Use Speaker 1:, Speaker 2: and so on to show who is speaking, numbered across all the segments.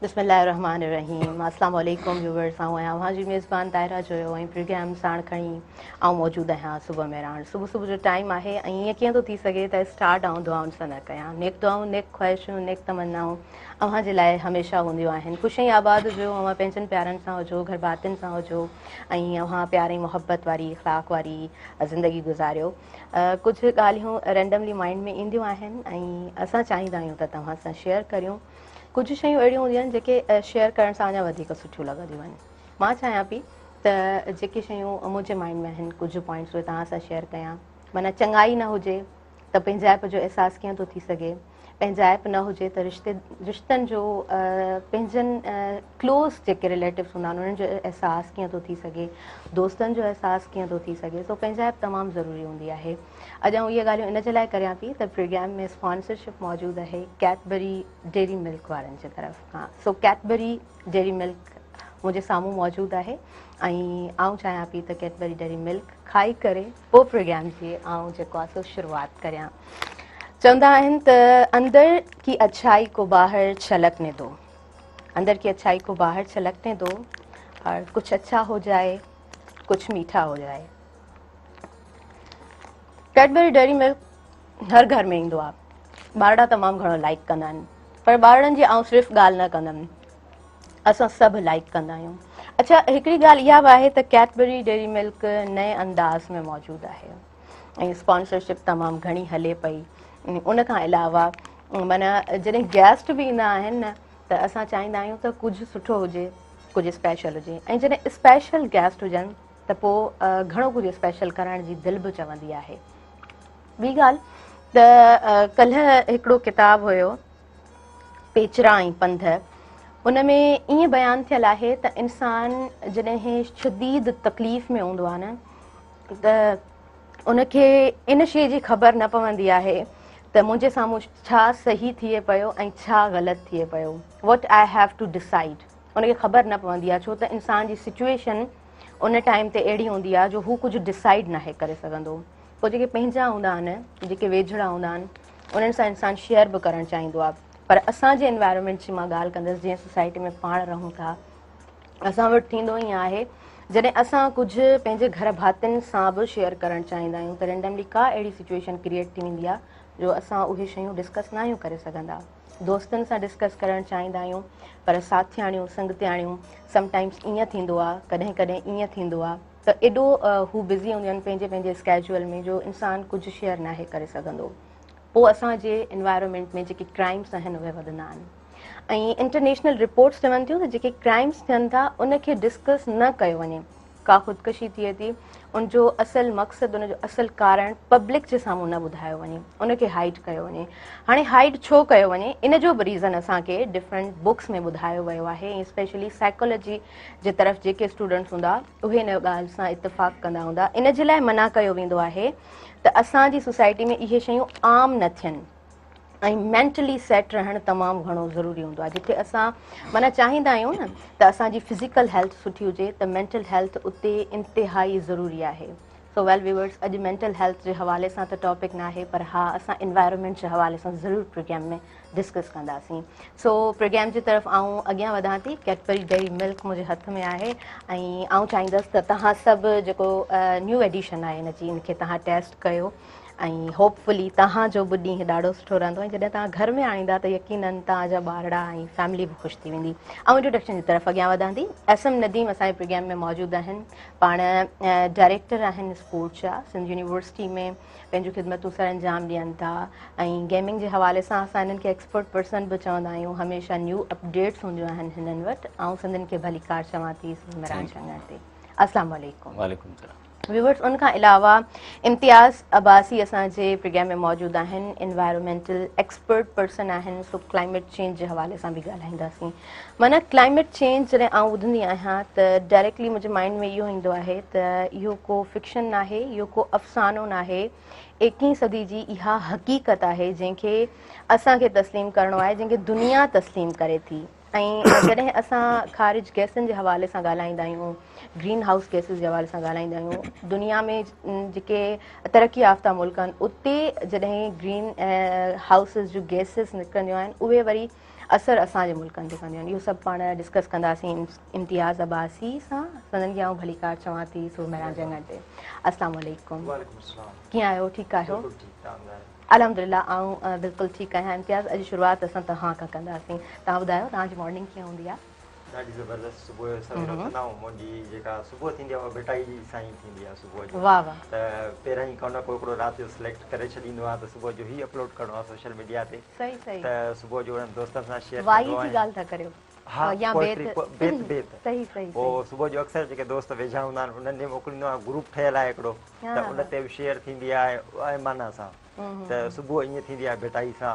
Speaker 1: बिस्मिल्लाहिर्रहमानिर्रहीम। अस्सलाम वालेकुम व्यूवर्स। वहाँ जी मेज़बान ताहिरा जो प्रोग्राम साण खणी मौजूद आहियां सुबह में राण सुबह जो टाइम है। ईअं कीअं थो थी सघे त स्टार्ट दुआउनि सां न कयां। नेक दुआऊं, नेक ख़्वाहिशूं, नेक तमन्नाऊं अव्हां जे लाइ हमेशह हूंदियूं आहिनि। ख़ुशि ऐं आबाद हुजो, अव्हां पंहिंजनि प्यारनि सां हुजो, घर भातियुनि सां हुजो ऐं अव्हां प्यार ऐं मुहबत वारी इख़्लाक़ वारी ज़िंदगी गुज़ारियो। कुझु ॻाल्हियूं रेंडमली माइंड में ईंदियूं आहिनि ऐं असां चाहींदा आहियूं त तव्हां सां शेयर करियूं। कुझु शयूं अहिड़ियूं हूंदियूं आहिनि जेके शेयर करण सां अञा वधीक सुठियूं लॻंदियूं आहिनि। मां चाहियां पई त जेके शयूं मुंहिंजे माइंड में आहिनि, कुझु पॉइंट्स उहे तव्हां सां शेयर कयां। माना चङाई न हुजे त पंहिंजाइप जो अहसासु कीअं थो थी सघे, पंहिंजाइप न हुजे त रिश्तनि जो पंहिंजनि क्लोज़ जेके रिलेटिव्स हूंदा आहिनि उन्हनि जो अहसासु कीअं थो थी सघे, दोस्तनि जो अहसासु कीअं थो थी सघे। सो पंहिंजाइप तमामु ज़रूरी हूंदी आहे। अॼु आउं इहे ॻाल्हियूं इन जे लाइ करियां पई त प्रोग्राम में स्पॉन्सरशिप मौजूदु आहे कैडबरी डेयरी मिल्क वारनि जे तरफ़ खां। सो कैडबरी डेयरी मिल्क मुंहिंजे साम्हूं मौजूदु आहे ऐं आउं चाहियां पई त कैडबरी डेयरी मिल्क खाई करे पोइ प्रोग्राम जी आउं जेको आहे सो शुरूआति करियां। चवंदा आहिनि त अंदर की अच्छाई को बाहर छलकने दो, अंदर की अच्छाई को बाहर छलकने दो और कुछ अच्छा हो जाए, कुछ मीठा हो जाए। कैडबरी डेयरी मिल्क हर घर में ईंदो आहे। ॿारड़ा तमामु घणो लाइक कंदा आहिनि, पर ॿारड़नि जी आउं सिर्फ़ु ॻाल्हि न कंदमि, असां सभु लाइक कंदा आहियूं। अच्छा, हिकिड़ी ॻाल्हि इहा बि आहे त कैडबरी डेयरी मिल्क नए अंदाज़ में मौजूदु आहे ऐं स्पॉन्सरशिप तमामु घणी हले पई। उन खां अलावा माना जॾहिं गेस्ट बि ईंदा आहिनि न त असां चाहींदा आहियूं त कुझु सुठो हुजे, कुझु स्पेशल हुजे ऐं जॾहिं स्पेशल गेस्ट हुजनि त पोइ घणो कुझु स्पेशल करण जी दिलि बि चवंदी आहे। ॿी ॻाल्हि त कल्ह हिकिड़ो किताबु हुयो पेचरा ऐं पंध, उन में ईअं बयानु थियलु आहे त इंसानु जॾहिं शदीद तकलीफ़ में हूंदो आहे न त उनखे इन शइ जी ख़बर न पवंदी आहे त मुंहिंजे साम्हूं छा सही थिए पियो ऐं छा ग़लति थिए पियो। What I have to decide, उनखे ख़बर न पवंदी आहे छो त इंसान जी सिचुएशन उन टाइम ते अहिड़ी हूंदी आहे जो हू कुझु डिसाइड नाहे करे सघंदो। पोइ जेके पंहिंजा हूंदा आहिनि, जेके वेझड़ा हूंदा आहिनि, उन्हनि सां इंसानु शेयर बि करणु चाहींदो आहे। पर असांजे एनवायरमेंट जी मां ॻाल्हि कंदसि, जीअं सोसाइटी में पाण रहूं था, असां वटि थींदो ई आहे जॾहिं असां कुझु पंहिंजे घर भातियुनि सां बि शेयर करणु चाहींदा आहियूं त रेंडमली का अहिड़ी सिचुएशन क्रिएट थी वेंदी आहे जो असां उहे शयूं डिस्कस न आहियूं करे सघंदा। दोस्तनि सां डिस्कस करणु चाहींदा आहियूं पर साथियाणियूं संगतियाणियूं समटाइम्स ईअं थींदो आहे, कॾहिं कॾहिं ईअं थींदो आहे त एॾो हू बिज़ी हूंदियूं आहिनि पंहिंजे पंहिंजे स्केजुअल में जो इंसानु कुझु शेयर नाहे करे सघंदो। पोइ असांजे एनवायरमेंट में जेके क्राइम्स आहिनि उहे वधंदा आहिनि ऐं इंटरनेशनल रिपोर्ट्स चवनि थियूं त जेके क्राइम्स थियनि था उनखे डिस्कस न कयो वञे। का ख़ुदकुशी थिए थी, उनजो असल मक़सदु, उनजो असल कारण पब्लिक जे साम्हूं न ॿुधायो वञे, उनखे हाइड कयो वञे। हाणे हाइड छो कयो वञे, इन जो बि रीज़न असांखे डिफरेंट बुक्स में ॿुधायो वियो आहे ऐं स्पेशली साइकोलॉजी जे तरफ़ जेके स्टूडेंट्स हूंदा उहे इन ॻाल्हि सां इतफ़ाक़ कंदा हूंदा। इन जे लाइ मना कयो वेंदो आहे त असांजी सोसाइटी में इहे शयूं आम न थियनि ऐं मेंटली सेट रहणु तमामु घणो ज़रूरी हूंदो आहे। जिथे असां माना चाहींदा आहियूं न त असांजी फिज़िकल हेल्थ सुठी हुजे त मेंटल हेल्थ उते इंतिहाई ज़रूरी आहे। सो वेल व्यूवर्स, अॼु मेंटल हेल्थ जे हवाले सां त टॉपिक न आहे, पर हा असां एनवायरमेंट जे हवाले सां ज़रूरु प्रोग्राम में डिस्कस कंदासीं। सो प्रोग्राम जी तरफ़ आऊं अॻियां वधां थी। कैडबरी डेयरी मिल्क मुंहिंजे हथ में आहे ऐं आऊं चाहींदसि त तव्हां सभु जेको न्यू एडिशन आहे इनजी, इनखे तव्हां टेस्ट कयो ऐं होपफुली तव्हांजो बि ॾींहुं ॾाढो सुठो रहंदो ऐं जॾहिं तव्हां घर में आणींदा त यकीननि तव्हांजा ॿारड़ा ऐं फैमिली बि ख़ुशि थी वेंदी। ऐं इंट्रोडक्शन जी तरफ़ अॻियां वधां थी। एसएम नदीम असांजे प्रोग्राम में मौजूदु आहिनि। पाण डायरेक्टर आहिनि स्पोर्ट्स जा, सिंध यूनिवर्सिटी में पंहिंजूं ख़िदमतूं सर अंजाम ॾियनि था ऐं गेमिंग जे हवाले सां असां हिननि खे एक्सपर्ट पर्सन बि चवंदा आहियूं। हमेशह न्यू अपडेट्स हूंदियूं आहिनि हिननि वटि। ऐं सिंधियुनि खे भली कार चवां थी इमरान चङण ते। अस्सलाम वालेकुम।
Speaker 2: वालेकुम सलाम।
Speaker 1: व्यूवर्स, उनखां अलावा इम्तियाज़ अब्बासी असांजे प्रोग्राम में मौजूदु आहिनि। एनवायरमेंटल एक्सपर्ट पर्सन आहिनि। सो क्लाइमेट चेंज जे हवाले सां बि ॻाल्हाईंदासीं। माना क्लाइमेट चेंज जॾहिं आउं ॿुधंदी आहियां त डायरेक्टली मुंहिंजे माइंड में इहो ईंदो आहे त इहो को फिक्शन न आहे, इहो को अफ़सानो न आहे। 21वीं सदी जी इहा हक़ीक़त आहे जंहिंखे असांखे तस्लीम करिणो आहे, जंहिंखे दुनिया तस्लीम करे थी। ऐं जॾहिं असां ख़ारिज गैसनि जे हवाले सां ॻाल्हाईंदा आहियूं, ग्रीन हाउस गैसिस जे हवाले सां ॻाल्हाईंदा आहियूं, दुनिया में जेके तरक़ी याफ़्ता मुल्क आहिनि उते जॾहिं ग्रीन हाउसिस जूं गैसिस निकिरंदियूं आहिनि उहे वरी असर असांजे मुल्कनि ते कंदियूं आहिनि। इहो सभु पाण डिस्कस कंदासीं इम्तियाज़ अब्बासी सां। सदन खे आऊं भली कार चवां थी सुरमेरा जंगल ते। अस्सलाम वालेकुम। कीअं आहियो? ठीकु आहियो? अल्हम्दुलिल्लाह आऊं बिल्कुलु ठीकु आहियां। इम्तियाज़ अॼु शुरूआति असां तव्हां खां कंदासीं। तव्हां ॿुधायो तव्हांजी मॉर्निंग कीअं हूंदी आहे?
Speaker 2: ॾाढी ज़बरदस्त। सुबुह जो सवेल उथंदा आहियूं, मुंहिंजी जेका सुबुह थींदी आहे उहा बेटाई जी सां ई थींदी आहे सुबुह जो।
Speaker 1: वाह वाह।
Speaker 2: त पहिरियों ई को न को हिकिड़ो राति जो सिलेक्ट करे छॾींदो आहे त सुबुह जो ई अपलोड करिणो आहे सोशल मीडिया ते।
Speaker 1: सही सही।
Speaker 2: त सुबुह जो उन्हनि दोस्तनि सां शेयर
Speaker 1: वाई
Speaker 2: कंदो
Speaker 1: जी
Speaker 2: आहियां।
Speaker 1: ॻाल्हि था करियो?
Speaker 2: हा,
Speaker 1: या
Speaker 2: पोइट्री बेत बेत
Speaker 1: सही सही।
Speaker 2: पोइ सुबुह जो अक्सर जेके दोस्त वेझा हूंदा आहिनि उन्हनि ॾे मोकिलींदो आहियां। ग्रुप ठहियलु आहे हिकिड़ो, त उन ते बि शेयर थींदी आहे माना सां। त सुबुह ईअं थींदी आहे बेटाई सां,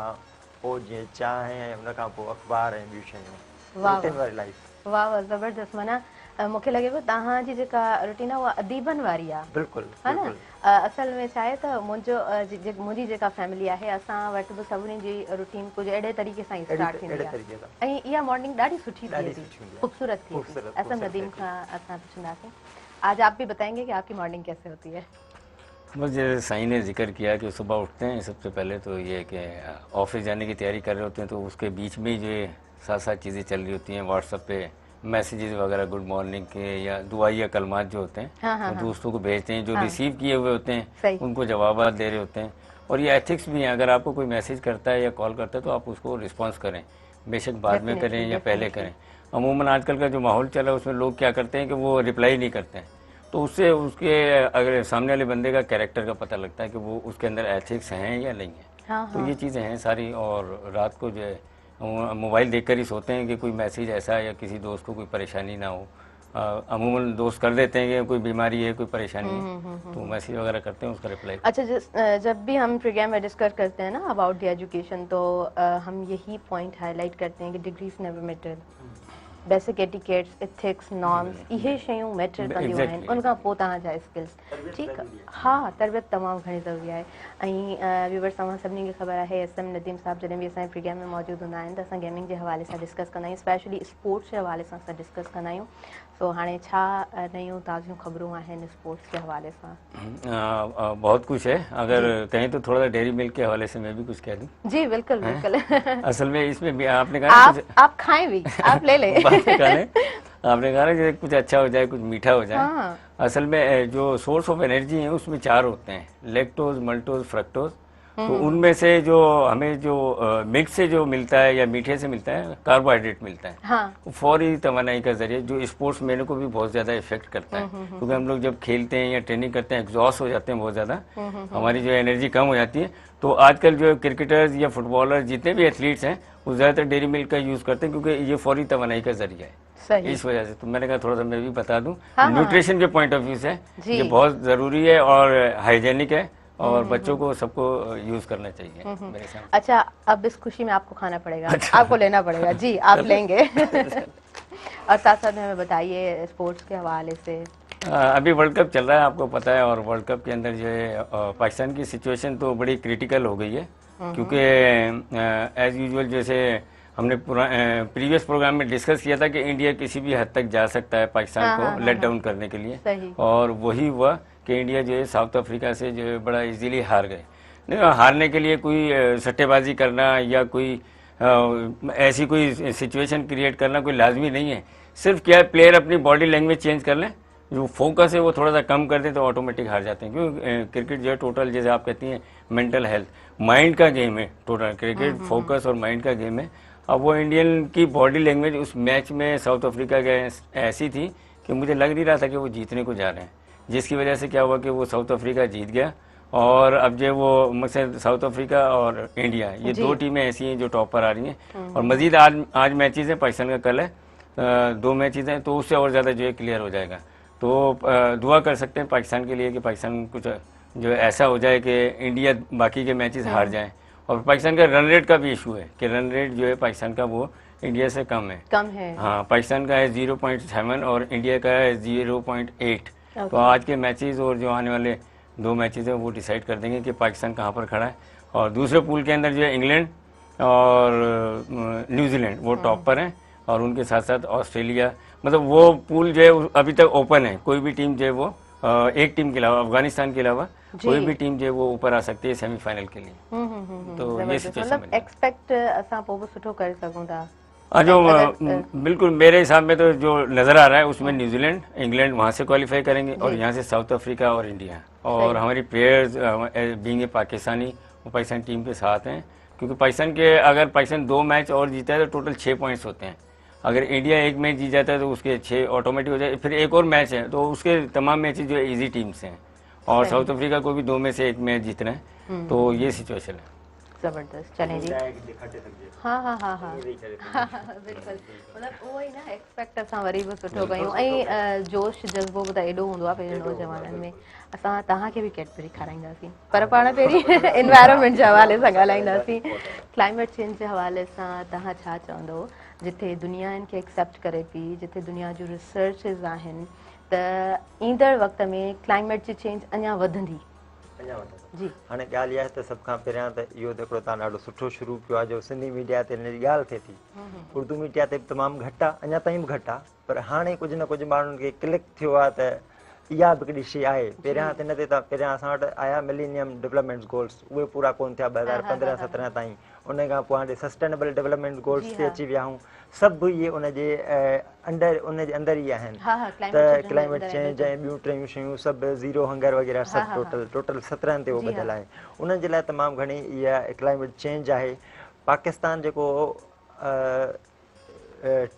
Speaker 2: पोइ जीअं चांहि ऐं उन खां पोइ अख़बार ऐं ॿियूं शयूं। रूटीन वारी लाइफ।
Speaker 1: वाह वाह ज़बरदस्त। माना मूंखे लॻे पियो तव्हांजी जेका रूटीन आहे उहा अदीबनि वारी आहे।
Speaker 2: बिल्कुलु
Speaker 1: हा न। असल में छा आहे त मुंहिंजी जेका फैमिली आहे असां वटि बि सभिनी जी रूटीन कुझु अहिड़े तरीक़े सां ई स्टार्ट थींदी आहे ऐं इहा मॉर्निंग ॾाढी सुठी थिए थी, खूबसूरत थी। असम नदीम खां असां पुछंदासीं, आज आप भी बताएंगे कि आपकी मॉर्निंग कैसे होती है?
Speaker 3: बस जैसे साईं ने जिक्र किया कि सुबह उठते हैं, सबसे पहले तो ये कि ऑफिस जाने की तैयारी कर रहे होते हैं, तो उसके बीच में जो है साथ साथ चीज़ें चल रही होती हैं। व्हाट्सएप पे मैसेजेस वगैरह गुड मॉर्निंग के या दुआ या कलमात जो होते हैं वो दोस्तों को भेजते हैं। जो रिसीव किए हुए होते हैं उनको जवाब दे रहे होते हैं। और ये एथिक्स भी हैं, अगर आपको कोई मैसेज करता है या कॉल करता है तो आप उसको रिस्पॉन्स करें, बेशक बाद में करें या पहले करें। अमूमन आजकल का जो माहौल चला है उसमें लोग क्या करते हैं कि वो रिप्लाई नहीं करते हैं, तो उससे उसके अगर सामने वाले बंदे का कैरेक्टर का पता लगता है कि वो उसके अंदर एथिक्स हैं या नहीं है। तो ये चीज़ें हैं सारी। और रात को जो है मोबाइल देखकर ही सोते हैं कि कोई मैसेज ऐसा या किसी दोस्त को कोई परेशानी ना हो। अमूमन दोस्त कर देते हैं कि कोई बीमारी है, कोई परेशानी है, तो मैसेज वगैरह करते हैं, उसका रिप्लाई।
Speaker 1: अच्छा, जब भी हम प्रोग्राम में डिस्कस करते हैं ना अबाउट द एजुकेशन, तो हम यही पॉइंट हाईलाइट करते हैं कि degrees never matter, basic etiquettes, ethics, norms, इहे शयूं मैटर कंदियूं आहिनि। उनखां पोइ तव्हांजा स्किल्स। ठीकु आहे। हा, तरबियत तमामु घणी ज़रूरी आहे। ऐं व्यूवर्स तव्हां सभिनी खे ख़बर आहे SM नदीम साहब जॾहिं बि असांजे प्रोग्राम में मौजूदु हूंदा आहिनि त असां गेमिंग जे हवाले सां डिस्कस कंदा आहियूं, स्पेशली स्पोर्ट्स जे हवाले सां असां डिस्कस कंदा आहियूं। सो हाणे छा नयूं ताज़ियूं ख़बरूं आहिनि स्पोर्ट्स के हवाले सां?
Speaker 3: बहुत कुछ है, अगर कहें तो थोड़ा सा डेयरी मिल्क के हवाले से मैं भी कुछ कह दूं।
Speaker 1: जी बिल्कुल बिल्कुल।
Speaker 3: असल में इसमें भी आपने कहा
Speaker 1: आप खाएं भी, आप ले लें।
Speaker 3: आपने कहा ना कि कुछ अच्छा हो जाए, कुछ मीठा हो जाए। असल में जो सोर्स ऑफ एनर्जी है उसमें 4 होते हैं, लैक्टोज, मल्टोज, फ्रक्टोज। तो उनमें से जो हमें जो मिल्क से जो मिलता है या मीठे से मिलता है, कार्बोहाइड्रेट मिलता है। हाँ। फौरी तवानाई का जरिए जो स्पोर्ट्स मैन को भी बहुत ज्यादा इफेक्ट करता है, क्योंकि हम लोग जब खेलते हैं या ट्रेनिंग करते हैं एग्जॉस्ट हो जाते हैं बहुत ज्यादा, हमारी जो एनर्जी कम हो जाती है। तो आजकल जो क्रिकेटर्स या फुटबॉलर जितने भी एथलीट्स हैं वो ज्यादातर डेयरी मिल्क का यूज करते हैं, क्योंकि ये फौरी तवानाई का जरिया है। इस वजह से तो मैंने कहा थोड़ा सा मैं भी बता दूं। न्यूट्रिशन के पॉइंट ऑफ व्यू से ये बहुत जरूरी है और हाइजेनिक है और बच्चों को सबको यूज करना चाहिए मेरे साथ।
Speaker 1: अच्छा, अब इस खुशी में आपको खाना पड़ेगा। अच्छा। आपको लेना पड़ेगा। जी आप लेंगे। और साथ साथ हमें बताइए स्पोर्ट्स के हवाले से।
Speaker 3: अभी वर्ल्ड कप चल रहा है, आपको पता है, और वर्ल्ड कप के अंदर जो है पाकिस्तान की सिचुएशन तो बड़ी क्रिटिकल हो गई है, क्योंकि एज यूजुअल जैसे हमने प्रीवियस प्रोग्राम में डिस्कस किया था कि इंडिया किसी भी हद तक जा सकता है पाकिस्तान को लेट डाउन करने के लिए, और वही हुआ कि इंडिया जो है साउथ अफ्रीका से जो है बड़ा इजीली हार गए। नहीं, हारने के लिए कोई सट्टेबाजी करना या कोई ऐसी कोई सिचुएशन क्रिएट करना कोई लाजमी नहीं है। सिर्फ क्या प्लेयर अपनी बॉडी लैंग्वेज चेंज कर लें, जो फोकस है वो थोड़ा सा कम कर दें तो ऑटोमेटिक हार जाते हैं। क्योंकि क्रिकेट जो है टोटल, जैसे आप कहती हैं, मेंटल हेल्थ, माइंड का गेम है टोटल। क्रिकेट फोकस और माइंड का गेम है। अब वो इंडियन की बॉडी लैंग्वेज उस मैच में साउथ अफ्रीका के ऐसी थी कि मुझे लग नहीं रहा था कि वो जीतने को जा रहे हैं, जिसकी वजह से क्या हुआ कि वो साउथ अफ्रीका जीत गया। और अब जो वो मकसद साउथ अफ्रीका और इंडिया, ये 2 टीमें ऐसी हैं जो टॉप पर आ रही हैं। और मजीद आज मैचेस हैं, पाकिस्तान का कल है, 2 मैचेस हैं, तो उससे और ज़्यादा जो है क्लियर हो जाएगा। तो दुआ कर सकते हैं पाकिस्तान के लिए कि पाकिस्तान कुछ जो ऐसा हो जाए कि इंडिया बाकी के मैचेस हार जाए। और पाकिस्तान का रन रेट का भी इशू है कि रन रेट जो है पाकिस्तान का वो इंडिया से कम है। हाँ, पाकिस्तान का है 0.7 और इंडिया का है 0.8। तो आज के मैचेस और जो आने वाले 2 मैचेस हैं वो डिसाइड कर देंगे कि पाकिस्तान कहाँ पर खड़ा है। और दूसरे पूल के अंदर जो है इंग्लैंड और न्यूजीलैंड वो टॉप पर हैं, और उनके साथ साथ ऑस्ट्रेलिया, मतलब वो पूल जो है अभी तक ओपन है। कोई भी टीम जो है वो एक टीम के अलावा, अफगानिस्तान के अलावा कोई भी टीम जो है वो ऊपर आ सकती है सेमीफाइनल के लिए। तो ये सिचुएशन
Speaker 1: मतलब एक्सपेक्ट असां पोइ बि सुठो करे सघूं था।
Speaker 3: जो बिल्कुल मेरे हिसाब में तो जो नज़र आ रहा है उसमें न्यूजीलैंड, इंग्लैंड वहाँ से क्वालिफाई करेंगे और यहाँ से साउथ अफ्रीका और इंडिया। और हमारी प्लेयर्स बीइंग ए पाकिस्तानी, वो पाकिस्तान टीम के साथ हैं, क्योंकि पाकिस्तान के अगर पाकिस्तान 2 मैच और जीता है तो टोटल 6 पॉइंट्स होते हैं। अगर इंडिया 1 मैच जीत जाता है तो उसके 6 ऑटोमेटिक हो जाए। फिर एक और मैच है तो उसके तमाम मैचेस जो है ईजी टीम्स हैं, और साउथ अफ्रीका को भी 2 में से 1 मैच जीतना है। तो ये सिचुएशन है।
Speaker 1: ज़बरदस्त। चलें जी। हाँ हाँ हाँ हाँ बिल्कुल, मतलब उहो ई न एक्सपेक्ट असां वरी बि सुठो कयूं ऐं जोश जज़्बो बि त एॾो हूंदो आहे पंहिंजे नौजवाननि में। असां तव्हांखे बि कैडबरी खाराईंदासीं, पर पाण पहिरीं एनवायरनमेंट जे हवाले सां ॻाल्हाईंदासीं। क्लाइमेट चेंज जे हवाले सां तव्हां छा चवंदो? जिथे दुनिया खे एक्सेप्ट करे पई, जिथे दुनिया जूं रिसर्चिस आहिनि, त ईंदड़ वक़्त में क्लाइमेट जी चेंज अञा वधंदी? जी
Speaker 2: हाणे ॻाल्हि इहा आहे त सभ खां पहिरियां त इहो त हिकिड़ो तव्हां ॾाढो सुठो शुरू कयो आहे जो सिंधी मीडिया ते हिन जी ॻाल्हि थिए थी। उर्दू मीडिया ते बि तमामु घटि आहे, अञा ताईं बि घटि आहे, पर हाणे कुझु न कुझु माण्हुनि खे क्लिक थियो आहे त इहा बि हिकिड़ी शइ आहे। पहिरियां त हिन ते त पहिरियां असां वटि आया मिलेनियम डेवलपमेंट गोल्स, उहे पूरा कोन थिया 2015-17 ताईं। उन खां पोइ हाणे सस्टेनेबल डेवलपमेंट गोल्स ते अची विया हूं। सभु इहे उनजे अंदरि ई आहिनि। त क्लाइमेट चेंज ऐं ॿियूं टियूं शयूं सभु ज़ीरो हंगर वग़ैरह सभु टोटल 17 ते उहो ॿधियलु आहे। उन्हनि जे लाइ तमामु घणी इहा क्लाइमेट चेंज आहे। पाकिस्तान जेको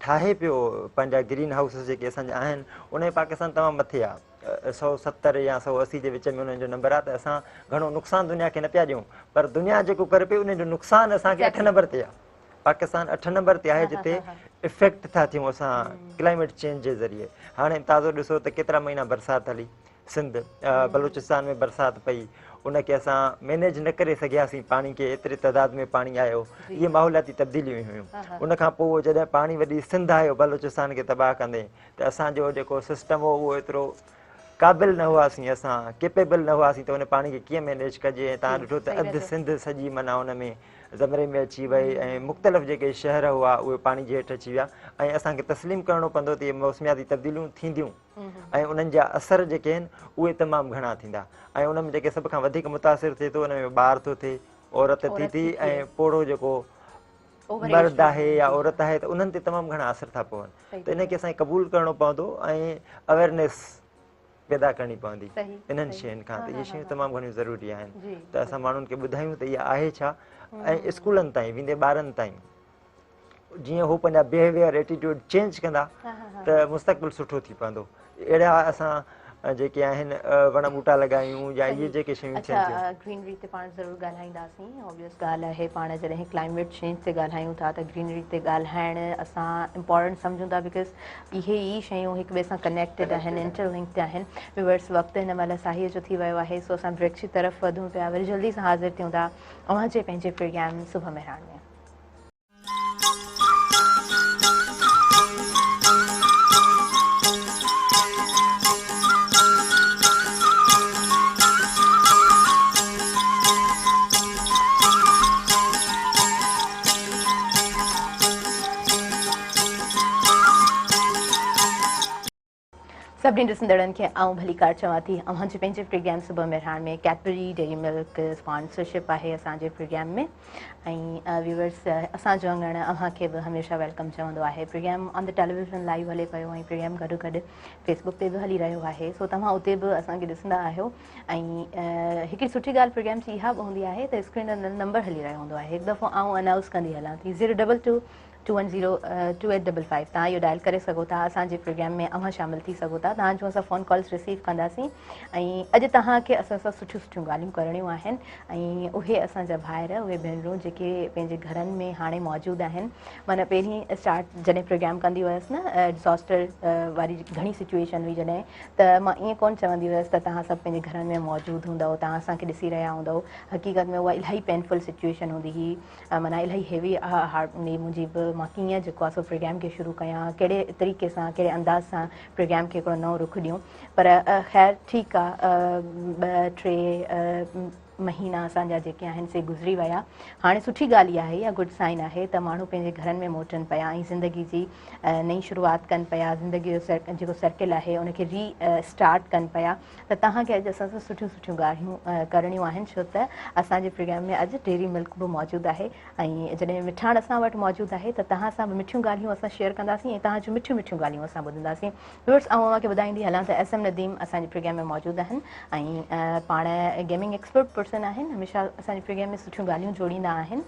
Speaker 2: ठाहे पियो पंहिंजा ग्रीन हाउसिस जेके असांजा आहिनि, उन पाकिस्तान तमामु मथे आहे। 170 या 180 जे विच में उन्हनि जो नंबर आहे। त असां घणो नुक़सानु दुनिया खे न पिया ॾियूं, पर दुनिया जेको करे पई उन जो नुक़सानु असांखे 8 नंबर ते आहे। पाकिस्तान 8 नंबर ते आहे जिते इफेक्ट था थियूं असां क्लाइमेट चेंज जे ज़रिए। हाणे ताज़ो ॾिसो त केतिरा महीना बरसाति हली, सिंध बलूचिस्तान में बरसाति पई, उनखे असां मैनेज न करे सघियासीं, पाणी खे एतिरे तइदाद में पाणी आयो। इहे माहौलियाती तब्दीलियूं हुयूं। उनखां पोइ जॾहिं पाणी वॾी सिंध आयो बलूचिस्तान खे तबाह कंदे, त असांजो जेको सिस्टम हो उहो एतिरो क़ाबिल न हुआसीं, असां केपेबल न हुआसीं त उन पाणी खे कीअं मैनेज कजे। ऐं तव्हां ॾिठो त अधु सिंध सॼी माना उन में ज़मरे में अची वई ऐं मुख़्तलिफ़ जेके शहर हुआ उहे पाणी जे हेठि अची विया। ऐं असांखे तस्लीम करिणो पवंदो त इहे मौसमियाती तब्दीलियूं थींदियूं ऐं उन्हनि जा असर जेके आहिनि उहे तमामु घणा थींदा। ऐं उन में जेके सभ खां वधीक मुतासिर थिए थो उन में ॿार थो थिए, औरत थी थी, ऐं पोड़ो जेको मर्द आहे या औरत आहे, त उन्हनि ते तमामु घणा असर था पवनि। त इनखे असांखे क़बूल करिणो पवंदो ऐं अवेयरनेस पैदा करणी पवंदी इन्हनि शयुनि खां। त इहे शयूं तमामु घणियूं ज़रूरी आहिनि त असां माण्हुनि खे ॿुधायूं त इहा आहे छा, ऐं स्कूलनि ताईं वेंदे ॿारनि ताईं जीअं हू पंहिंजा बिहेवियर एटीट्यूड चेंज कंदा त मुस्तक़बिल सुठो थी पवंदो। अहिड़ा असां जेके आहिनि वण ॿूटा लॻायूं या इहे जेके शयूं थियनि थियूं।
Speaker 1: ग्रीनरी ते पाण ज़रूरु ॻाल्हाईंदासीं। ऑब्वियस ॻाल्हि आहे, पाण जॾहिं क्लाइमेट चेंज ते ॻाल्हायूं था त ग्रीनरी ते ॻाल्हाइणु असां इम्पॉर्टेंट सम्झूं था, बिकॉज़ इहे ई शयूं हिक ॿिए सां कनेक्टेड आहिनि, इंटरलिंक्ड आहिनि। व्यूअर्स, वक़्तु हिन महिल साहीअ जो थी वियो आहे, सो असां ब्रेक जी तरफ़ वधूं पिया। वरी जल्दी सां हाज़िर थियूं था अव्हां जे पंहिंजे प्रोग्राम सुबह मेहरान में। सभिनी ॾिसंदड़नि खे आऊं भली कार चवां थी। अव्हां जे पंहिंजे प्रोग्राम सुबह मेहरान में कैडबरी डेयरी मिल्क स्पॉन्सरशिप आहे असांजे प्रोग्राम में। ऐं व्यूअर्स, असांजो अंगण अव्हांखे बि हमेशह वेलकम चवंदो आहे। Programme on the television live हले पियो ऐं प्रोग्राम गॾो गॾु फेसबुक ते बि हली रहियो आहे, सो तव्हां उते बि असांखे ॾिसंदा आहियो। ऐं हिकिड़ी सुठी ॻाल्हि प्रोग्राम जी इहा बि हूंदी आहे त स्क्रीन ते नंबर हली रहियो हूंदो आहे। हिकु दफ़ो आऊं अनाउंस कंदी हलां थी 022-210-2855। तव्हां इहो डायल करे सघो था, असांजे प्रोग्राम में अव्हां शामिलु थी सघो था। तव्हांजो असां फ़ोन कॉल्स रिसीव कंदासीं। ऐं अॼु तव्हांखे असां सां सुठियूं सुठियूं ॻाल्हियूं करणियूं आहिनि। ऐं उहे असांजा भाइर, उहे भेनरूं जेके पंहिंजे घरनि में हाणे मौजूदु आहिनि। माना पहिरीं स्टार्ट जॾहिं प्रोग्राम कंदी हुयसि न, डिज़ास्टर वारी घणी सिचुएशन हुई जॾहिं, त मां ईअं कोन चवंदी हुयसि त तव्हां सभु पंहिंजे घरनि में मौजूदु हूंदव, तव्हां असांखे ॾिसी रहिया हूंदव। हक़ीक़त में उहा इलाही पेनफुल सिचुएशन हूंदी हुई, माना इलाही हेवी हार्ट हूंदी मुंहिंजी बि। मां कीअं जेको आहे सो प्रोग्राम खे शुरू कयां, कहिड़े तरीक़े सां, कहिड़े अंदाज़ सां प्रोग्राम खे हिकिड़ो नओं रुख ॾियूं। पर ख़ैर ठीकु आहे, 2-3 महीना असांजा जेके आहिनि से गुज़री विया। हाणे सुठी ॻाल्हि इहा आहे या गुड साइन आहे त माण्हू पंहिंजे घरनि में मोटनि पिया ऐं ज़िंदगी जी नई शुरूआति कनि पिया, ज़िंदगी जो जेको सर्किल आहे उनखे स्टार्ट कनि पिया। त तव्हांखे अॼु असां सां सुठियूं सुठियूं ॻाल्हियूं करणियूं आहिनि, छो त असांजे प्रोग्राम में अॼु डेयरी मिल्क बि मौजूदु आहे ऐं जॾहिं मिठाण असां वटि मौजूदु आहे त तव्हां सां बि मिठियूं ॻाल्हियूं असां शेयर कंदासीं ऐं तव्हां जूं मिठियूं मिठियूं ॻाल्हियूं असां ॿुधंदासीं। व्यूअर्स, ऐं मूंखे ॿुधाईंदी हलां त SM नदीम असांजे प्रोग्राम में मौजूदु आहिनि ऐं पाण गेमिंग एक्सपर्ट पर्सन आहिनि, हमेशह असांजे प्रोग्राम में सुठियूं ॻाल्हियूं जोड़ींदा आहिनि।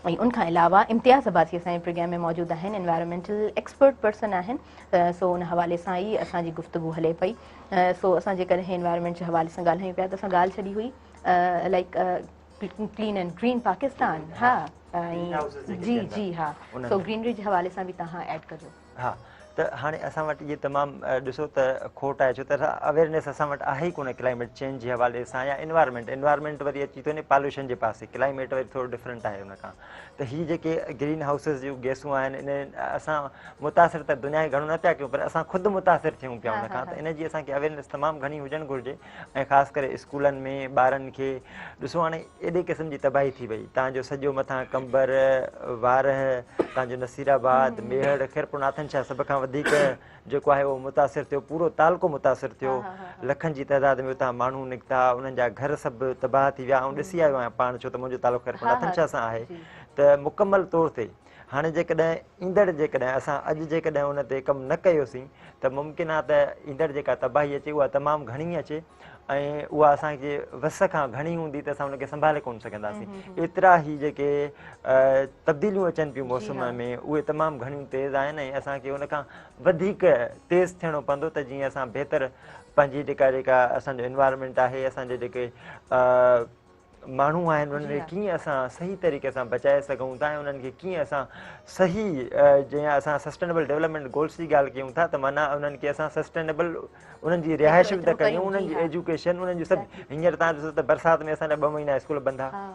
Speaker 1: ऐं उनखां अलावा इम्तियाज़ अब्बासी असांजे प्रोग्राम में मौजूदु आहिनि, एनवायरमेंटल एक्सपर्ट पर्सन आहिनि। त सो उन हवाले सां ई असांजी गुफ़्तगू हले पई। सो असां जेकॾहिं एनवायरमेंट जे हवाले सां ॻाल्हायूं पिया त असां ॻाल्हि छॾी हुई like clean and green Pakistan. हा, जी जी, हा। सो ग्रीनरी जे हवाले सां बि तव्हां ऐड कजो।
Speaker 2: हा, त हाणे असां वटि इहे तमामु ॾिसो त खोट आहे, छो त अवेयरनेस असां वटि आहे ई कोन्हे क्लाइमेट चेंज जे हवाले सां या एनवायरमेंट वरी अची थो वञे पॉल्यूशन जे पासे, क्लाइमेट वरी थोरो डिफरेंट आहे हुन खां। त हीअ जेके ग्रीन हाउसिस जूं गैसूं आहिनि, इन असां मुतासिर त दुनिया खे घणो न पिया कयूं, पर असां ख़ुदि मुतासिर थियूं पिया हुन खां। त इन जी असांखे अवेयरनेस तमामु घणी हुजणु घुरिजे ऐं ख़ासि करे स्कूलनि में ॿारनि खे ॾिसो हाणे एॾे क़िस्म जी तबाही थी वई, तव्हांजो सॼो मथां कंबर, वारह, तव्हांजो नसीराबाद, मेहड़, खैरपुर नाथन शाह सभ खां वधीक जेको आहे उहो मुतासिर थियो, पूरो तालको मुतासिर थियो, लखनि जी तइदाद में उतां माण्हू निकिता, उन्हनि जा घर सभु तबाह थी विया। ऐं ॾिसी आयो आहियां पाण, छो त मुंहिंजो तालुको खैरपुर नाथन शाह सां आहे। त मुकमल तौर ते हाणे जेकॾहिं जेकॾहिं असां अॼु जेकॾहिं उन ते कमु न कयोसीं त मुमकिन आहे त ईंदड़ जेका तबाही अचे उहा तमामु घणी अचे ऐं उहा असांजे वस खां घणी हूंदी त असां उनखे संभाले कोन सघंदासीं। एतिरा ई जेके तब्दीलियूं अचनि पियूं मौसम में, उहे तमामु घणियूं तेज़ आहिनि ऐं असांखे उनखां वधीक तेज़ थियणो पवंदो त जीअं असां बहितर पंहिंजी जेका असांजो एनवायरमेंट आहे, असांजे जेके माण्हू आहिनि, उन्हनि खे कीअं असां सही तरीक़े सां बचाए सघूं था ऐं उन्हनि खे कीअं असां सही, जीअं असां सस्टेनेबल डेवलपमेंट गोल्स जी ॻाल्हि कयूं था त माना उन्हनि खे असां सस्टेनेबल उन्हनि जी रिहाइश बि था कयूं, उन्हनि जी एजुकेशन, उन्हनि जी सभु। हींअर तव्हां ॾिसो त बरसाति में असांजा 2 महीना स्कूल बंदि हुआ,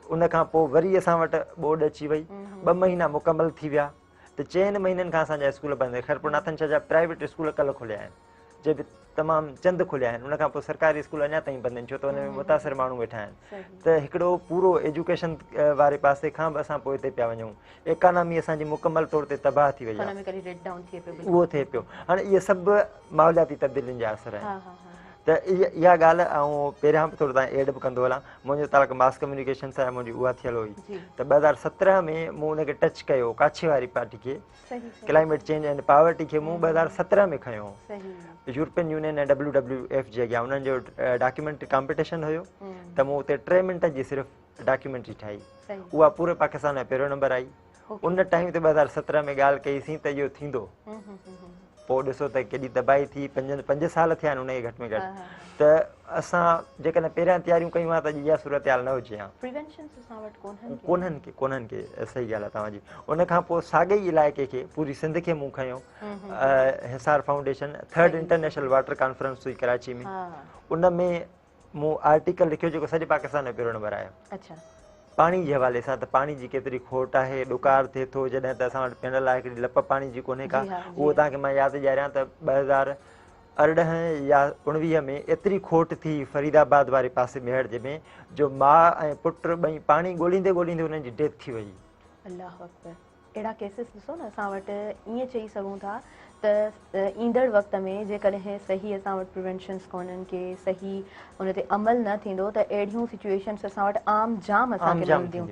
Speaker 2: उन खां पोइ वरी असां वटि ॿोॾि अची वई, 2 महीना मुकमल थी विया, त 4 महीननि खां असांजा स्कूल बंदि। खैरपुर नाथन शाह जा प्राइवेट स्कूल कल्ह खुलिया आहिनि, जे बि तमामु चंद खुलिया आहिनि, उनखां पोइ सरकारी स्कूल अञा ताईं बंदि आहिनि, छो त हुन में मुतासिर माण्हू वेठा आहिनि। त हिकिड़ो पूरो एजुकेशन वारे पासे खां बि असां पोइ हिते पिया वञूं, इकानमी असांजी मुकमल तौर ते तबाह थी वई आहे, उहो थिए पियो। हाणे इहे सभु माहौलियाती तब्दीलियुनि जा असर आहिनि। त इहा ॻाल्हि ऐं पहिरियां बि थोरो तव्हां एड बि कंदो हलां, मुंहिंजो तालुको मास कम्युनिकेशन सां मुंहिंजी उहा थियल हुई। त 2017 में मूं हुनखे टच कयो, काछे वारी पार्टी खे, क्लाइमेट चेंज एंड पावर्टी खे मूं 2017 में खयो। यूरोपियन यूनियन ऐं WWF जे अॻियां उन्हनि जो डॉक्यूमेंट्री कॉम्पिटिशन हुयो, त मूं उते 3 मिंट जी सिर्फ़ु डॉक्यूमेंट्री ठाही, उहा पूरे पाकिस्तान में पहिरियों नंबर आई। उन टाइम ते 2017 में ॻाल्हि कईसीं त इहो थींदो, पोइ ॾिसो त केॾी तबाही थी, 5 साल थिया आहिनि उनखे घटि में घटि। त असां जेकॾहिं पहिरियां तयारियूं कयूं हा त इहा सूरत हाल न हुजे हा, कोन्हनि के, सही ॻाल्हि आहे तव्हांजी। उन खां पोइ साॻे ई इलाइक़े खे, पूरी सिंध खे मूं खयो, Hisar foundation 3rd international water conference हुई कराची में, उन में मूं आर्टिकल लिखियो जेको सॼे पाकिस्तान में पहिरियों नंबर आयो, पाणी जे हवाले सां। त पाणी जी केतिरी खोट आहे, ॾुकार थिए थो, जॾहिं त असां वटि पीअण लाइ हिकिड़ी लप पाणी जी कोन्हे का। उहो तव्हांखे मां यादि ॾियारियां त 2018 या 19 में एतिरी खोट थी फरीदाबाद वारे पासे मेहड़ जे में, जो माउ ऐं पुट ॿई पाणी ॻोल्हींदे ॻोल्हींदे हुननि जी डेथ थी वई।
Speaker 1: अल्लाह अकबर, अहिड़ा केसिस ॾिसो न असां वटि। ईअं चई सघूं था त ईंदड़ वक़्त में जेकॾहिं सही असां वटि प्रिवेंशन्स कोन्हनि के, सही उन ते अमल न थींदो त अहिड़ियूं सिचुएशन्स असां वटि आम जाम असांखे मिलंदियूं।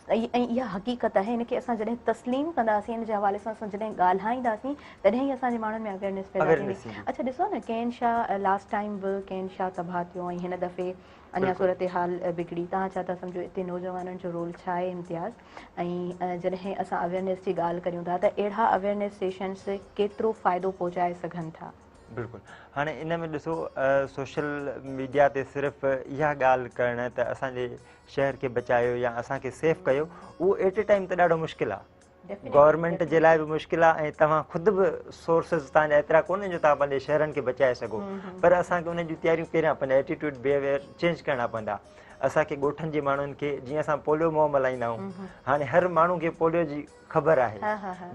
Speaker 1: ऐं इहा हक़ीक़त आहे, हिनखे असां जॾहिं तस्लीम कंदासीं, हिन जे हवाले सां असां जॾहिं ॻाल्हाईंदासीं तॾहिं ई असांजे माण्हुनि में अवेयरनेस पैदा थींदी। अच्छा ॾिसो न, केन शाह लास्ट टाइम बि केन शाह तबाह थियो ऐं हिन दफ़े अञा सूरत हाल बिगड़ी। तव्हां छा था सम्झो हिते नौजवाननि जो रोल छा आहे इम्तियाज़? ऐं जॾहिं असां अवेयरनेस जी ॻाल्हि करियूं था त अहिड़ा अवेयरनेस सेशन्स केतिरो फ़ाइदो पहुचाए सघनि था?
Speaker 2: बिल्कुलु। हाणे इन में ॾिसो, सोशल मीडिया ते सिर्फ़ु इहा ॻाल्हि करणु त असांजे शहर खे बचायो या असांखे सेफ कयो, उहो एट ए टाइम त ॾाढो मुश्किल आहे, गवर्नमेंट जे लाइ बि मुश्किल आहे ऐं तव्हां ख़ुदि बि सोर्सिस तव्हांजा एतिरा कोन्हे जो तव्हां पंहिंजे शहरनि खे बचाए सघो। पर असांखे उन जूं तयारियूं पहिरियां पंहिंजा एटीट्यूड बिहेवियर चेंज करणा पवंदा। असांखे ॻोठनि जे माण्हुनि खे जीअं असां पोलियो मुंहुं मल्हाईंदा आहियूं, हाणे हर माण्हू खे पोलियो जी ख़बर आहे,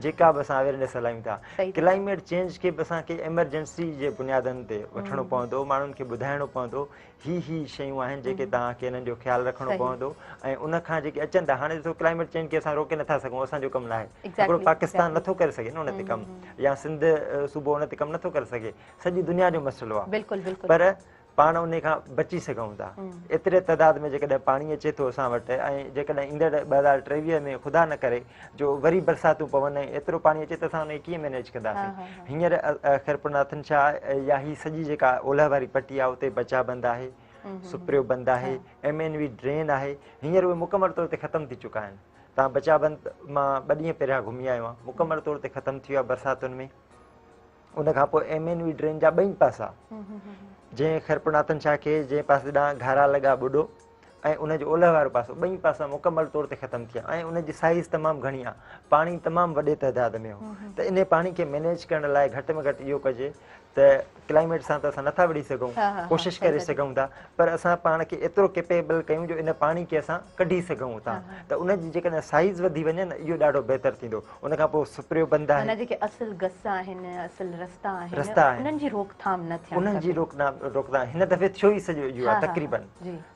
Speaker 2: जेका बि असां अवेयरनेस हलायूं था। क्लाइमेट चेंज खे बि असांखे एमरजेंसी जे बुनियादनि ते वठिणो पवंदो, माण्हुनि खे ॿुधाइणो पवंदो ही शयूं आहिनि जेके तव्हांखे हिननि जो ख़्यालु रखिणो पवंदो। ऐं उन खां जेके अचनि था, हाणे ॾिसो क्लाइमेट चेंज खे असां रोके नथा सघूं, असांजो कमु न आहे। हिकिड़ो पाकिस्तान नथो करे सघे न उन ते कमु, या सिंध सूबो उन ते कमु नथो करे सघे, सॼी दुनिया जो मसइलो आहे। पर पाण उन खां बची सघूं था। एतिरे तइदाद में जेकॾहिं पाणी अचे थो असां वटि, ऐं जेकॾहिं ईंदड़ 2023 में ख़ुदा न करे जो वरी बरसातूं पवनि ऐं एतिरो पाणी अचे त असां उनखे कीअं मैनेज कंदासीं। हींअर ख़ैरपुरनाथन शाह या ही सॼी जेका ओलह वारी पट्टी आहे उते बचा बंदि आहे, सुप्रियो बंदि आहे, MNV ड्रेन आहे, हींअर उहे मुकमल तौर ते ख़तमु थी चुका आहिनि। तव्हां बचा बंदि मां 2 ॾींहं पहिरियां घुमी आयो आहियां, मुकमल तौर ते ख़तमु थी वियो आहे बरसातुनि में। उन खां पोइ MNV ड्रेन जा 2 पासा, जंहिं ख़ैरपुरनाथन शाह खे जंहिं पासे ॾांहुं घारा लॻा ॿुॾो ऐं उनजो ओलह वारो पासो, 2 पासा मुकमल तौर ते ख़तमु थिया ऐं उनजी साइज़ तमामु घणी आहे, पाणी तमामु वॾे तइदाद में हो। त इन पाणी खे मैनेज करण लाइ घटि में घटि इहो कजे त क्लाइमेट सां त असां नथा विढ़ी सघूं, कोशिशि करे सघूं था, पर असां पाण खे एतिरो केपेबल कयूं जो इन पाणी खे असां कढी सघूं था। त उनजी जेकॾहिं साइज़ वधी वञे न, इहो ॾाढो बहितरु थींदो। उन खां पोइ सुप्रियो बंदि आहे,
Speaker 1: जेके असुल गस आहिनि, असुल रस्ता आहिनि,
Speaker 2: उन्हनि
Speaker 1: जी रोकथाम न थियणु,
Speaker 2: उन्हनि जी रोकथाम हिन दफ़े थियो ई सॼो इहो आहे तक़रीबन।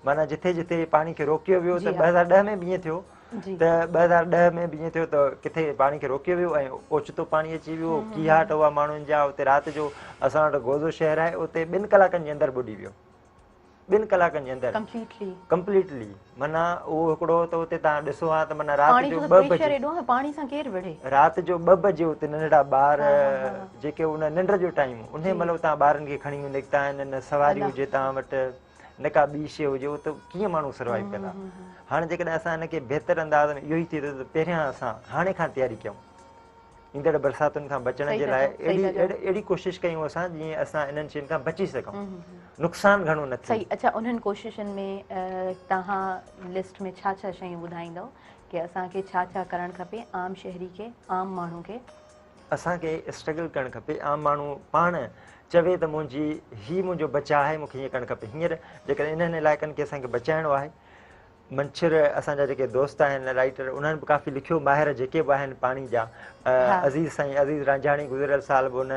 Speaker 2: माना जिथे जिथे पाणी खे रोकियो वियो, त 2010 में बि ईअं थियो, त 2010 में बि ईअं थियो त किथे पाणी खे रोकियो वियो ऐं ओचितो पाणी अची वियो, कीहाट हुआ माण्हुनि जा। उते राति जो असां वटि गोज़ो शहर आहे, उते 2 कलाकनि जे अंदरि ॿुॾी वियो, 2 कलाकनि जे अंदरि कंप्लीटली। माना उहो हिकिड़ो त उते तव्हां ॾिसो हा त माना राति जो 2 बजे,
Speaker 1: पाणी सां केरु विढ़े,
Speaker 2: राति जो 2 बजे उते नंढड़ा ॿार जेके उन निंड जो टाइम, उन महिल तव्हां ॿारनि खे खणी निकिता आहिनि, न सवारी हुजे तव्हां वटि, न का ॿी शइ हुजे, उहो त कीअं माण्हू सर्वाइव कंदा। हाणे जेकॾहिं असां हिनखे बहितर अंदाज़ में इहो ई थी त पहिरियां असां हाणे खां तयारी कयूं, ईंदड़ बरसातुनि खां बचण जे लाइ अहिड़ी कोशिशि कयूं असां जीअं असां इन्हनि शयुनि खां बची सघूं, नुक़सानु घणो न थिए।
Speaker 1: अच्छा, उन्हनि कोशिशुनि में तव्हां लिस्ट में छा छा शयूं ॿुधाईंदव की असांखे छा छा करणु खपे, आम शहरी खे, आम माण्हू खे?
Speaker 2: असांखे स्ट्रगल करणु खपे। आम माण्हू पाण चवे त मुंहिंजो बचाव आहे, मूंखे हीअं करणु खपे। हींअर जेकॾहिं इन्हनि इलाइक़नि खे असांखे बचाइणो आहे, मंछर असांजा जेके दोस्त आहिनि राइटर, उन्हनि बि काफ़ी लिखियो, ॿाहिरि जेके बि आहिनि पाणी जा, अज़ीज़ साईं अज़ीज़ रांझाणी गुज़िरियल साल बि उन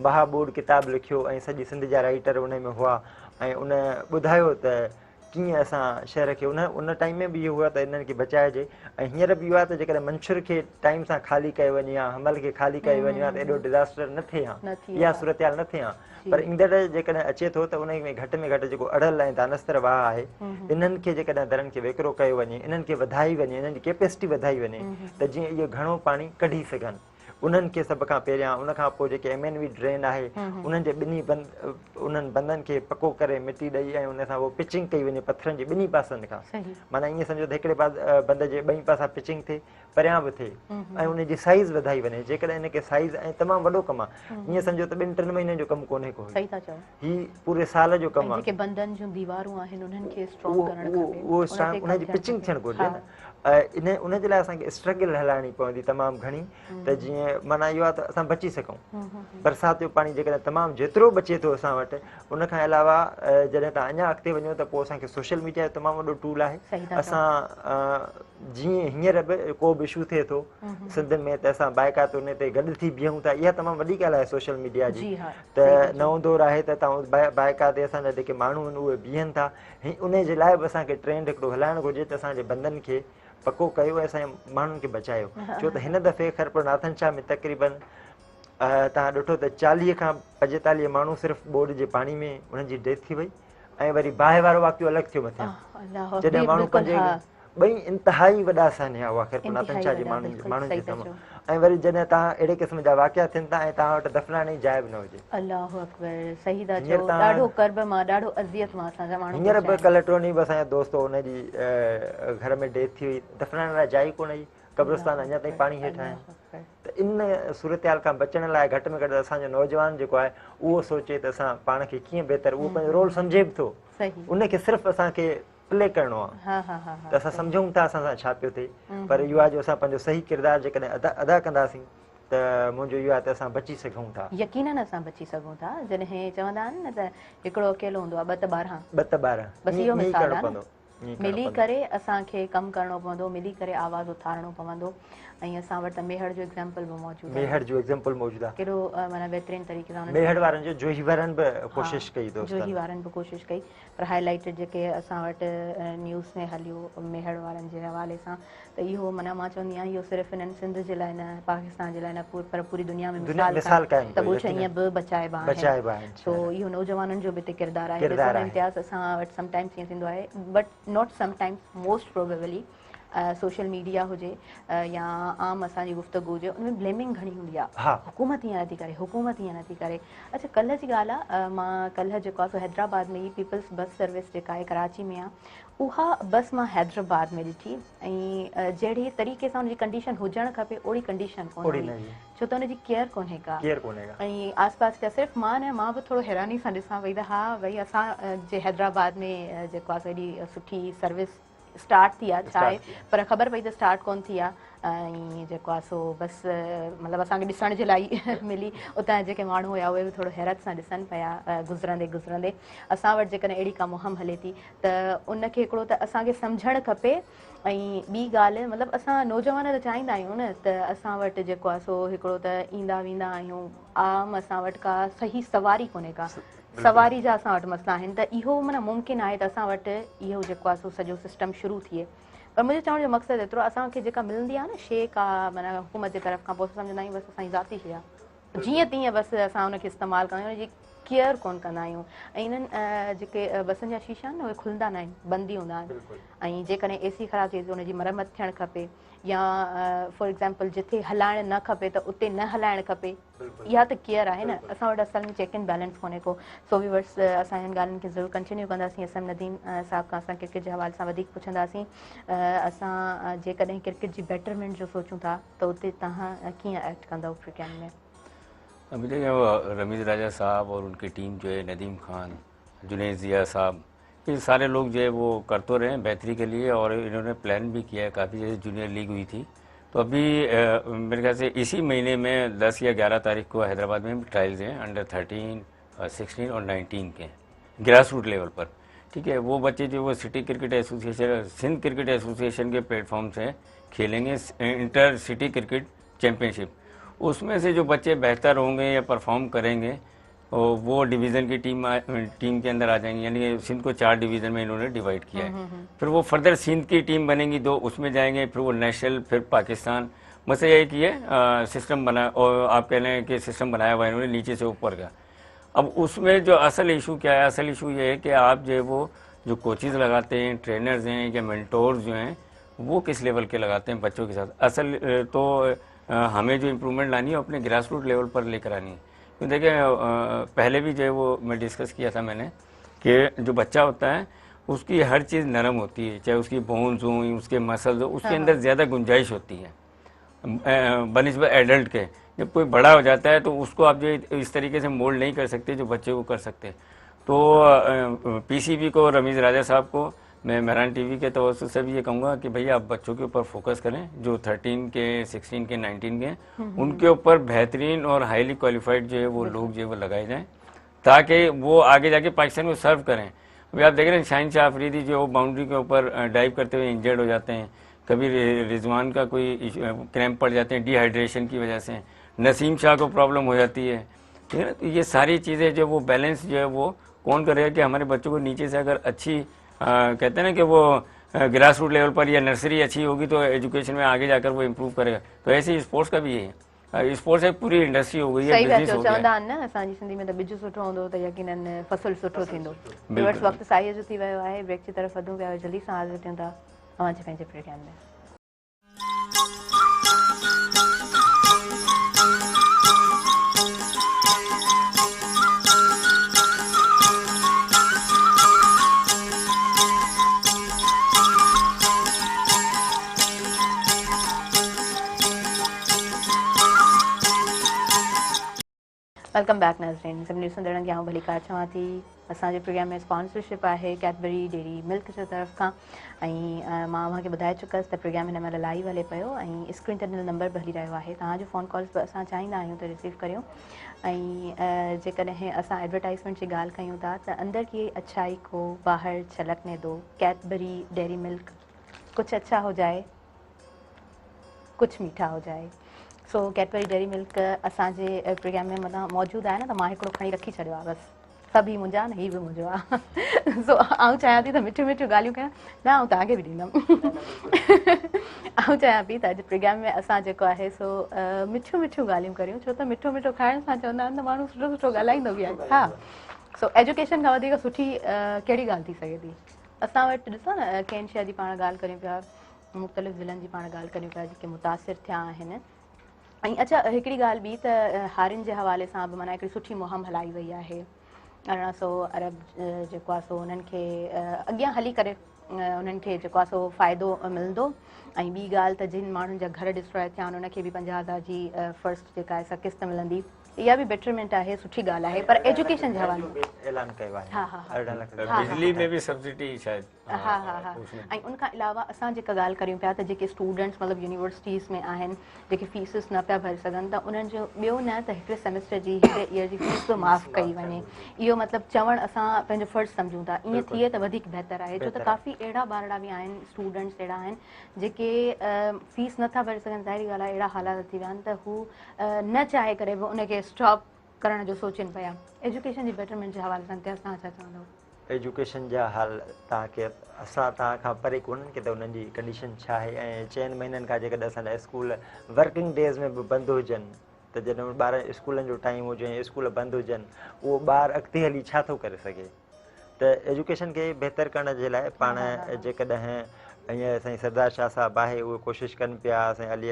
Speaker 2: महाबोड किताबु लिखियो ऐं सॼी सिंध जा राइटर उन में हुआ, ऐं उन ॿुधायो त कीअं असां शहर खे उन टाइम में बि इहो हुआ त इन्हनि खे बचाइजे। ऐं हींअर बि इहो आहे त जेकॾहिं मंछर खे टाइम सां ख़ाली कयो वञे हा, हमल खे ख़ाली कयो वञे हा, त एॾो डिज़ास्टर न थिए हा, इहा सूरत हाल न थिए हा। पर ईंदड़ जेकॾहिं अचे थो त उन में घटि में घटि जेको अड़ल ऐं दानस्तर वाह आहे, इन्हनि खे जेकॾहिं दरनि खे वेकिरो कयो वञे, इन्हनि खे वधाई वञे, इन्हनि जी कैपेसिटी वधाई वञे, त जीअं इहो घणो पाणी कढी सघनि। उन्हनि खे सभ खां पहिरियां, उन खां पोइ जेके MNV ड्रेन आहे, उन्हनि जे उन्हनि बंदनि खे पको करे मिटी ॾेई ऐं उन सां उहो पिचिंग कई वञे पथरनि जे 2 पासनि खां। माना ईअं सम्झो त हिकिड़े बंद जे 2 पासा पिचिंग थिए, परियां बि थिए, ऐं उनजी साइज़ वधाई वञे। जेकॾहिं इनखे साइज़, ऐं तमामु वॾो कमु आहे, ईअं सम्झो त 2-3 महीननि जो कमु कोन्हे को, ही पूरे साल जो कमु आहे। उहो उनजी पिचिंग थियणु घुरिजे न। उनजे लाइ असांखे स्ट्रगल हलाइणी पवंदी तमामु घणी, त जीअं माना इहो आहे त असां बची सघूं। बरसाति जो पाणी जेकॾहिं तमामु जेतिरो बचे थो असां वटि, उनखां अलावा जॾहिं तव्हां अञा अॻिते वञो त पोइ असांखे सोशल मीडिया जो तमामु वॾो टूल आहे। असां जीअं हींअर बि को बि इशू थिए थो सिंध में, त असां बाइकात उन ते गॾु थी बीहूं था। इहा तमामु वॾी ॻाल्हि आहे सोशल मीडिया जी, त नओं दौरु आहे त तव्हां बाइकात ते असांजा जेके माण्हू आहिनि उहे बीहनि था। उन जे लाइ बि असांखे ट्रेंड हिकिड़ो हलाइणु घुरिजे त असांजे बंदनि खे पको कयो ऐं असांजे माण्हुनि खे बचायो। छो त हिन दफ़े ख़ैरपुरनाथन शाह में तक़रीबन तव्हां ॾिठो त 40 खां 45 माण्हू सिर्फ़ु बोड जे पाणी में उन्हनि जी डेथ थी वई, ऐं वरी बाहि वारो वाक़ियो अलॻि थियो मथियां, जॾहिं माण्हू पंहिंजे 2 इंतिहाई वॾा सान्या हुआ ख़ैरपुरनाथन शाह जे माण्हुनि जे तमामु। ऐं वरी जॾहिं तव्हां अहिड़े क़िस्म जा वाक़िया थियनि था ऐं तव्हां वटि दफ़नाइण जी जाइ बि न हुजे।
Speaker 1: अल्लाहु अकबर, सही था चओ, ॾाढो कर्ब मां, ॾाढो अज़ियत मां असांजा माण्हू।
Speaker 2: हींअर बि कल्ह टियों ॾींहुं बि असांजो दोस्त हो, हुनजी घर में डेथ थी वई, दफ़नाइण लाइ जाइ कोन हुई, क़ब्रिस्तान अञा ताईं पाणी हेठि आहिनि। त इन सूरत हाल खां बचण लाइ घटि में घटि असांजो नौजवान जेको आहे उहो सोचे त असां पाण खे कीअं बहितर, उहो पंहिंजो रोल सम्झे बि थो, उनखे सिर्फ़ु असांखे प्ले करिणो आहे। त असां सम्झूं था असां सां छा पियो थिए, पर इहो आहे जो असां पंहिंजो सही किरदारु जेकॾहिं अदा कंदासीं त मुंहिंजो इहो आहे त असां बची सघूं था।
Speaker 1: यकीनन असां बची सघूं था। जॾहिं चवंदा आहिनि न त हिकिड़ो अकेलो हूंदो आहे, 2 त 12,
Speaker 2: बस इहो मिसाल आहे।
Speaker 1: मिली करे असांखे कमु करिणो पवंदो, मिली करे आवाज़ उथारणो पवंदो। ऐं असां वटि त मेहड़ जो एग्ज़ाम्पल बि मौजूदु आहे।
Speaker 2: मेहड़ जो एग्ज़ाम्पल मौजूदु आहे।
Speaker 1: कहिड़ो माना बहितरीनु तरीक़े सां
Speaker 2: मेहड़ वारनि जो जोही वारनि बि कोशिशि कई दोस्तनि।
Speaker 1: जोही वारनि बि कोशिशि कई, पर हाईलाइटेड जेके असां वटि न्यूज़ में हलियो मेहड़ वारनि जे हवाले सां, त इहो माना मां चवंदी आहियां इहो सिर्फ़ु हिननि सिंध जे लाइ न, पाकिस्तान जे लाइ न, पर पूरी दुनिया में मिसाल काइमु त ॻोठ ईअं बि बचाइबा आहिनि। सो इहो नौजवाननि जो बि हिते किरदारु आहे। ॾिसो इम्तियाज़ असां वटि समटाइम्स ईअं थींदो आहे, but not sometimes, most probably social media हुजे या आम असांजी गुफ़्तगू हुजे, उनमें ब्लेमिंग घणी हूंदी आहे। हुकूमत ईअं नथी करे, हुकूमत ईअं नथी करे। अच्छा, कल्ह जी ॻाल्हि आहे, मां कल्ह जेको आहे सो हैदराबाद में ई पीपल्स बस सर्विस जेका आहे कराची में आहे, उहा बस मां हैदराबाद में ॾिठी ऐं जहिड़ी तरीक़े सां हुनजी कंडीशन हुजणु खपे ओड़ी कंडीशन कोन हुई, छो त हुनजी केयर कोन्हे का। ऐं आस पास जा सिर्फ़ु मां बि थोरो हैरानी सां ॾिसां पई त हा भई असां जे हैदराबाद में जेको आहे सो एॾी सुठी सर्विस स्टार्ट थी आहे, छा आहे, पर ख़बर पई त स्टार्ट कोन थी आहे। ऐं जेको आहे सो बस मतिलबु असांखे ॾिसण जे लाइ मिली। उतां जा जेके माण्हू हुया उहे बि थोरो हैरत सां ॾिसनि पिया गुज़रंदे। असां वटि जेकॾहिं अहिड़ी का मुहिम हले थी त उनखे हिकिड़ो त असांखे सम्झणु खपे। ऐं ॿी ॻाल्हि, मतिलबु असां नौजवान त चाहींदा आहियूं न त असां वटि जेको आहे सो हिकिड़ो त ईंदा वेंदा आहियूं, आम असां वटि का सही सवारी कोन्हे का, सवारी जा असां वटि मसइला आहिनि, त इहो माना मुमकिन आहे त असां वटि इहो जेको आहे सो सॼो सिस्टम शुरू थिए। पर मुंहिंजो चवण जो मक़सदु एतिरो, असांखे जेका मिलंदी आहे न शइ का माना हुकूमत जे तरफ़ खां, पोइ सम्झंदा आहियूं बसि असांजी ज़ाती शइ आहे, जीअं तीअं बसि असां हुनखे इस्तेमालु कंदा आहियूं, हुनजी केयर कोन कंदा आहियूं। ऐं इन्हनि जेके बसनि जा शीशा आहिनि न उहे खुलंदा न आहिनि, बंदि ई हूंदा आहिनि। ऐं जेकॾहिं एसी ख़राबु थिए त हुनजी मरम्मत थियणु खपे, या फॉर एग्ज़ाम्पल जिथे हलाइणु न खपे त उते न हलाइणु खपे। इहा त केयर आहे न, असां वटि असल में चेक एंड बैलेंस कोन्हे को। सो बि वर्स असां हिन ॻाल्हियुनि खे ज़रूरु कंटिन्यू कंदासीं। असां नदीम साहिब खां असां क्रिकेट जे हवाले सां वधीक पुछंदासीं। असां जेकॾहिं क्रिकेट जी बेटरमेंट जो सोचूं था त उते तव्हां कीअं एक्ट कंदव क्रिकेट में?
Speaker 3: अभी देखिए रमीज़ राजा साहब और उनकी टीम जो है, नदीम खान, जुनैद ज़िया साहब, ये सारे लोग जो है वो करते रहे हैं बेहतरी के लिए, और इन्होंने प्लान भी किया है काफ़ी। जैसे जूनियर लीग हुई थी तो अभी मेरे ख्याल से इसी महीने में 10 या 11 तारीख को हैदराबाद में भी ट्रायल्स हैं अंडर 13, 16 और 19 के ग्रास रूट लेवल पर। ठीक है, वो बच्चे जो वो city cricket association, Sindh cricket association के प्लेटफॉर्म से खेलेंगे इंटर सिटी क्रिकेट चैम्पियनशिप। उसमें से जो बच्चे बेहतर होंगे या परफॉर्म करेंगे वो डिवीज़न की टीम के अंदर आ जाएंगे। यानी सिंध को 4 डिवीज़न में इन्होंने डिवाइड किया है। फिर वो फर्दर सिंध की टीम बनेंगी 2, उसमें जाएंगे, फिर वो नेशनल, फिर पाकिस्तान। बस ये कि ये सिस्टम बना, और आप कह रहे हैं कि सिस्टम बनाया हुआ है इन्होंने नीचे से ऊपर का। अब उसमें जो असल इशू क्या है, असल इशू ये है कि आप जो है वो जो कोचेज़ लगाते हैं, ट्रेनर्स हैं या मेंटोर्स जो हैं, वो किस लेवल के लगाते हैं बच्चों के साथ। असल तो हमें जो इम्प्रूवमेंट लानी है अपने ग्रास रूट लेवल पर लेकर आनी है। तो देखिए पहले भी जो है वो मैं डिस्कस किया था मैंने कि जो बच्चा होता है उसकी हर चीज़ नरम होती है, चाहे उसकी बोन्स हों, उसके मसल्स हो, उसके अंदर ज़्यादा गुंजाइश होती है बनिस्बत एडल्ट के। जब कोई बड़ा हो जाता है तो उसको आप जो इस तरीके से मोल्ड नहीं कर सकते जो बच्चे को कर सकते। तो पीसीबी को, रमीज़ राजा साहब को मैं मेहरान टीवी के तवज्जो से भी ये कहूँगा कि भैया आप बच्चों के ऊपर फोकस करें, जो 13 के, 16 के, 19 के, उनके ऊपर बेहतरीन और हाईली क्वालिफाइड जो है वो लोग जो है वो लगाए जाएँ, ताकि वो आगे जाके पाकिस्तान को सर्व करें। अभी आप देख रहे हैं शाहीन शाह अफरीदी जो बाउंड्री के ऊपर डाइव करते हुए इंजर्ड हो जाते हैं, कभी रिजवान का कोई क्रैम्प पड़ जाते हैं डिहाइड्रेशन की वजह से, नसीम शाह को प्रॉब्लम हो जाती है। ठीक है ना, तो ये सारी चीज़ें जो वो बैलेंस जो है वो कौन करेगा कि हमारे बच्चों को नीचे से अगर अच्छी कहते हैं ना कि वो ग्रास रूट लेवल पर या नर्सरी अच्छी होगी तो एजुकेशन में आगे जाकर वो इम्प्रूव करेगा। तो ऐसे ही स्पोर्ट्स का भी है, स्पोर्ट्स एक पूरी इंडस्ट्री हो गई है, बिजनेस हो गया है।
Speaker 1: चवंदा आहिनि न असांजी सिंधी में त बिज सुठो हूंदो त यकीनन फसल सुठो थींदो। व्यूअर्स वक़्तु साईअ जो थी वियो आहे, ब्रेक जी तरफ़ वधूं पिया, जल्दी सां हाज़िर थियूं था तव्हां जे पंहिंजे प्रोग्राम में। वेलकम बैक नाज़रीन। सभिनी ॾिसंदड़नि खे आउं भलीकार चवां थी। असांजे प्रोग्राम में स्पॉन्सरशिप आहे कैडबरी डेयरी मिल्क जे तरफ़ खां ऐं मां अव्हांखे ॿुधाए चुकसि त प्रोग्राम हिन महिल लाइव हले पियो ऐं स्क्रीन ते नंबर बि हली रहियो आहे। तव्हांजो फ़ोन कॉल्स बि असां चाहींदा आहियूं त रिसीव करियूं ऐं जेकॾहिं असां एडवर्टाइज़मेंट जी ॻाल्हि कयूं था त अंदर की अच्छाई को ॿाहिरि छलकने दो। कैडबरी डेयरी मिल्क, कुछ अच्छा हो जाए, कुछ मीठा हो जाए। सो कैडबरी डेयरी मिल्क असांजे प्रोग्राम में मथां मौजूदु आहे न, त मां हिकिड़ो खणी रखी छॾियो आहे। बसि सभु ही मुंहिंजा न, हीउ बि मुंहिंजो आहे। सो आउं चाहियां थी त मिठियूं मिठियूं ॻाल्हियूं कयां न, आउं तव्हांखे बि ॾींदमि। आउं चाहियां पई त अॼु प्रोग्राम में असां जेको आहे सो मिठियूं मिठियूं ॻाल्हियूं करियूं, छो त मिठो मिठो खाइण सां चवंदा आहिनि त माण्हू सुठो सुठो ॻाल्हाईंदो बि आहे। हा, सो एजुकेशन खां वधीक सुठी कहिड़ी ॻाल्हि थी सघे थी। असां वटि ॾिसो न, कंहिं शइ जी पाण ॻाल्हि करियूं पिया, मुख़्तलिफ़ ज़िलनि जी पाण ॻाल्हि करियूं पिया जेके मुतासिर थिया आहिनि। ऐं अच्छा हिकिड़ी ॻाल्हि ॿी त हारियुनि जे हवाले सां बि माना हिकिड़ी सुठी मुहिम हलाई वई आहे। 1800 अरब जेको आहे सो उन्हनि खे अॻियां हली करे उन्हनि खे जेको आहे सो फ़ाइदो मिलंदो। ऐं ॿी ॻाल्हि त जिन माण्हुनि जा घर डिस्ट्रॉय थिया आहिनि उनखे बि 50,000 जी फर्स्ट जेका आहे सा क़िस्त मिलंदी। इहा बि बेटरमेंट आहे, सुठी ॻाल्हि आहे। पर एजुकेशन जे हवाले
Speaker 2: ऐलान कयो आहे।
Speaker 1: हा हा हा
Speaker 2: 18 लाख रुपया।
Speaker 3: बिजली में भी सब्सिडी शायद।
Speaker 1: हा हा हा। ऐं उनखां अलावा असां जेका ॻाल्हि करियूं पिया त जेके स्टूडेंट्स मतिलबु यूनिवर्सिटीज़ में आहिनि, जेके फीसिस न पिया भरे सघनि, त उन्हनि जो ॿियो न त हिकिड़े सेमेस्टर जी हिकिड़े ईयर जी फीस बि माफ़ु कई वञे। इहो मतिलबु चवणु असां पंहिंजो फ़र्ज़ु सम्झूं था। ईअं थिए त वधीक बहितर आहे, छो त काफ़ी अहिड़ा ॿारड़ा बि आहिनि, स्टूडेंट्स अहिड़ा आहिनि जेके फीस नथा भरे सघनि। ज़ाहिरी ॻाल्हि आहे, अहिड़ा हालात थी विया आहिनि त हू न चाहे करे बि उनखे स्टॉप करण जो सोचनि पिया। एजुकेशन जी बेटरमेंट जे हवाले सां तव्हां छा चवंदव?
Speaker 2: एजुकेशन जा हाल तव्हांखे असां तव्हां खां परे कोन्हनि की त उन्हनि जी कंडीशन छा आहे। ऐं 4 महीननि खां जेकॾहिं असांजा स्कूल वर्किंग डेज़ में बि बंदि हुजनि, त जॾहिं ॿार स्कूलनि जो टाइम हुजे ऐं स्कूल बंदि हुजनि, उहो ॿारु अॻिते हली छा थो करे सघे। त एजुकेशन खे बहितर करण जे लाइ पाण जेकॾहिं हीअं साईं सरदार शाह साहिबु आहे, उहे कोशिशि कनि पिया, साईं अली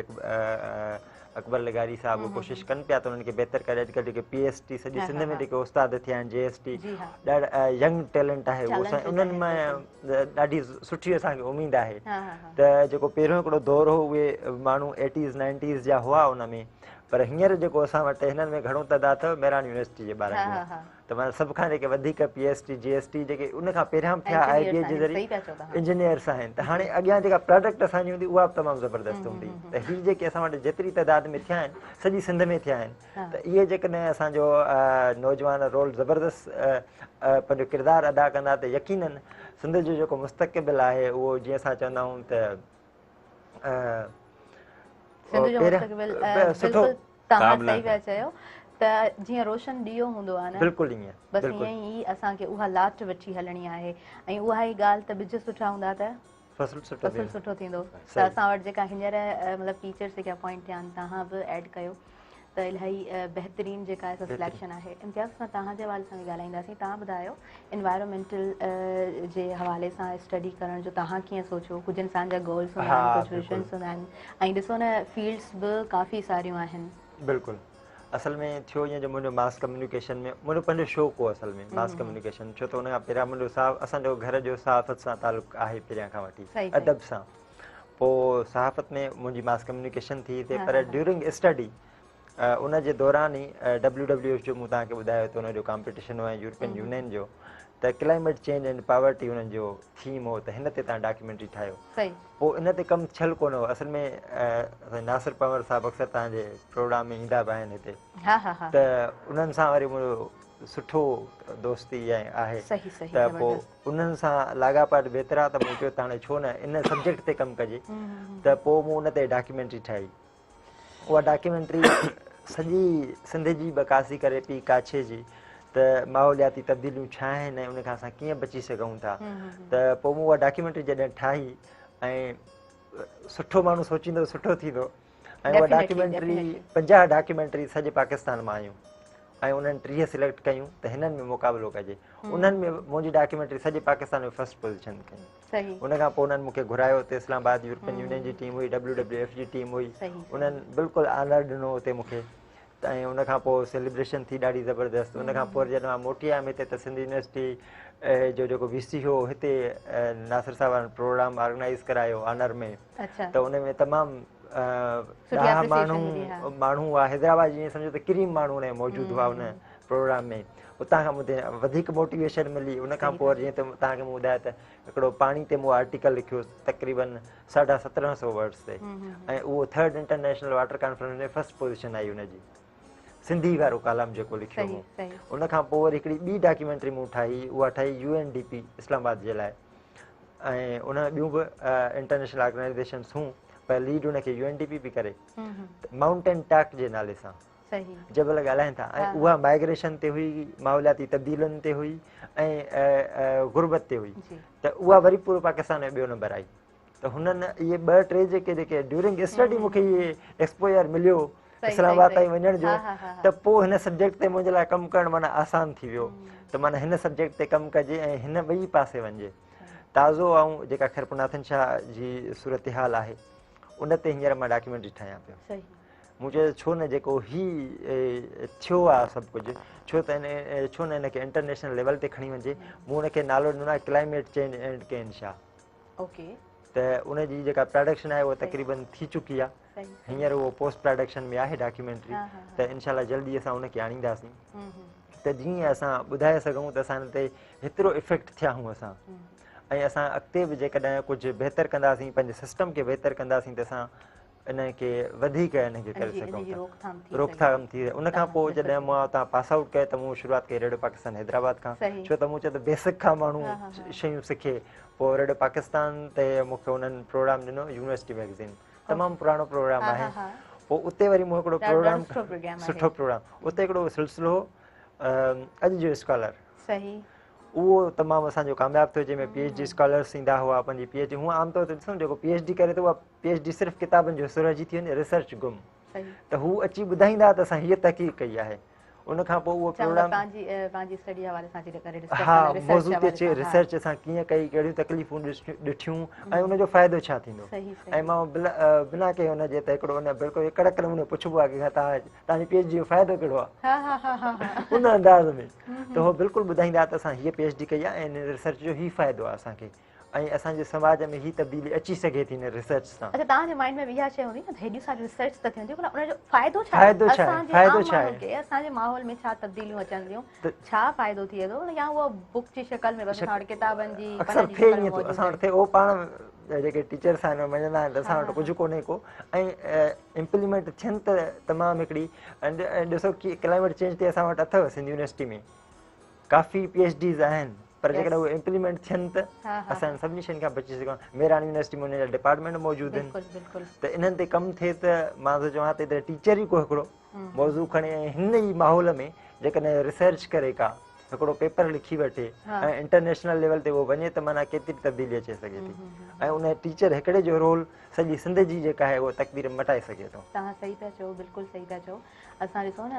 Speaker 2: अकबर लगारी साहिबु कोशिशि कनि पिया त उन्हनि खे बहितर करे। अॼुकल्ह जेके PhD सॼी सिंध में जेके उस्ताद थिया आहिनि, JST, ॾाढा यंग टैलेंट आहे उहो, साईं उन्हनि में ॾाढी सुठी असांखे उमेदु आहे। त जेको पहिरियों हिकिड़ो दौर हो, उहे माण्हू 80s 90s जा हुआ उन में, पर हींअर जेको असां वटि हिननि में घणो तइदाद अथव मेरान यूनिवर्सिटी जे ॿारनि जो। त माना सभ खां जेके वधीक PhD JST जेके उनखां पहिरियां थिया IBA जे ज़रिए इंजीनियर्स आहिनि। त हाणे अॻियां जेका प्रोडक्ट असांजी हूंदी उहा बि तमामु ज़बरदस्त हूंदी। त हीअ जेके असां वटि जेतिरी तइदाद में थिया आहिनि, सॼी सिंध में थिया आहिनि। त इहे जेकॾहिं असांजो नौजवान रोल ज़बरदस्त पंहिंजो किरदारु अदा कंदा, त यकीननि सिंध जो जेको मुस्तक़बिल आहे उहो जीअं असां चवंदा आहियूं त सुठो।
Speaker 1: तव्हां सही पिया चयो त जीअं रोशन ॾीओ हूंदो आहे न,
Speaker 2: बिल्कुलु ईअं,
Speaker 1: बसि ईअं ई असांखे उहा लाट वठी हलणी आहे। ऐं उहा ई ॻाल्हि त ॿिज सुठा हूंदा त
Speaker 2: फ़सुलु
Speaker 1: सुठो थींदो। त असां वटि जेका हींअर मतिलबु टीचर्स जेका अपॉइंट थिया आहिनि, तव्हां बि एड कयो त इलाही बहितरीनु जेका आहे सिलेक्शन आहे। इम्तियाज़ सां तव्हांजे हवाले सां बि ॻाल्हाईंदासीं। तव्हां ॿुधायो इन्वायरमेंटल जे हवाले सां स्टडी करण जो तव्हां कीअं सोचियो? कुझु इंसान जा गोल्स हूंदा आहिनि, कुझु विजन्स हूंदा आहिनि, ऐं ॾिसो न फील्ड्स बि काफ़ी सारियूं आहिनि।
Speaker 2: बिल्कुलु। असल में थियो ईअं जो मुंहिंजो मास कम्युनिकेशन में मुंहिंजो पंहिंजो शौक़ु हो असल में मास कम्युनिकेशन, छो त हुन खां पहिरियां मुंहिंजो असांजो घर जो सहाफ़त सां तालुक़ु आहे पहिरियां खां वठी, अदब सां। पोइ सहाफ़त में मुंहिंजी मास कम्युनिकेशन थी हिते, पर ड्यूरिंग स्टडी उन जे दौरान ई WWF जो मूं तव्हांखे ॿुधायो त हुनजो कॉम्पिटिशन हो ऐं यूरोपियन यूनियन जो, त क्लाइमेट चेंज एंड पावर्टी हुननि जो थीम हो, त हिन ते तव्हां डॉक्यूमेंट्री ठाहियो। पोइ इन ते कमु थियलु कोन हो। असल में नासिर पंवर साहिबु अक्सर तव्हांजे प्रोग्राम में ईंदा बि आहिनि हिते, त उन्हनि सां वरी मुंहिंजो सुठो दोस्ती आहे। त पोइ उन्हनि सां लाॻापाट बहितरा, त मूं चयो त हाणे छो न इन सब्जेक्ट ते कमु कजे। त पोइ मूं उन ते डॉक्यूमेंट्री ठाही। उहा डॉक्यूमेंट्री सॼी सिंध जी बकासी करे पई, काछे जी, त माहौलियाती तब्दीलियूं छा आहिनि ऐं उनखां असां कीअं बची सघूं था। त पोइ मूं उहा डॉक्यूमेंट्री जॾहिं ठाही, ऐं सुठो माण्हू सोचींदो सुठो थींदो, ऐं उहा डॉक्यूमेंट्री 50 डॉक्यूमेंट्री सॼे पाकिस्तान मां आयूं, ऐं उन्हनि 30 सिलेक्ट कयूं त हिननि में मुक़ाबिलो कजे। उन्हनि में मुंहिंजी डॉक्यूमेंट्री सॼे पाकिस्तान में फर्स्ट पोज़ीशन कई। उनखां पोइ उन्हनि मूंखे घुरायो हुते इस्लामाबाद, यूरोपियन यूनियन जी टीम हुई, WWF जी टीम हुई, उन्हनि बिल्कुलु ऑनर ॾिनो हुते मूंखे। त ऐं उनखां पोइ सेलिब्रेशन थी ॾाढी ज़बरदस्त। उनखां पोइ जॾहिं मां मोटी आयुमि हिते, त सिंध यूनिवर्सिटी जो जेको VC हो हिते नासिर साहिब प्रोग्राम ऑर्गेनाइज़ करायो ऑनर में, त उन में तमामु
Speaker 1: सुठी
Speaker 2: 10
Speaker 1: appreciation मिली, हा।
Speaker 2: माण्हू हुआ हैदराबाद जीअं सम्झो त किरी माण्हू हुन मौजूदु हुआ उन प्रोग्राम में, उतां खां मूंखे वधीक मोटिवेशन मिली। उन खां पोइ जीअं त तव्हांखे मूं ॿुधायो त हिकिड़ो पाणी ते मूं आर्टिकल लिखियो तक़रीबन 1750 वर्ड्स ते, ऐं उहो 3rd इंटरनेशनल वाटर कॉन्फ्रेंस में फर्स्ट पोजीशन आई हुनजी, सिंधी वारो कालम जेको लिखियो
Speaker 1: सही,
Speaker 2: हो।
Speaker 1: सही।
Speaker 2: उन खां पोइ वरी हिकिड़ी ॿी डॉक्यूमेंट्री मूं ठाही, उहा ठाही UNDP इस्लामाबाद जे लाइ, ऐं उन ॿियूं बि इंटरनेशनल ऑर्गेनाइज़ेशन्स हूं, पर लीड उनखे UNDP पई करे, माउंटेन टॉक जे नाले सां
Speaker 1: सही।
Speaker 2: जबल ॻाल्हाइनि था, ऐं उहा माइग्रेशन ते हुई, माहौलियाती तब्दीलियुनि ते हुई, ऐं गुरबत ते हुई, त उहा वरी पूरो पाकिस्तान में ॿियो नंबर आई। त हुननि इहे 2-3 जेके ड्यूरिंग स्टडी मूंखे इहे एक्सपोजर मिलियो इस्लामाबाद ताईं वञण जो, त पोइ हिन सब्जेक्ट ते मुंहिंजे लाइ कमु करणु माना आसान थी वियो, त माना हिन सब्जेक्ट ते कमु कजे ऐं हिन ॿई पासे वञिजे। ताज़ो ऐं जेका खैरपुनाथन शाह जी सूरत हाल आहे उन ते हींअर मां डॉक्यूमेंट्री ठाहियां पियो। मूं चयो छो न जेको थियो आहे सभु कुझु, छो त छो न हिनखे इंटरनेशनल लेवल ते खणी वञिजे। मूं हुनखे नालो ॾिनो आहे क्लाइमेट चेंज एंड केन शाह। त उनजी जेका प्रोडक्शन आहे उहा तक़रीबन थी चुकी आहे, हींअर उहो पोस्ट प्रोडक्शन में आहे डॉक्यूमेंट्री, त इनशाला जल्दी असां उनखे आणींदासीं, त जीअं असां ॿुधाए सघूं त असां हिन ते हेतिरो इफेक्ट थिया आहियूं असां, ऐं असां अॻिते बि जेकॾहिं कुझु बहितर कंदासीं, पंहिंजे सिस्टम खे बहितर कंदासीं, त असां इनखे वधीक इनखे करे सघूं था, रोकथाम थी। उन खां पोइ जॾहिं मां हुतां पास आउट कयो त मूं शुरूआति कई रेडियो पाकिस्तान हैदराबाद खां, छो त मूं चयो त बेसिक खां माण्हू शयूं सिखे। पोइ रेडियो पाकिस्तान ते मूंखे उन्हनि प्रोग्राम ॾिनो, यूनिवर्सिटी मैगज़ीन, तमामु पुराणो प्रोग्राम आहे। पोइ उते वरी मूं हिकिड़ो प्रोग्राम, सुठो प्रोग्राम, उते हिकिड़ो सिलसिलो अॼु जो स्कॉलर, उहो तमामु असांजो कामयाबु थियो, जंहिंमें PhD स्कॉलर्स ईंदा हुआ, पंहिंजी PhD। हूअं आमतौर ते ॾिसूं जेको PhD करे त उहा PhD सिर्फ़ु किताबनि जो सुरजी थी वञे, रिसर्च गुम, त हू अची ॿुधाईंदा त असां हीअ तहक़ीक़ कई आहे। उन खां पोइ उहो प्रोग्राम, हा, मौज़ू ते अचे, रिसर्च असां कीअं कई, कहिड़ियूं तकलीफ़ूं ॾिठियूं, ऐं उनजो फ़ाइदो छा थींदो। ऐं मां बिना कंहिं हुनजे त हिकिड़ो उन बिल्कुलु कड़क नमूने पुछिबो आहे की तव्हांजी PhD जो फ़ाइदो कहिड़ो आहे, उन अंदाज़ में, त उहो बिल्कुलु ॿुधाईंदा त असां हीअ PhD कई आहे ऐं हिन रिसर्च जो हीउ फ़ाइदो आहे असांखे, ऐं असांजे समाज में हीअ तब्दीली अची सघे थी हिन रिसर्च सां।
Speaker 1: अच्छा, तव्हांजे माइंड में इहा शइ हूंदी न, हेॾियूं सारियूं रिसर्च त थियनि थियूं, पर उनजो फ़ाइदो छा आहे? फ़ाइदो छा आहे? असांजे माहौल में छा तब्दीलियूं अचनि थियूं, छा फ़ाइदो थिए थो, या उहा बुक जी शक्ल में बसि असां वटि किताबनि जी
Speaker 2: अक्सर थिए ईअं थो, असां वटि थिए, उहो पाण जेके टीचर्स आहिनि मञंदा आहिनि त असां वटि कुझु कोन्हे को, ऐं इम्प्लीमेंट थियनि त तमामु हिकिड़ी। ऐं ॾिसो की क्लाइमेट चेंज ते असां वटि अथव सिंध यूनिवर्सिटी में काफ़ी PhDs आहिनि, पर जेकॾहिं उहे इम्प्लीमेंट थियनि त असां सभिनी शयुनि खां बची सघूं। मेरान यूनिवर्सिटी में हुनजा डिपार्टमेंट मौजूदु आहिनि, त इन्हनि ते कमु थिए त मां त चवां त टीचर ई को हिकिड़ो मौज़ू खणे ऐं हिन ई माहौल में जेकॾहिं रिसर्च करे का हिकिड़ो पेपर लिखी वठे ऐं इंटरनेशनल लेवल ते उहो वञे त माना केतिरी तब्दीली अची सघे थी, ऐं उन टीचर हिकिड़े जो रोल सॼी सिंध जी जेका आहे उहा तकदीर मटाए सघे थो।
Speaker 1: तव्हां सही था चओ, बिल्कुलु सही था चओ। असां ॾिसो न,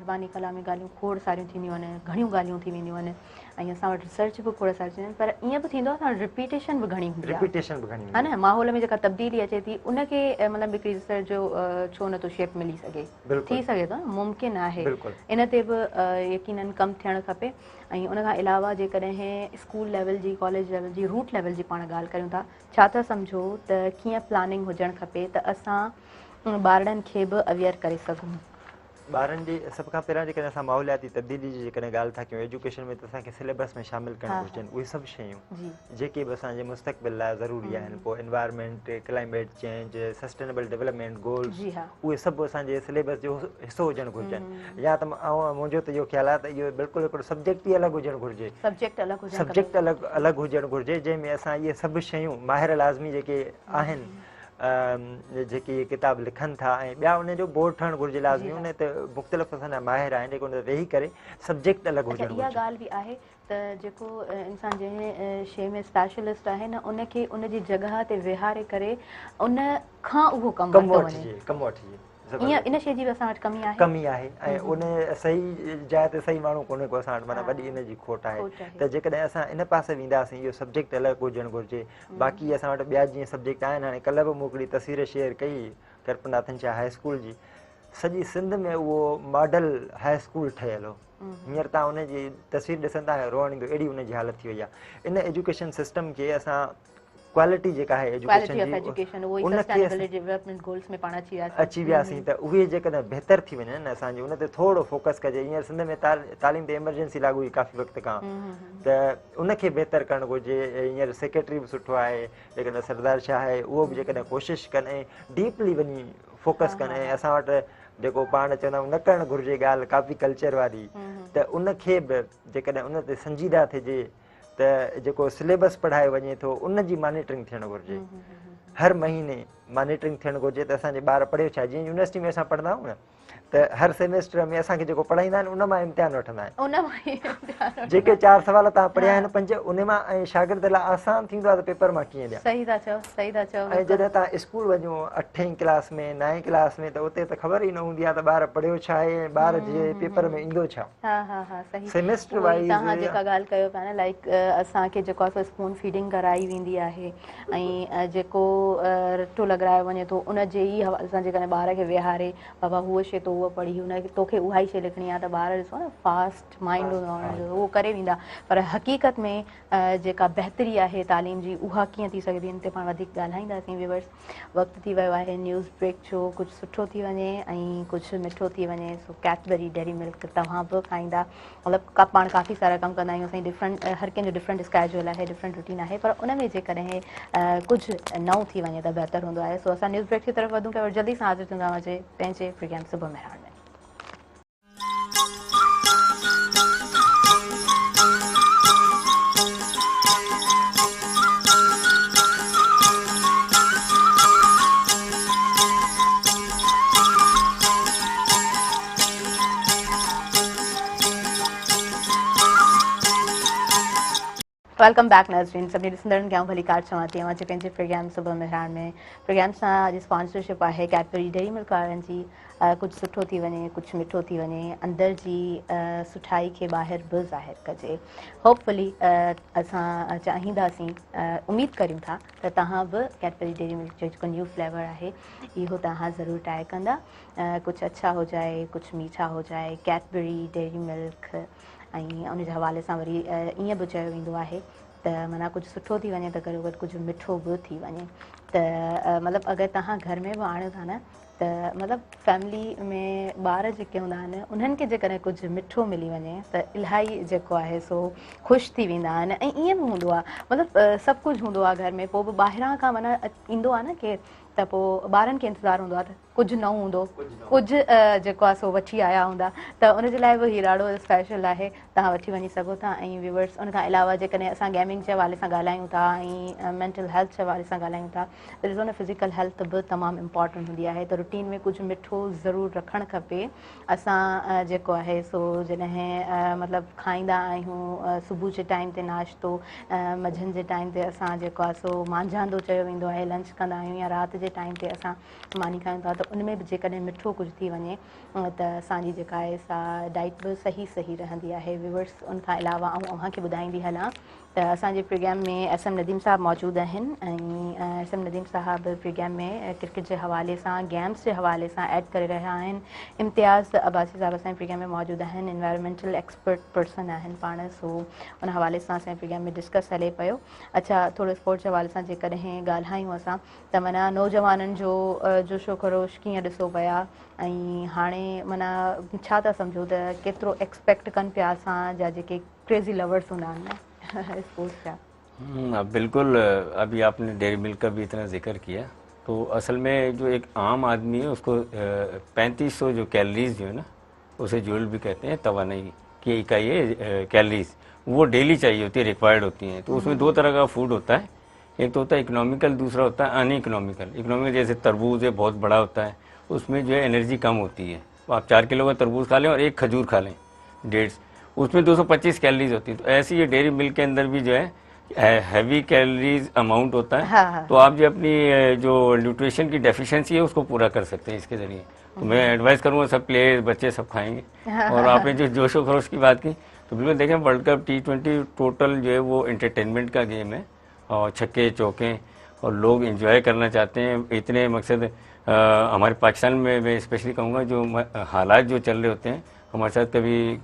Speaker 1: ज़बानी कला में ॻाल्हियूं खोड़ सारियूं थींदियूं आहिनि, घणियूं ॻाल्हियूं थी वेंदियूं आहिनि, ऐं असां वटि रिसर्च बि खोड़ सारियूं थींदियूं आहिनि, पर ईअं बि थींदो आहे असां रिपीटेशन बि घणी हूंदी आहे, हा न, माहौल में जेका तब्दीली अचे थी उनखे मतिलबु हिकिड़ी रिसर्च जो छो नथो शेप मिली सघे, थी सघे थो न, मुमकिन आहे। इन ते बि यकीनन कमु थियणु खपे। ऐं उन खां अलावा जेकॾहिं स्कूल लेवल जी, कॉलेज लेवल जी, रूट लेवल जी पाण ॻाल्हि कयूं था, छा था सम्झो त कीअं प्लानिंग हुजणु खपे त असां ॿारनि खे बि अवेयर करे सघूं?
Speaker 2: ॿारनि जी सभ खां पहिरियां जेकॾहिं असां माहौलियाती तब्दीली जी जेकॾहिं ॻाल्हि था कयूं एजुकेशन में, त असांखे सिलेबस में शामिलु करणु घुरिजनि उहे सभु शयूं जेके बि असांजे मुस्तक़बिल लाइ ज़रूरी आहिनि। पोइ environment, climate change, sustainable development goals, उहे सभु असांजे सिलेबस जो हिसो हुजणु घुरिजनि। या त मुंहिंजो त इहो ख़्यालु आहे त इहो बिल्कुलु हिकिड़ो सब्जेक्ट ई अलॻि हुजणु घुरिजे, सब्जेक्ट अलॻि हुजणु घुरिजे, जंहिंमें असां इहे सभु शयूं माहिर लाज़मी जेके आहिनि, जेकी किताब लिखनि था, ऐं ॿिया उनजो बोर्ड ठहणु घुरिजे लाज़मी, उन ते मुख़्तलिफ़ असांजा माहिर आहिनि जेके उन ते वेही करे सब्जेक्ट अलॻि हुजणु घुरिजे।
Speaker 1: इहा ॻाल्हि बि आहे त जेको इंसानु जंहिं शइ में स्पेशलिस्ट आहे न, उनखे उनजी जॻह ते विहारे करे उन खां उहो कमु वठिजे। इन शइ जी बि असां वटि कमी आहे,
Speaker 2: ऐं उन सही जाइ ते सही माण्हू कोन्हे को असां वटि, माना वॾी इन जी खोट आहे। त जेकॾहिं असां इन पासे वेंदासीं, इहो सब्जेक्ट अलॻि हुजणु घुरिजे। बाक़ी असां वटि ॿिया जीअं सब्जेक्ट आहिनि, हाणे कल्ह बि मूं हिकिड़ी तस्वीर शेयर कई खैरपुनाथन शाह हाई स्कूल जी, सॼी सिंध में उहो मॉडल हाई स्कूल ठहियल हो। हींअर तव्हां उनजी तस्वीर ॾिसंदा रोअण ईंदो, अहिड़ी उनजी हालत थी वई आहे। इन एजुकेशन सिस्टम खे असां क्वालिटी जेका आहे
Speaker 1: क्वालिटी ऑफ
Speaker 2: एजुकेशन
Speaker 1: एजुकेशन उहो ई
Speaker 2: उनखे
Speaker 1: सस्टेनेबिलिटी डेवलपमेंट गोल्स में पाण अची वियासीं।
Speaker 2: अची वियासीं त उहे जेकॾहिं बहितर थी वञनि न असांजे उन ते थोरो फोकस कजे। हींअर सिंध में तालीम ते एमरजेंसी लागू हुई काफ़ी वक़्त खां, त उनखे बहितर करणु घुरिजे। हींअर सेक्रेटरी बि सुठो आहे, जेकॾहिं सरदार शाह आहे उहो बि जेकॾहिं कोशिशि कनि ऐं डीपली वञी फोकस कनि ऐं असां वटि जेको पाण चवंदा आहियूं न करणु घुरिजे ॻाल्हि काफ़ी कल्चर वारी, त उनखे बि जेकॾहिं उन ते संजीदा थिए त जेको सिलेबस पढ़ायो वञे थो उन जी मॉनिटरिंग थियणु घुरिजे। हर महीने मॉनिटरिंग थियणु घुरिजे त असांजे ॿार पढ़ियो छा। जीअं यूनिवर्सिटी में असां पढ़ंदा आहियूं न त हर सेमेस्टर में असांखे जेको पढ़ाईंदा आहिनि उन मां इम्तिहान वठंदा आहिनि।
Speaker 1: उन मां ई इम्तिहान
Speaker 2: जेके 4 सवाल तव्हां पढ़िया आहिनि 5 उन मां ऐं शागिर्द लाइ आसान थींदो आहे त पेपर मां कीअं ॾियां।
Speaker 1: सही था चओ, सही था चओ।
Speaker 2: ऐं जॾहिं तव्हां स्कूल वञो 8हीं क्लास में 9हीं क्लास में त उते त ख़बर ई न हूंदी आहे त ॿार पढ़ियो छा आहे ऐं ॿार जे पेपर में ईंदो छा।
Speaker 1: हा हा हा सही।
Speaker 2: सेमेस्टर
Speaker 1: उहो ई
Speaker 2: वाइज़
Speaker 1: तव्हां जेका ॻाल्हि कयो पिया न लाइक असांखे जेको आहे स्पून फीडिंग कराई वेंदी आहे ऐं जेको रटो लॻारायो वञे थो उन जे ई हवाले सां जेकॾहिं ॿार खे विहारे बाबा हूअ शइ तो उहा पढ़ी हुनखे तोखे उहा ई शइ लिखणी आहे त ॿार ॾिसो न फास्ट माइंड हूंदो आहे हुनजो, उहो करे वेंदा। पर हक़ीक़त में जेका बहितरी आहे तालीम जी उहा कीअं थी सघंदी इन ते पाण वधीक ॻाल्हाईंदासीं। व्यूअर्स वक़्तु थी वियो आहे न्यूज़ ब्रेक जो। कुझु सुठो थी वञे ऐं कुझु मिठो थी वञे। सो कैडबरी डेयरी मिल्क तव्हां बि खाईंदा, मतिलबु पाण काफ़ी सारा कमु कंदा आहियूं। असांजी डिफरेंट हर कंहिंजो डिफरेंट स्केड्यूल आहे, डिफरेंट रूटीन आहे, पर उन में जेकॾहिं कुझु नओं थी वञे त बहितर हूंदो आहे। सो असां न्यूज़ ब्रेक की तरफ़ वधूं पिया और जल्दी सां हाज़िर थींदासीं पंहिंजे प्रोग्राम सुबुह मेहरान में। वेलकम बैक नाज़रीन। सभिनी ॾिसंदड़नि खे आऊं भली कार चवां थी अचे पंहिंजे प्रोग्राम सुबुह मेहरान में। प्रोग्राम सां अॼु स्पॉन्सरशिप आहे कैडबरी डेयरी मिल्क वारनि जी। कुझु सुठो थी वञे, कुझु मिठो थी वञे, अंदरि जी सुठाई खे ॿाहिरि बि ज़ाहिर कजे। होपफुली असां चाहींदासीं, उमेदु करियूं था त तव्हां बि कैडबरी डेयरी मिल्क जो जेको न्यू फ्लेवर आहे इहो तव्हां ज़रूरु ट्राई कंदा। कुझु अच्छा हो जाए, कुझु मीठा हो जाए, कैडबरी डेयरी मिल्क ऐं उन जे हवाले सां वरी ईअं बि चयो वेंदो आहे त माना कुझु सुठो थी वञे त गॾो गॾु कुझु मिठो बि थी वञे। त मतिलबु अगरि तव्हां घर में बि आणियो था न त मतिलबु फैमिली में ॿार जेके हूंदा आहिनि उन्हनि खे जेकॾहिं कुझु मिठो मिली वञे त इलाही जेको आहे सो ख़ुशि थी वेंदा आहिनि। ऐं ईअं बि हूंदो आहे, मतिलबु सभु कुझु हूंदो आहे घर में, पोइ बि ॿाहिरां खां माना ईंदो आहे न केरु त पोइ ॿारनि खे इंतज़ारु हूंदो आहे त कुझु न हूंदो, कुझु जेको आहे सो वठी आया हूंदा। त उनजे लाइ बि हीउ ॾाढो स्पेशल आहे, तव्हां वठी वञी सघो था। ऐं व्यूवर्स उन खां अलावा जेकॾहिं असां गेमिंग जे हवाले सां ॻाल्हायूं था ऐं मेंटल हेल्थ जे हवाले सां ॻाल्हायूं था त ॾिसो न फिज़िकल हेल्थ बि तमामु इम्पॉर्टेंट हूंदी आहे। त रूटीन में कुझु मिठो ज़रूरु रखणु खपे। असां जेको आहे सो जॾहिं मतिलबु खाईंदा आहियूं सुबुह जे टाइम ते नाश्तो, मंझंदि जे टाइम ते असां जेको आहे सो मांझांदो चयो वेंदो आहे, लंच कंदा आहियूं या राति जे टाइम ते असां मानी खायूं था, त उन में बि जेकॾहिं मिठो कुझु थी वञे त असांजी जेका आहे सा डाइट बि सही रहंदी आहे। व्यूवर्स उन खां अलावा ऐं अव्हांखे ॿुधाईंदी हलां त असांजे प्रोग्राम में SM नदीम साहब मौजूदु आहिनि ऐं SM नदीम साहब प्रोग्राम में क्रिकेट जे हवाले सां, गेम्स जे हवाले सां ऐड करे रहिया आहिनि। इम्तियाज़ अब्बासी साहब असांजे प्रोग्राम में मौजूदु आहिनि, एनवायरमेंटल एक्सपर्ट पर्सन आहिनि पाण। सो उन हवाले सां असांजे प्रोग्राम में डिस्कस हले पियो। अच्छा, थोरो स्पोर्ट्स जे हवाले सां जेकॾहिं ॻाल्हायूं असां त माना नौजवाननि जो जोशो ख़रोश कीअं ॾिसो पिया ऐं हाणे माना छा था सम्झो त केतिरो एक्सपेक्ट कनि पिया असां जा जेके क्रेज़ी लवर्स हूंदा आहिनि न स्पोर्ट्स जा।
Speaker 3: बिल्कुल, अभी आपने डेयरी मिल्क का भी इतना जिक्र किया, तो असल में जो एक आम आदमी है उसको 3500 जो कैलोरीज जो है ना, उसे जूल भी कहते हैं, तवानाई की इकाई है कैलोरीज, वो डेली चाहिए होती है, रिक्वायर्ड होती हैं। तो उसमें 2 तरह का फूड होता है, एक तो होता है इकोनॉमिकल, दूसरा होता है अन इकोनॉमिकल। इकोनॉमिकल जैसे तरबूज है, बहुत बड़ा होता है, उसमें जो है एनर्जी कम होती है। तो आप 4 किलो का तरबूज खा लें और 1 खजूर खा लें, डेट्स, उसमें 225 कैलोरीज होती है। तो ऐसे ये डेयरी मिल्क के अंदर भी जो है हैवी कैलोरीज अमाउंट होता है।
Speaker 1: हाँ।
Speaker 3: तो आप जो अपनी जो न्यूट्रिशन की डेफिशिएंसी है उसको पूरा कर सकते हैं इसके ज़रिए। तो मैं एडवाइस करूँगा सब प्लेयर्स, बच्चे सब खाएंगे। और आपने जो जोशो खरोश की बात की, तो बिल्कुल देखें, वर्ल्ड कप T20 टोटल जो है वो एंटरटेनमेंट का गेम है और छक्के चौके और लोग एंजॉय करना चाहते हैं। इतने मकसद हमारे पाकिस्तान में मैं स्पेशली कहूँगा जो हालात जो चल रहे होते हैं हमारे साथ, कभी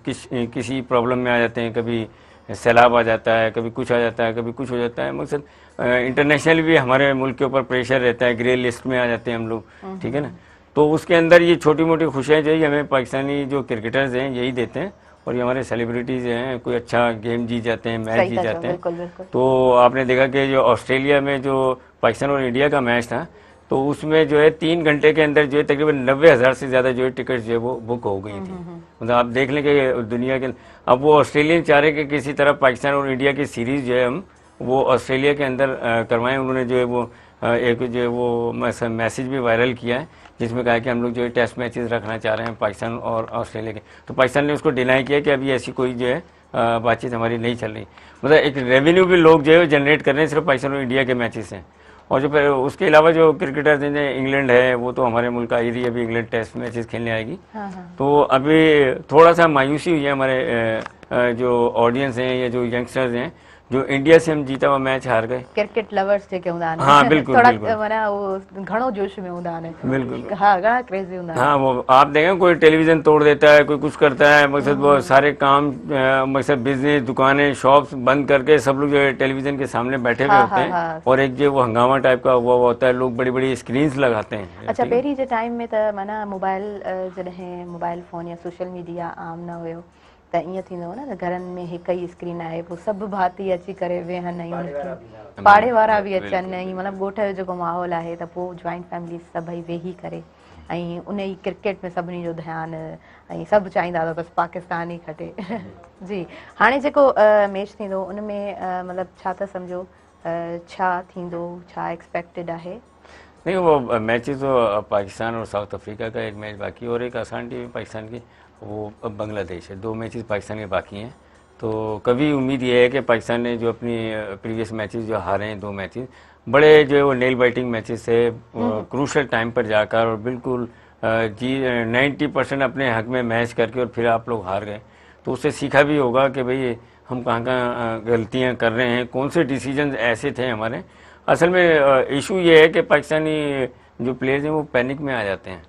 Speaker 3: किसी प्रॉब्लम में आ जाते हैं, कभी सैलाब आ जाता है, कभी कुछ आ जाता है, कभी कुछ हो जाता है। मकसद इंटरनेशनल भी हमारे मुल्क के ऊपर प्रेशर रहता है, ग्रे लिस्ट में आ जाते हैं हम लोग, ठीक है ना। तो उसके अंदर ये छोटी मोटी खुशियाँ जो है हमें पाकिस्तानी जो क्रिकेटर्स हैं यही देते हैं, और ये हमारे सेलिब्रिटीज़ हैं, कोई अच्छा गेम जीत जाते हैं, मैच
Speaker 1: सही
Speaker 3: जीत
Speaker 1: था चो,
Speaker 3: जाते हैं।
Speaker 1: बिल्कुल बिल्कुल।
Speaker 3: तो आपने देखा कि जो ऑस्ट्रेलिया में जो पाकिस्तान और इंडिया का मैच था, तो उसमें जो है 3 घंटे के अंदर जो है तकरीबन 90,000 से ज़्यादा जो है टिकट जो है वो बुक हो गई थी। मतलब आप देख लें कि दुनिया के, अब वो ऑस्ट्रेलियन चाह रहे कि किसी तरह पाकिस्तान और इंडिया की सीरीज़ जो है हम वो ऑस्ट्रेलिया के अंदर करवाएं। उन्होंने जो है वो एक जो है वो मैसेज भी वायरल किया है, जिसमें कहा कि हम लोग जो है टेस्ट मैचेस रखना चाह रहे हैं पाकिस्तान और ऑस्ट्रेलिया के। तो पाकिस्तान ने उसको डिनाई किया कि अभी ऐसी कोई जो है बातचीत हमारी नहीं चल रही। मतलब एक रेवेन्यू भी लोग जो है जनरेट कर रहे हैं सिर्फ पाकिस्तान और इंडिया के मैचेस हैं। और जो फिर उसके अलावा जो क्रिकेटर्स हैं, जैसे इंग्लैंड है, वो तो हमारे मुल्क आई रही है, अभी इंग्लैंड टेस्ट मैचेस खेलने आएगी। तो अभी थोड़ा सा मायूसी हुई है हमारे जो ऑडियंस हैं या जो यंगस्टर्स हैं, जो इंडिया से हम जीता हुआ मैच हार गए।
Speaker 1: क्रिकेट लवर्स जेके हूंदा आहिनि,
Speaker 3: हाँ, बिल्कुल,
Speaker 1: थोड़ा
Speaker 3: बिल्कुल।
Speaker 1: माना वो घणो जोश में हूंदा आहिनि।
Speaker 3: बिल्कुल।
Speaker 1: हाँ, घणा क्रेजी हूंदा आहिनि।
Speaker 3: हाँ, वो आप देखें कोई टेलीविज़न तोड़ देता है, कोई कुछ करता है, मकसद वो सारे काम मकसद बिजनेस, दुकानें, शॉप्स बंद करके सब लोग जो है टेलीविज़न के सामने बैठे हुए होते हैं।
Speaker 1: हाँ।
Speaker 3: और एक जो वो हंगामा टाइप का हुआ होता है, लोग बड़ी बड़ी स्क्रीन्स लगाते हैं।
Speaker 1: अच्छा, पहिरीं जे टाइम में त माना मोबाइल जॾहिं मोबाइल फ़ोन या सोशल मीडिया आम न हुयो त ईअं थींदो हो न त घरनि में हिकु ई स्क्रीन आहे, पोइ सभु भाती अची करे वेहनि, ऐं पाड़े वारा बि अचनि, ऐं मतिलबु ॻोठ जो जेको माहौल आहे त पोइ जॉइंट फैमिली सभई वेही करे ऐं उन ई क्रिकेट में सभिनी जो ध्यानु, ऐं सभु चाहींदा हुआ बसि पाकिस्तान ई खटे। जी, हाणे जेको मैच थींदो उन में मतिलबु छा था सम्झो, छा थींदो, छा एक्सपेक्टेड आहे?
Speaker 3: नहीं, वो मैचेस तो पाकिस्तान और साउथ अफ्रीका का एक मैच बाकी, और एक आसान टीम पाकिस्तान की वो बांग्लादेश है। 2 मैचेस पाकिस्तान के बाकी हैं। तो कभी उम्मीद ये है कि पाकिस्तान ने जो अपनी प्रीवियस मैचेस जो हारे हैं 2 मैचेस, बड़े जो है वो नेल बाइटिंग मैचेस है, क्रूशल टाइम पर जाकर और बिल्कुल 90% अपने हक में मैच करके और फिर आप लोग हार गए। तो उससे सीखा भी होगा कि भाई हम कहाँ कहाँ गलतियाँ कर रहे हैं, कौन से डिसीजन ऐसे थे हमारे। असल में इशू ये है कि पाकिस्तानी जो प्लेयर्स हैं वो पैनिक में आ जाते हैं।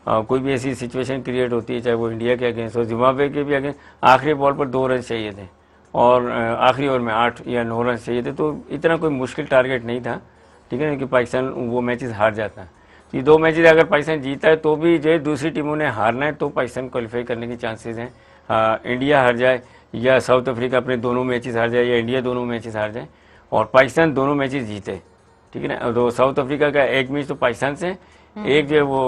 Speaker 3: कोई भी ऐसी सिचुएशन क्रिएट होती है, चाहे वो इंडिया के अगेंस्ट हो, जिम्बाब्वे के भी अगेंस्ट, आखिरी बॉल पर 2 रन चाहिए थे और आखिरी ओवर में 8 या 9 रन चाहिए थे। तो इतना कोई मुश्किल टारगेट नहीं था, ठीक है ना, कि पाकिस्तान वो मैचेस हार जाता। तो ये 2 मैचेस अगर पाकिस्तान जीता है तो भी जो है दूसरी टीमों ने हारना है, तो पाकिस्तान क्वालिफाई करने की चांसेस हैं। इंडिया हार जाए या साउथ अफ्रीका अपने दोनों मैचेस हार जाए या इंडिया दोनों मैचेस हार जाए और पाकिस्तान दोनों मैचेस जीते, ठीक है ना। तो साउथ अफ्रीका का एक मैच तो पाकिस्तान से, एक जो है वो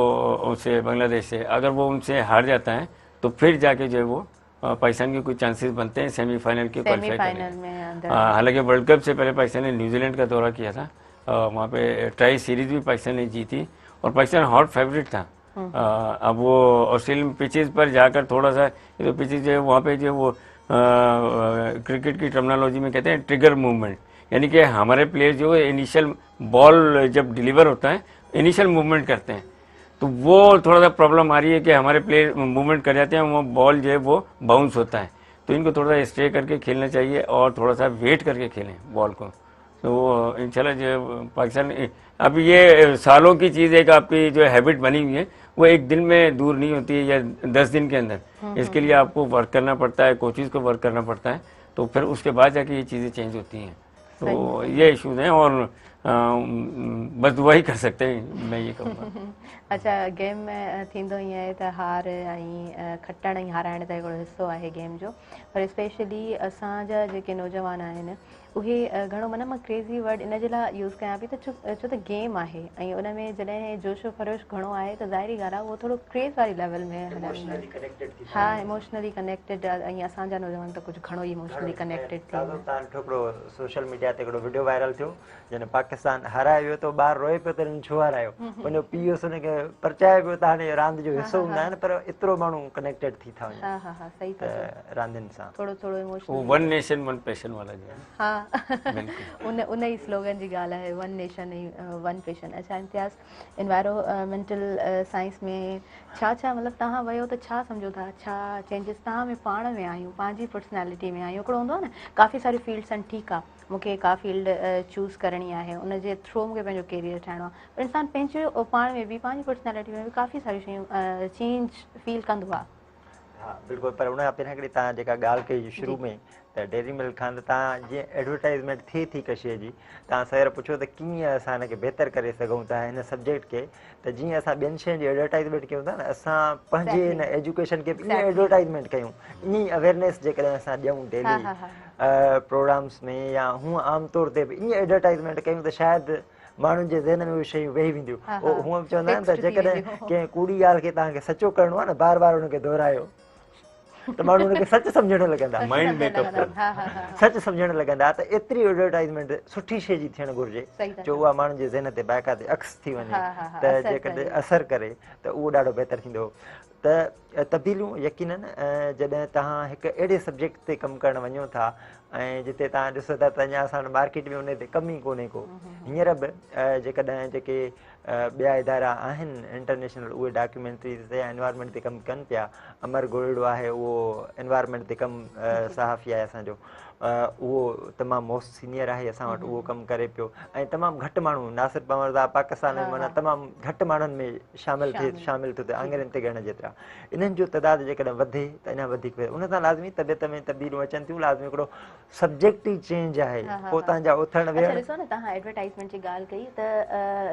Speaker 3: उससे बांग्लादेश से, अगर वो उनसे हार जाता है तो फिर जाके जो है वो पाकिस्तान के कुछ चांसेस बनते हैं सेमीफाइनल के क्वालिफाई करने। हालांकि वर्ल्ड कप से पहले पाकिस्तान ने न्यूजीलैंड का दौरा किया था, वहाँ पे ट्राई सीरीज भी पाकिस्तान ने जीती और पाकिस्तान हॉट फेवरेट था। अब वो ऑस्ट्रेलियन पिचेस पर जाकर थोड़ा सा, ये तो पिचेस जो है वहाँ पे जो है वो क्रिकेट की टर्मिनोलॉजी में कहते हैं ट्रिगर मूवमेंट, यानी कि हमारे प्लेयर जो है इनिशियल बॉल जब डिलीवर होता है इनिशियल मूवमेंट करते हैं, तो वो थोड़ा सा प्रॉब्लम आ रही है कि हमारे प्लेयर मूवमेंट कर जाते हैं, वो बॉल जो है वो बाउंस होता है। तो इनको थोड़ा सा स्टे करके खेलना चाहिए और थोड़ा सा वेट करके खेलें बॉल को। तो इंशाल्लाह जो पाकिस्तान, अब ये सालों की चीज़ है कि आपकी जो हैबिट बनी हुई है वो एक दिन में दूर नहीं होती है या 10 दिन के अंदर। इसके लिए आपको वर्क करना पड़ता है, कोचेज़ को वर्क करना पड़ता है, तो फिर उसके बाद जाके ये चीज़ें चेंज होती हैं। तो ये इश्यूज हैं और बस दुआ ही कर सकते हैं, मैं ये कहूँगा।
Speaker 1: अच्छा, गेम में थींदो ईअं आहे त हार ऐं खटण ऐं हाराइण त हिकिड़ो हिसो आहे गेम जो, पर स्पेशली असांजा जेके नौजवान आहिनि उहे घणो, माना मां क्रेज़ी वर्ड इन जे लाइ यूज़ कयां पई त छो त गेम आहे ऐं उन में जॾहिं जोशो ख़रोश घणो आहे त ज़ाहिरी ॻाल्हि आहे उहो थोरो क्रेज़ वारी लेवल में हलंदो। हा, इमोशनली कनेक्टेड, ऐं असांजा नौजवान त कुझु घणो ई इमोशनली कनेक्टेड थी
Speaker 2: तव्हां ॾिठो हिकिड़ो सोशल मीडिया ते हिकिड़ो वीडियो वायरल थियो, जॾहिं पाकिस्तान हाराए वियो त ॿार रोए पियो त हिननि छो हारायो, वञो पीउ हुनखे परचाए पियो त हाणे रांदि जो हिसो हूंदा आहिनि, पर एतिरो माण्हू कनेक्टेड थी था वञनि।
Speaker 1: हा, सही था चओ,
Speaker 2: रांदियुनि सां
Speaker 1: थोरो इमोशनल।
Speaker 3: वो वन नेशन वन पैशन वाला जो है,
Speaker 1: हाँ उन ई स्लोगन जी ॻाल्हि आहे, वन नेशन ऐं वन पैशन। अच्छा इम्तियाज़, एनवायरमेंटल साइंस में छा मतिलबु तव्हां वियो त छा सम्झो था, छा चेंजिस तव्हां में पाण में आहियूं, पंहिंजी पर्सनैलिटी में आहियूं? हिकिड़ो हूंदो आहे न, काफ़ी सारी फील्ड्स आहिनि, ठीकु आहे मूंखे का फील्ड चूज़ करणी आहे, उनजे थ्रू मूंखे पंहिंजो कैरियर ठाहिणो आहे, पर इंसानु पंहिंजो पाण में बि, पंहिंजी पर्सनैलिटी में बि काफ़ी सारी शयूं चेंज फील कंदो आहे।
Speaker 2: हाँ बिल्कुलु, पर उनखां पहिरियां हिकिड़ी तव्हां जेका ॻाल्हि कई शुरू में त डेयरी मिल्क खां त तव्हां जीअं एडवर्टाइज़मेंट थिए थी का शइ जी, तव्हां सर पुछो त कीअं असां हिनखे बहितर करे सघूं था हिन सब्जेक्ट खे, त जीअं असां ॿियनि शयुनि जी एडवर्टाइज़मेंट कयूं था न, असां पंहिंजे हिन एजुकेशन खे बि ईअं एडवर्टाइज़मेंट कयूं, ईअं अवेयरनेस जेकॾहिं असां ॾियूं डेली प्रोग्राम्स में या हूअं आमतौर ते बि ईअं एडवर्टाइज़मेंट कयूं त शायदि माण्हुनि जे ज़हन में उहे शयूं वेही वेंदियूं। हूअं बि चवंदा आहिनि त जेकॾहिं कंहिं कूड़ी ॻाल्हि खे तव्हांखे सचो करिणो आहे न, बार बार हुनखे दोहरायो त माण्हू हुनखे सच सम्झण लॻंदा,
Speaker 3: माइंड मेकअप
Speaker 2: सच सम्झण लॻंदा। त एतिरी एडवर्टाइज़मेंट सुठी शइ जी थियणु घुरिजे जो उहा माण्हुनि जे ज़हन ते बाक़ाइदे अक्स थी वञे, त जेकॾहिं असरु करे त उहो ॾाढो बहितरु थींदो। त तब्दीलियूं यकीनन जॾहिं तव्हां हिकु अहिड़े सब्जेक्ट ते कमु करणु वञो था ऐं जिते तव्हां ॾिसो था त अञा असां मार्केट में उन ते कमी कोन्हे को, हींअर बि जेकॾहिं जेके ॿिया इदारा आहिनि इंटरनेशनल उहे डॉक्यूमेंट्रीज़ ते या एनवायरमेंट ते कमु कनि पिया, अमर गोल्डो आहे उहो एनवायरमेंट ते कमु सहाफ़ी आहे असांजो, उहो तमामु मोस्ट सीनियर आहे असां वटि, उहो कमु करे पियो ऐं तमामु घटि माण्हू नासिर पवंदा पाकिस्तान में माना तमामु घटि माण्हुनि में शामिलु थियो त आङुरियुनि ते ॻणण जेतिरा। इन्हनि जो तइदाद जेकॾहिं वधे त अञा वधीक वधे, उन सां लाज़मी तबियत में तब्दीलियूं अचनि थियूं, लाज़मी हिकिड़ो सब्जेक्ट ई चेंज आहे, पोइ तव्हांजा उथण वेहण।
Speaker 1: ॾिसो न तव्हां एडवर्टाइज़मेंट जी ॻाल्हि कई त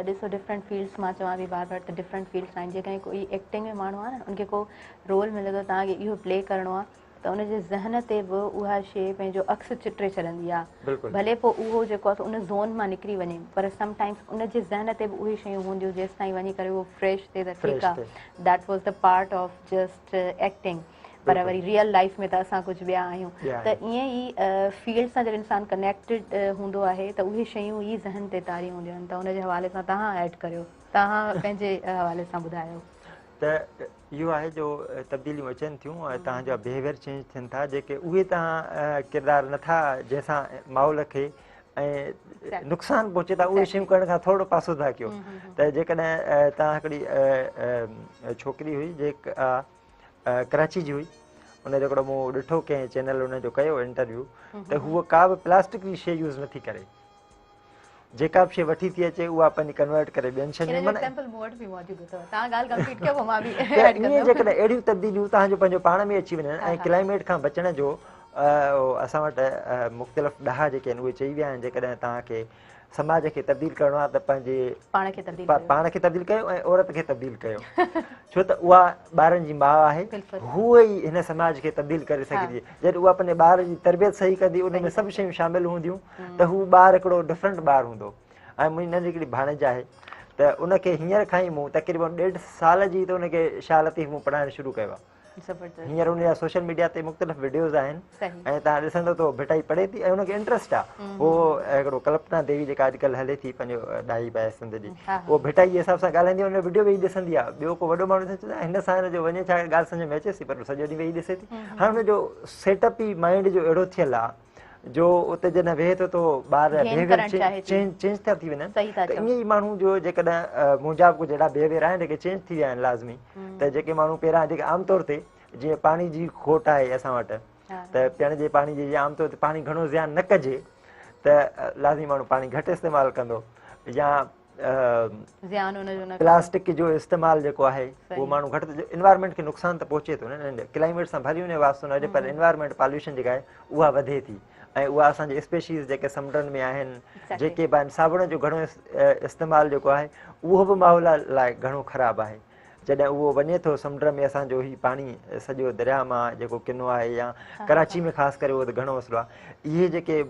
Speaker 1: ॾिसो डिफरेंट फील्ड्स, मां चवां थी बार बार त डिफरेंट फील्ड्स आहिनि, जेकॾहिं कोई एक्टिंग में माण्हू आहे न, उनखे को रोल मिले थो तव्हांखे इहो प्ले करिणो आहे त उनजे ज़हन ते बि उहा शइ पंहिंजो अक्स चित्रे छॾंदी आहे, भले पोइ उहो जेको आहे उन ज़ोन मां निकिरी वञे, पर समटाइम्स उनजे ज़हन ते बि उहे शयूं हूंदियूं जेसि ताईं वञी करे उहो फ्रेश थिए त ठीकु आहे, that was the part of just acting, पर वरी रियल लाइफ में त असां कुझु ॿिया आहियूं। त ईअं ई फील्ड सां जॾहिं इंसानु कनेक्टेड हूंदो आहे त उहे शयूं ई ज़हन ते तारी हूंदियूं आहिनि, त उनजे हवाले सां तव्हां ऐड करियो, तव्हां पंहिंजे हवाले सां ॿुधायो।
Speaker 2: त इहो आहे जो तब्दीलियूं अचनि थियूं ऐं तव्हांजा बिहेवियर चेंज थियनि था, जेके उहे तव्हां किरदारु नथा जंहिंसां माहौल खे ऐं नुक़सानु पहुचे था उहे शयूं करण खां थोरो पासो था कयो। त जेकॾहिं तव्हां हिकिड़ी छोकिरी हुई जेका कराची जी हुई, उनजो हिकिड़ो मूं ॾिठो कंहिं चैनल उनजो कयो इंटरव्यू, त हूअ का बि प्लास्टिक जी शइ यूज़ नथी करे, जेका बि शइ वठी थी अचे उहा पंहिंजी कन्वर्ट करे ॿियनि शयुनि में, ईअं जेकॾहिं अहिड़ियूं तब्दीलियूं तव्हांजो पंहिंजो पाण में अची वञनि ऐं क्लाइमेट खां बचण जो असां वटि मुख़्तलिफ़ ॾाहा जेके आहिनि उहे चई विया आहिनि, जेकॾहिं तव्हांखे समाज खे तब्दील करिणो आहे त पंहिंजे पाण खे तब्दील कयो ऐं औरत खे तब्दील कयो, छो त उहा ॿारनि जी माउ आहे, हूअ ई हिन समाज खे तब्दील करे सघंदी, जॾहिं उहा पंहिंजे ॿार जी तरबियत सही कंदी, उन में सभु शयूं शामिलु हूंदियूं त हू ॿारु हिकिड़ो डिफरेंट ॿारु हूंदो। ऐं मुंहिंजी नंढी हिकिड़ी भाणेज आहे त उनखे हींअर खां ई मूं तक़रीबन 1.5 साल जी त उनखे शाल ते मूं पढ़ाइणु शुरू कयो आहे। हींअर उनजा सोशल मीडिया ते मुख़्तलिफ़ वीडियोज़ आहिनि ऐं तव्हां ॾिसंदो त भिटाई पढ़े थी ऐं उनखे इंट्रस्ट आहे, उहो हिकिड़ो कल्पना देवी जेका अॼुकल्ह हले थी पंहिंजो ॾाई पाए सिंध जी, उहो भिटाई जे हिसाब सां ॻाल्हाईंदी आहे, उन वीडियो वेही ॾिसंदी आहे, ॿियो को वॾो माण्हू चवंदो आहे हिन सां हिनजो वञे छा ॻाल्हि सम्झ में अचेसि पर सॼो ॾींहुं वेही ॾिसे थी। हाणे हुनजो सेटअप ई माइंड जो अहिड़ो थियल आहे जो उते जॾहिं वेहे थो त ॿार बिहेवियर चेंज था थी वञनि, त ईअं ई माण्हू जो जेकॾहिं मुंहिंजा बि कुझु अहिड़ा बिहेवियर आहिनि जेके चेंज थी विया आहिनि लाज़मी, त जेके माण्हू पहिरां जेके आमतौर ते जीअं पाणी जी खोट आहे असां वटि, त पीअण जे पाणी जी आमतौर ते पाणी घणो ज़ियान न कजे त लाज़मी माण्हू पाणी घटि इस्तेमालु कंदो, या प्लास्टिक जो इस्तेमालु जेको आहे उहो माण्हू घटि, इन्वायरमेंट खे नुक़सानु त पहुचे थो न, क्लाइमेट सां भरी वञे वास्तो न हुजे, पर इन्वायरमेंट पॉल्यूशन जेका आहे उहा वधे थी ऐं उहा असांजे स्पेशीज़ जेके समुंडनि में आहिनि, जेके बि आहिनि, साबुण जो घणो इस्तेमालु जेको आहे उहो बि माहौल लाइ घणो ख़राबु आहे। जॾहिं उहो वञे थो समुंड में, असांजो ही पाणी सॼो दरिया मां जेको किनो आहे या कराची में ख़ासि करे उहो त घणो मसइलो आहे, इहे जेके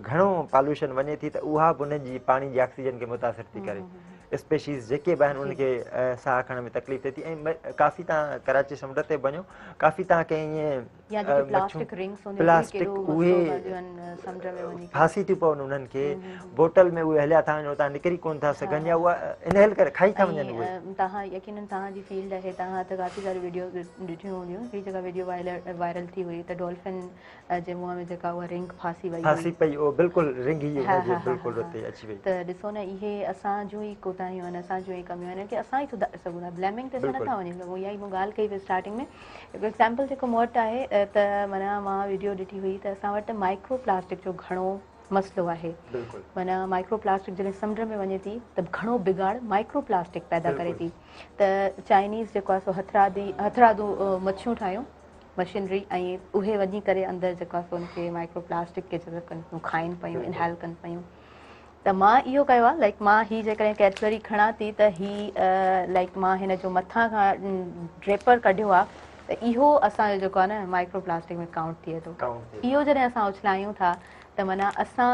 Speaker 2: घणो पॉल्यूशन वञे थी त उहा बि उनजी पाणी जी ऑक्सीजन खे मुतासिर थी करे, स्पेशीज़ जेके बि आहिनि उनखे साह खणण में तकलीफ़ थिए थी। ऐं काफ़ी तव्हां कराची समुंड ते वञो, काफ़ी तव्हांखे ईअं प्लास्टिक उहे फांसी थियूं पवनि, उन्हनि खे बोटल में उहे हलिया था वञनि, उतां निकिरी कोन था सघनि या उहा इनहेल करे खाई था वञनि। उहे
Speaker 1: तव्हां यकीनन तव्हांजी फील्ड आहे, तव्हां त काफ़ी सारी वीडियो ॾिठियूं हूंदियूं, हिकिड़ी जेका वीडियो वायरल थी हुई त डॉल्फिन जे मुंहं में जेका उहा रिंग फांसी पई,
Speaker 2: उहो बिल्कुलु रिंग ई बिल्कुलु उते अची वई।
Speaker 1: त ॾिसो न, इहे असांजूं ई कोताहियूं आहिनि, असांजूं ई कमियूं आहिनि कि असां ई सुधारे सघूं था, ब्लेमिंग ते असां नथा वञी सघूं। इहा ई मूं ॻाल्हि कई हुई स्टार्टिंग में, हिकु एक्ज़ाम्पल जेको मूं वटि आहे त माना मां वीडियो ॾिठी हुई त असां वटि माइक्रो प्लास्टिक जो घणो मसलो आहे।
Speaker 2: बिल्कुलु
Speaker 1: माना माइक्रो प्लास्टिक जॾहिं समुंड में वञे थी त घणो बिगाड़ माइक्रो प्लास्टिक पैदा करे थी। त चाइनीज़ जेको आहे सो हथरादू मच्छियूं ठाहियूं मशीनरी ऐं उहे वञी करे अंदरि जेको आहे सो उनखे माइक्रो प्लास्टिक खे जेको कनि पियूं खाइनि पियूं इनहेल कनि पियूं। त मां इहो कयो आहे लाइक मां हीअ जेकॾहिं कैडबरी खणां थी त हीअ लाइक मां हिन जो मथां खां ड्रेपर कढियो आहे त इहो असांजो जेको आहे न माइक्रो प्लास्टिक में काउंट थिए थो। इहो जॾहिं असां उछलायूं था त माना असां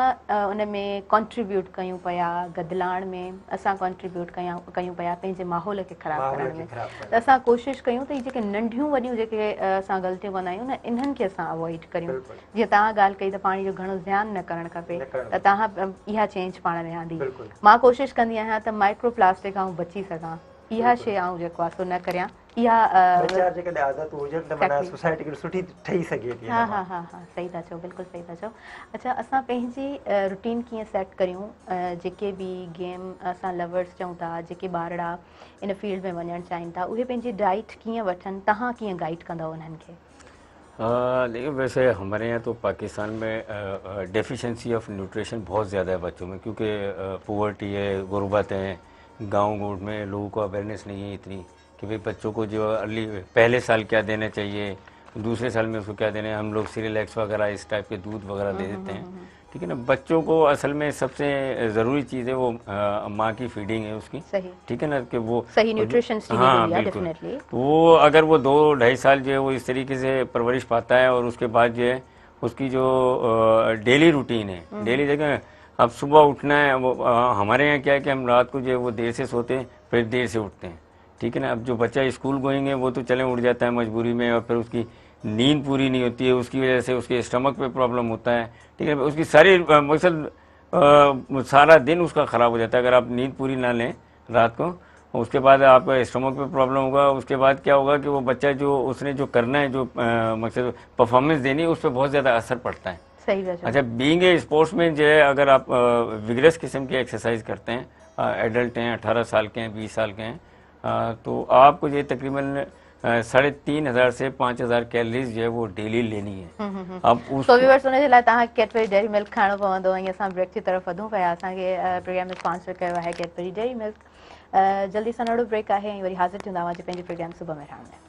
Speaker 1: उन में कॉन्ट्रीब्यूट कयूं पिया गदिलाइण में, असां कॉन्ट्रीब्यूट कयूं पिया पंहिंजे माहौल खे ख़राबु करण में। त असां कोशिशि कयूं त हीअ जेके नंढियूं वॾियूं जेके असां ग़लतियूं कंदा आहियूं न इन्हनि खे असां अवॉइड करियूं। जीअं तव्हां ॻाल्हि कई त पाणी जो घणो ध्यानु न करणु खपे त तव्हां इहा चेंज पाण में आंदी। मां कोशिशि कंदी आहियां त माइक्रो प्लास्टिक खां बची सघां, इहा शइ आऊं जेको आहे सो न करियां। इहा
Speaker 2: जेकॾहिं आदतूं हुजनि त माना सोसाइटी सुठी ठही सघे थी।
Speaker 1: हा हा हा हा सही था चओ, बिल्कुलु सही था चओ। अच्छा असां पंहिंजी रूटीन कीअं सेट करियूं, जेके बि गेम असां लवर्स चऊं था, जेके ॿारड़ा इन फील्ड में वञणु चाहिनि था, उहे पंहिंजी डाइट कीअं वठनि, तव्हां कीअं गाइड कंदव उन्हनि खे?
Speaker 3: देखिए वैसे हमारे यहाँ तो पाकिस्तान में डेफिशिएंसी ऑफ न्यूट्रिशन बहुत ज़्यादा है बच्चों में, क्योंकि पुअर्टी है, गुर्बत है, गांव गोड में लोगों को अवेयरनेस नहीं है इतनी कि भाई बच्चों को जो अर्ली पहले साल क्या देना चाहिए, दूसरे साल में उसको क्या देना है। हम लोग सीरियलैक्स वगैरह इस टाइप के दूध वगैरह दे देते हैं, ठीक है ना। बच्चों को असल में सबसे ज़रूरी चीज़ है वो माँ की फीडिंग है उसकी, ठीक है ना, कि वो
Speaker 1: सही न्यूट्रिशन।
Speaker 3: हाँ बिल्कुल। तो वो अगर वो 2-2.5 साल जो है वो इस तरीके से परवरिश पाता है, और उसके बाद जो है उसकी जो डेली रूटीन है, डेली जगह अब सुबह उठना है, वो हमारे यहाँ क्या है कि हम रात को जो है वो देर से सोते हैं फिर देर से उठते हैं, ठीक है ना। अब जो बच्चा स्कूल गोइंग है वो तो चले उठ जाता है मजबूरी में, और फिर उसकी नींद पूरी नहीं होती है, उसकी वजह से उसके स्टमक पे प्रॉब्लम होता है, ठीक है। उसकी सारी मकसद सारा दिन उसका ख़राब हो जाता है अगर आप नींद पूरी ना लें रात को। उसके बाद आपका स्टमक पे प्रॉब्लम होगा। उसके बाद क्या होगा कि वो बच्चा जो उसने जो करना है, जो मकसद परफॉर्मेंस देनी है, उस पर बहुत ज़्यादा असर पड़ता है।
Speaker 1: सही।
Speaker 3: अच्छा, बीइंग ए स्पोर्ट्स में जो है अगर आप विगरस किस्म की एक्सरसाइज करते हैं, एडल्ट हैं, 18 साल के हैं, 20 साल के हैं, तो आपको ये तकरीबन 3,500 से 5,000 कैलोरीज जो है वो डेली लेनी है। अब
Speaker 1: सो व्यूअर्स उन जे लाइ तव्हां कैडबरी डेयरी मिल्क खाइणो पवंदो। ऐं असां ब्रेक की तरफ़ वधूं पिया। असांखे प्रोग्राम में स्पॉन्सर कयो आहे कैडबरी डेयरी मिल्क। जल्दी सां नंढो ब्रेक आहे ऐं वरी हाज़िर थींदा पंहिंजे प्रोग्राम सुबह में रहण में।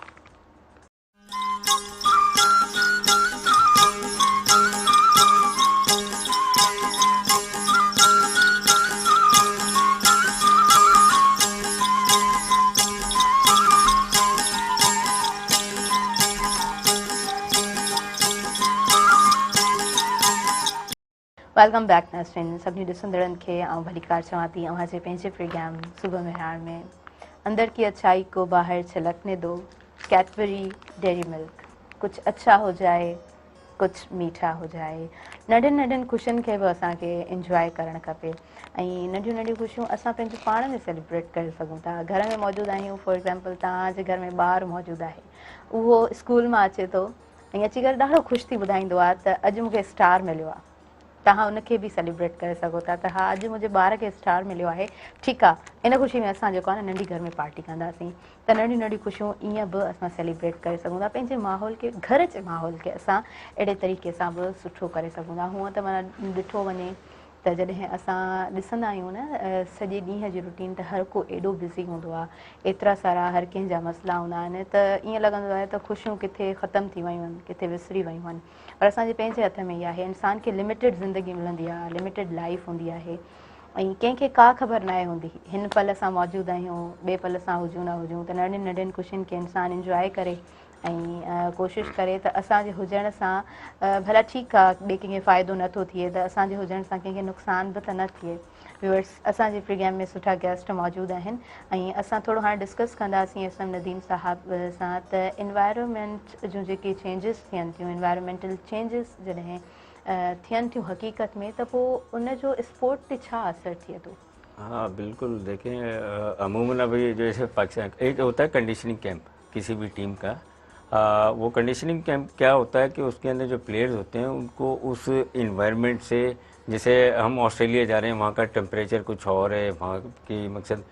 Speaker 1: वेलकम बैक नाज़रीन। सभिनी ॾिसंदड़नि खे आउं भलीकार चवां थी अव्हांजे पंहिंजे प्रोग्राम सुबह में रहण में। अंदर की अच्छाई को बाहर छलकने दो, कैडबरी डेयरी मिल्क। कुछ अच्छा हो जाए, कुछ मीठा हो जाए। नंढियुनि नंढियुनि ख़ुशियुनि खे बि असांखे इंजॉय करणु खपे, ऐं नंढियूं नंढियूं ख़ुशियूं असां पंहिंजे पाण में सेलिब्रेट करे सघूं था। घर में मौजूदु आहियूं, फॉर एग्ज़ाम्पल तव्हांजे घर में ॿारु मौजूदु आहे, उहो स्कूल मां अचे थो ऐं अची करे ॾाढो ख़ुशि थी ॿुधाईंदो आहे त अॼु मूंखे स्टार मिलियो आहे। तव्हां उनखे बि सेलिब्रेट करे सघो था त हा अॼु मुंहिंजे ॿार खे स्टार मिलियो आहे, ठीकु आहे। इन ख़ुशी में असां जेको आहे न नंढी घर में पार्टी कंदासीं। त नंढियूं नंढियूं ख़ुशियूं ईअं बि असां सेलिब्रेट करे सघूं था। पंहिंजे माहौल खे, घर जे माहौल खे असां अहिड़े तरीक़े सां बि सुठो करे सघूं था। हूअं त माना ॾिठो वञे त जॾहिं असां ॾिसंदा आहियूं न सॼे ॾींहं जी रूटीन, त हर को एॾो बिज़ी हूंदो आहे, एतिरा सारा हर कंहिंजा मसइला हूंदा आहिनि, त ईअं लॻंदो आहे त ख़ुशियूं किथे ख़तमु थी वियूं आहिनि, किथे विसरी वियूं आहिनि। पर असांजे पंहिंजे हथ में ई आहे। इंसान खे लिमिटेड ज़िंदगी मिलंदी आहे, लिमिटेड लाइफ हूंदी आहे, ऐं कंहिंखे का ख़बर न आहे हूंदी हिन पल असां मौजूदु आहियूं, ॿिए पल असां हुजूं न हुजूं। त नंढियुनि नंढियुनि ख़ुशियुनि खे इंसानु इंजॉय करे ऐं कोशिशि करे त असांजे हुजण सां भला ठीकु आहे, ॿिए कंहिंखे फ़ाइदो नथो थिए त असांजे हुजण सां कंहिंखे नुक़सान बि त न थिए। व्यूअर्स, असांजे प्रोग्राम में सुठा गेस्ट मौजूदु आहिनि ऐं असां थोरो हाणे डिस्कस कंदासीं एस एम नदीम साहब सां त एनवायरमेंट जूं जेके चेंजिस थियनि थियूं, एनवायरमेंटल चेंजिस जॾहिं थियनि थियूं हक़ीक़त में, त पोइ उनजो स्पोर्ट ते छा असरु थिए थो?
Speaker 3: हाँ बिल्कुल, देखें अमूमन अभी जैसे पाकिस्तान एक होता है कंडीशनिंग कैंप किसी भी टीम का। वो कंडीशनिंग कैंप क्या होता है कि उसके अंदर जो प्लेयर्स होते हैं उनको उस इन्वायरमेंट से, जैसे हम ऑस्ट्रेलिया जा रहे हैं, वहाँ का टेम्परेचर कुछ और है, वहाँ की मकसद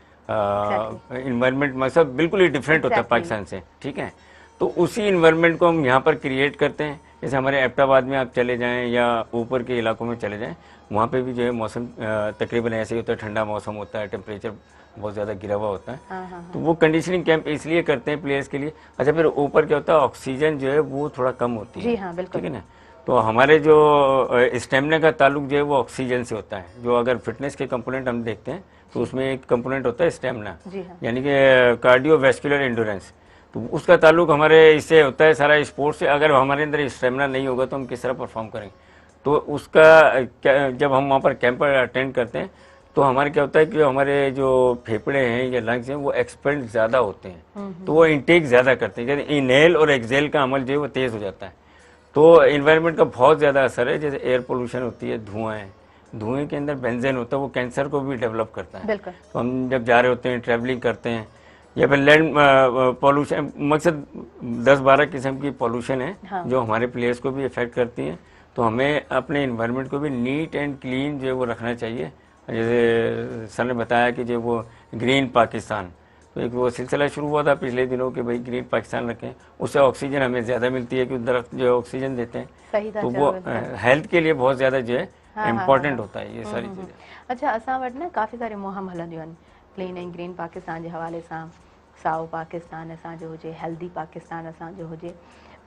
Speaker 3: इन्वायरमेंट मकसद बिल्कुल ही डिफरेंट होता है पाकिस्तान से, ठीक है। तो उसी इन्वायरमेंट को हम यहाँ पर क्रिएट करते हैं। जैसे हमारे एबटाबाद में आप चले जाएं या ऊपर के इलाकों में चले जाएं, वहाँ पे भी जो है मौसम तकरीबन ऐसे ही होता है, ठंडा मौसम होता है, टेम्परेचर बहुत ज़्यादा गिरा हुआ होता है। तो वो कंडीशनिंग कैंप इसलिए करते हैं प्लेयर्स के लिए। अच्छा, फिर ऊपर क्या होता है, ऑक्सीजन जो है वो थोड़ा कम होती है।
Speaker 1: जी हाँ, बिल्कुल।
Speaker 3: ठीक है ना। तो हमारे जो स्टेमिना का ताल्लुक जो है वो ऑक्सीजन से होता है। जो अगर फिटनेस के कंपोनेंट हम देखते हैं तो उसमें एक कंपोनेंट होता है स्टेमिना, यानी कि कार्डियोवैस्कुलर एंडोरेंस। तो उसका ताल्लुक हमारे इससे होता है, सारा स्पोर्ट्स से। अगर हमारे अंदर स्टेमिना नहीं होगा तो हम किस तरह परफॉर्म करेंगे। तो उसका जब हम वहाँ पर कैंप अटेंड करते हैं तो हमारे क्या होता है कि हमारे जो फेफड़े हैं या लंग्स हैं वो एक्सपेंड ज़्यादा होते हैं, तो वो इनटेक ज़्यादा करते हैं। जैसे इनहेल और एक्सेल का अमल जो है वो तेज़ हो जाता है। तो इन्वायरमेंट का बहुत ज़्यादा असर है। जैसे एयर पोल्यूशन होती है, धुआं है, धुएं के अंदर बेंजीन होता है, वो कैंसर को भी डेवलप करता है। तो हम जब जा रहे होते हैं, ट्रैवलिंग करते हैं, या फिर लैंड पॉल्यूशन, मकसद 10-12 किस्म की पॉल्यूशन है जो हमारे प्लेयर्स को भी इफेक्ट करती हैं। तो हमें अपने इन्वायरमेंट को भी नीट एंड क्लीन जो है वो रखना चाहिए। जैसे सर ने बताया कि जो वो ग्रीन पाकिस्तान, तो एक वो सिलसिला शुरू हुआ था पिछले दिनों कि भाई ग्रीन पाकिस्तान रखें, उससे ऑक्सीजन हमें ज़्यादा मिलती है, क्योंकि दरख्त जो है ऑक्सीजन देते हैं। तो वो हेल्थ के लिए बहुत ज़्यादा जो है इम्पॉर्टेंट होता है ये सारी चीज़ें।
Speaker 1: अच्छा, असां वटि न काफ़ी सारी मुहिम हलंदियूं आहिनि क्लीन एंड ग्रीन पाकिस्तान जे हवाले सां। साओ पाकिस्तान असांजो हुजे, हेल्दी पाकिस्तान असांजो हुजे,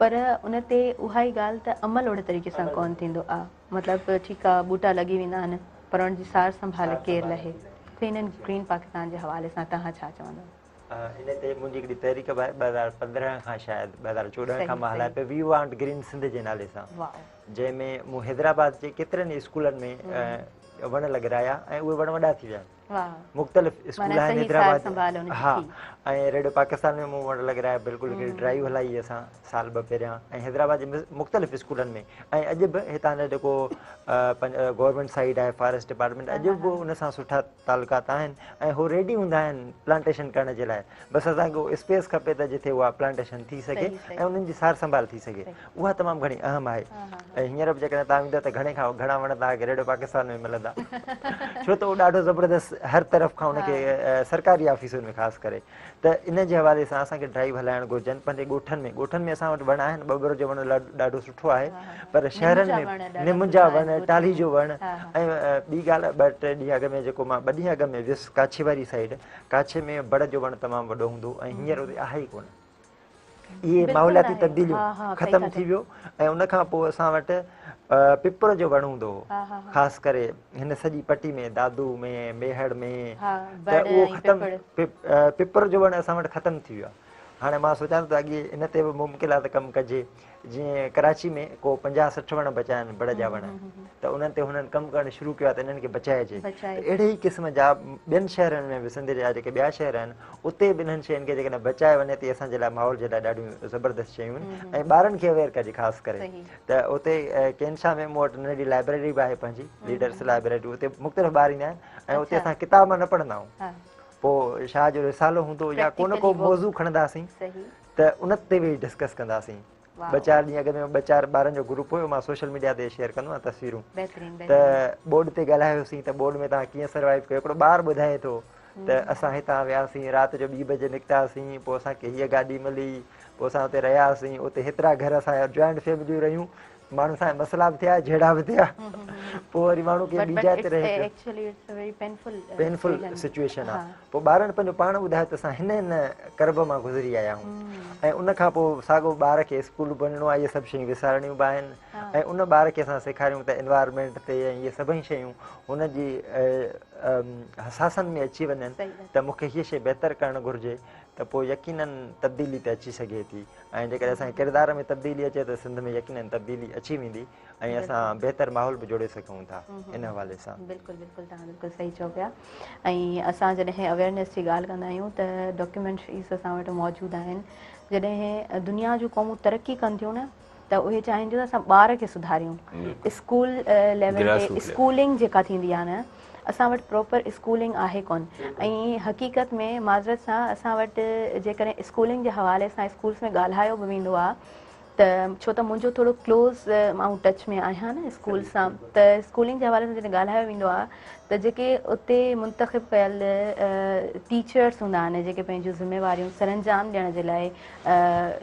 Speaker 1: पर उन ते उहा ई ॻाल्हि त अमल ओड़े तरीक़े सां कोन थींदो आहे। मतिलबु ठीकु आहे, बूटा लॻी वेंदा आहिनि, पर उनजी सार संभाल केरु लहे। क्लीन एंड ग्रीन पाकिस्तान जे हवाले सां तव्हां छा चवंदव?
Speaker 2: इन ते मुंहिंजी हिकिड़ी तहरीक 2015 खां शायदि 2014 खां मां हलाए पियो, वी वांट ग्रीन सिंध जे नाले सां, जंहिंमें मूं हैदराबाद जे केतिरनि स्कूलनि में वण लॻाया ऐं उहे वण वॾा थी विया। मुख़्तलिफ़ स्कूल आहिनि हैदराबाद, हा, ऐं रेडियो पाकिस्तान में मूं वण लॻाया। बिल्कुलु हिकिड़ी ड्राइव हलाई असां साल ॿ पहिरियां, ऐं हैदराबाद जे मुख़्तलिफ़ स्कूलनि में। ऐं अॼु बि हितां जो जेको गवर्नमेंट साइड आहे, फॉरेस्ट डिपार्टमेंट, अॼु बि उन सां सुठा तालुकात आहिनि ऐं हू रेडी हूंदा आहिनि प्लांटेशन करण जे लाइ। बसि असांखे उहो स्पेस खपे त जिथे उहा प्लांटेशन थी सघे ऐं उन्हनि जी सार संभाल थी सघे, उहा तमामु घणी अहम आहे। ऐं हींअर बि जेकॾहिं तव्हां ईंदव त घणा वण तव्हांखे रेडियो पाकिस्तान में मिलंदा, छो त उहो ॾाढो ज़बरदस्त हर तरफ़ खां उनखे सरकारी ऑफिसुनि में ख़ासि करे। त इन जे हवाले सां असांखे ड्राइव हलाइणु घुरिजनि। पंहिंजे ॻोठनि में असां वटि वण आहिनि, ॿबर जो वण ॾाढो सुठो आहे, पर शहरनि में निम जा वण, टाली जो वण। ऐं ॿी ॻाल्हि, 2-3 ॾींहं अॻु में जेको मां 2 ॾींहं अॻु में वियुसि काछे वारी साइड, काछे में बड़ जो वण तमामु वॾो हूंदो ऐं हींअर उते आहे ई कोन। इहे माहौलियाती तब्दीलियूं ख़तमु थी वियो। ऐं उनखां पोइ असां वटि पिपर जो वण हूंदो हो, ख़ासि करे हिन सॼी पटी में, दादू में, मेहड़ में, त उहो ख़तमु। पिपर जो वण असां वटि ख़तमु थी वियो आहे। हाणे मां सोचां थो त अॻे इन ते बि मुमकिन आहे त कमु कजे। जीअं कराची में को 50-60 वण बचिया आहिनि बड़ जा वण, त उन्हनि ते हुननि कमु करणु शुरू कयो आहे त इन्हनि खे बचाइजे। अहिड़े ई क़िस्म जा ॿियनि शहरनि में बि सिंध जा जेके ॿिया शहर आहिनि, उते बि इन्हनि शयुनि खे जेकॾहिं बचाए वञे त असांजे लाइ माहौल जे लाइ ॾाढियूं ज़बरदस्त शयूं आहिनि। ऐं ॿारनि खे अवेयर कजे ख़ासि करे। त उते केनशा में मूं वटि नंढी लाइब्रेरी बि आहे पंहिंजी, लीडर्स लाइब्रेरी। उते मुख़्तलिफ़ ॿार ईंदा आहिनि ऐं उते असां किताब न पढ़ंदा आहियूं। पोइ शाह जो रिसालो हूंदो या को न को मौज़ू खणंदासीं त उन ते बि डिस्कस कंदासीं। 2-4 ॾींहं अॻु में 2-4 ॿारनि जो ग्रुप हुयो, मां सोशल मीडिया ते शेयर कंदो आहियां तस्वीरूं। त बोर्ड ते ॻाल्हायोसीं त बोर्ड में तव्हां कीअं सर्वाइव कयो। हिकिड़ो ॿारु ॿुधाए थो त असां हितां वियासीं, राति जो 2 बजे निकितासीं, पोइ असांखे हीअ गाॾी मिली, पोइ असां हुते रहियासीं, उते हेतिरा घर असां जॉइंट फैमिलियूं रहियूं, माण्हू सां मसइला बि थिया, झेड़ा बि थिया। पोइ वरी माण्हू खे ॿी जाइ ते रहे पियो, पेनफुल सिचुएशन आहे। पोइ ॿारनि पंहिंजो पाण ॿुधायो त असां हिन करब मां गुज़री आया आहियूं। ऐं उनखां पोइ साॻियो ॿार खे स्कूल वञिणो आहे, इहे सभु शयूं विसारणियूं बि आहिनि। ऐं उन ॿार खे असां सेखारियूं त एनवायरमेंट ते ऐं इहे सभई शयूं हुनजी हसासनि में अची वञनि त मूंखे हीअ शइ बहितर करणु घुरिजे, त पोइ यकीनन तब्दीली त अची सघे थी। ऐं जेकॾहिं असांजे किरदार में तब्दीली अचे त सिंध में यकीनन तब्दीली अची वेंदी ऐं असां बहितर माहौल बि जोड़े सघूं था इन हवाले सां।
Speaker 1: बिल्कुलु बिल्कुलु, तव्हां बिल्कुलु सही चओ पिया। ऐं असां जॾहिं अवेयरनेस जी ॻाल्हि कंदा आहियूं त डॉक्यूमेंट्रीज़ असां वटि मौजूदु आहिनि। जॾहिं दुनिया जूं क़ौमूं तरक़ी कनि थियूं न, त उहे चाहिनि थियूं त असां ॿार खे सुधारियूं। स्कूल लेवल ते स्कूलिंग जेका थींदी आहे न, असां वटि प्रॉपर स्कूलिंग आहे कोन। ऐं हक़ीक़त में माज़रत सां असां वटि जेकॾहिं स्कूलिंग जे हवाले सां स्कूल्स में ॻाल्हायो बि वेंदो आहे, त छो त मुंहिंजो थोरो क्लोज़ मां टच में आहियां न स्कूल सां, त स्कूलिंग जे हवाले सां जॾहिं ॻाल्हायो वेंदो आहे त जेके उते मुंतख़िब कयल टीचर्स हूंदा आहिनि, जेके पंहिंजूं ज़िम्मेवारियूं सरअंजाम ॾियण जे लाइ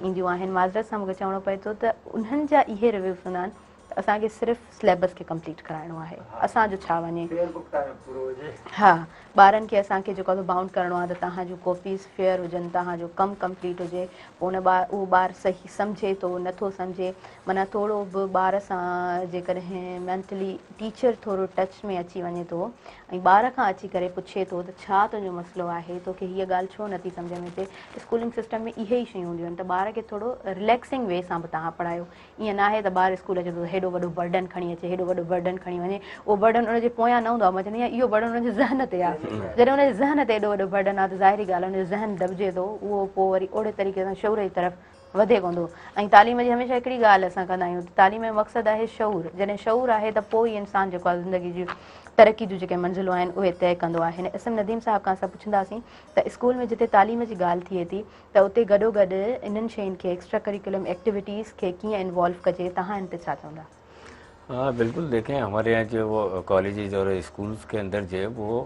Speaker 1: ईंदियूं आहिनि, माज़रत सां मूंखे चवणो पए थो त उन्हनि जा इहे रिव्यूज़ हूंदा आहिनि त असांखे सिर्फ़ु सिलेबस खे कंप्लीट कराइणो आहे, असांजो छा वञे।
Speaker 2: फेयर बुक तव्हांजो पूरो हुजे।
Speaker 1: हा, ॿारनि खे असांखे जेको आहे बाउंड करिणो आहे त तव्हांजो कॉपीज़ फेयर हुजनि, तव्हांजो कमु कंप्लीट हुजे, पोइ उहो ॿारु सही सम्झे थो नथो सम्झे, माना थोरो बि ॿार सां जेकॾहिं मेंटली टीचर थोरो टच में अची वञे थो ऐं ॿार खां अची करे पुछे थो त छा तुंहिंजो मसइलो आहे, तोखे हीअ ॻाल्हि छो नथी सम्झ में अचे। स्कूलिंग सिस्टम में इहे ई शयूं हूंदियूं आहिनि त ॿार खे थोरो रिलैक्सिंग वे सां बि तव्हां पढ़ायो। ईअं न आहे त ॿारु स्कूल अचे थो हेॾो वॾो बर्डन खणी अचे, हेॾो वॾो बर्डन खणी वञे, उहो बर्डन उनजे पोयां न हूंदो आहे। मां चवंदी आहियां इहो बर्डन उनजे ज़हन ते आहे। जॾहिं हुनजे ज़हन ते एॾो वॾो बर्डन आहे त ज़ाहिरी ॻाल्हि आहे हुनजो ज़हन दॿिजे थो, उहो पोइ वरी ओड़े तरीक़े सां शऊर जी तरफ़ वधे कोन थो। ऐं तालीम जी हमेशह हिकिड़ी ॻाल्हि असां कंदा आहियूं, तालीम जो मक़सदु आहे शऊर। जॾहिं शऊर आहे त पोइ ई इंसानु जेको आहे ज़िंदगी जी तरक़ी जूं जेके मंज़िलूं आहिनि उहे तय कंदो आहे। हिन इस्म नदीम साहिब खां असां पुछंदासीं त स्कूल में जिते तालीम जी ॻाल्हि थिए थी त उते गॾोगॾु इन्हनि शयुनि खे एक्स्ट्रा करिकुलम एक्टिविटीज़ खे कीअं इन्वॉल्व कजे, तव्हां इन ते छा चवंदा?
Speaker 3: हाँ बिल्कुल, देखें हमारे यहाँ जो वो कॉलेजेस और स्कूल्स के अंदर जो है वो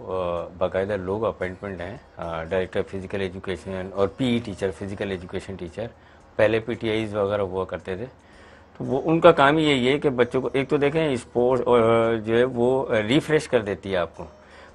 Speaker 3: बाकायदा लोग अपॉइंटमेंट हैं, डायरेक्टर फिजिकल एजुकेशन और PE teacher, physical education teacher, पहले पीटीआईज वगैरह हुआ करते थे। तो वो उनका काम ही यही है कि बच्चों को एक तो देखें स्पोर्ट्स जो है वो रिफ्रेश कर देती है आपको।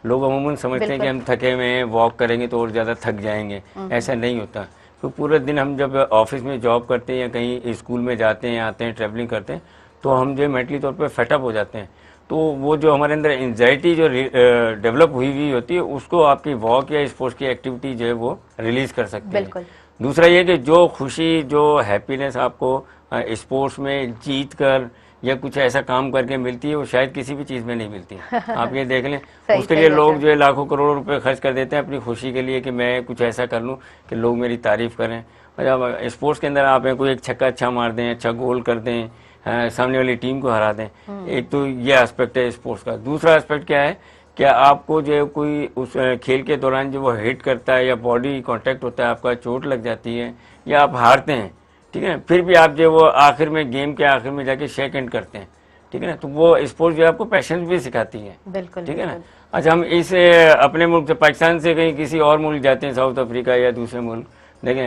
Speaker 3: लोग अमूमन समझते हैं कि हम थके हुए हैं, वॉक करेंगे तो और ज़्यादा थक जाएंगे, ऐसा नहीं होता। तो पूरे दिन हम जब ऑफिस में जॉब करते हैं या कहीं स्कूल में जाते हैं, आते हैं, ट्रैवलिंग करते हैं, तो हम जो मेंटली तौर पे फेटअप हो जाते हैं। तो वो जो हमारे अंदर एंजाइटी जो डेवलप हुई होती है उसको आपकी वॉक या स्पोर्ट्स की एक्टिविटी जो है वो रिलीज कर सकती है। दूसरा ये कि जो खुशी, जो हैप्पीनेस आपको स्पोर्ट्स में जीत कर या कुछ ऐसा काम करके मिलती है वो शायद किसी भी चीज़ में नहीं मिलती। आप ये देख लें, उसके लिए लोग जो है लाखों करोड़ों रुपए खर्च कर देते हैं अपनी खुशी के लिए कि मैं कुछ ऐसा कर लूँ कि लोग मेरी तारीफ करें। जब स्पोर्ट्स के अंदर आप कोई एक छक्का अच्छा मार दें, अच्छा गोल कर दें, सामने वाली टीम को हरा दें, एक तो ये एस्पेक्ट है स्पोर्ट्स का। दूसरा एस्पेक्ट क्या है कि आपको जो कोई उस खेल के दौरान जो वो हिट करता है या बॉडी कांटेक्ट होता है, आपका चोट लग जाती है या आप हारते हैं, ठीक है, फिर भी आप जो वो आखिर में गेम के आखिर में जाके शेक हैंड करते हैं, ठीक है ना, तो वो स्पोर्ट्स जो आपको पैशन भी सिखाती है, ठीक है ना। अच्छा, हम इस अपने मुल्क से, पाकिस्तान से कहीं किसी और मुल्क जाते हैं, साउथ अफ्रीका या दूसरे मुल्क, देखें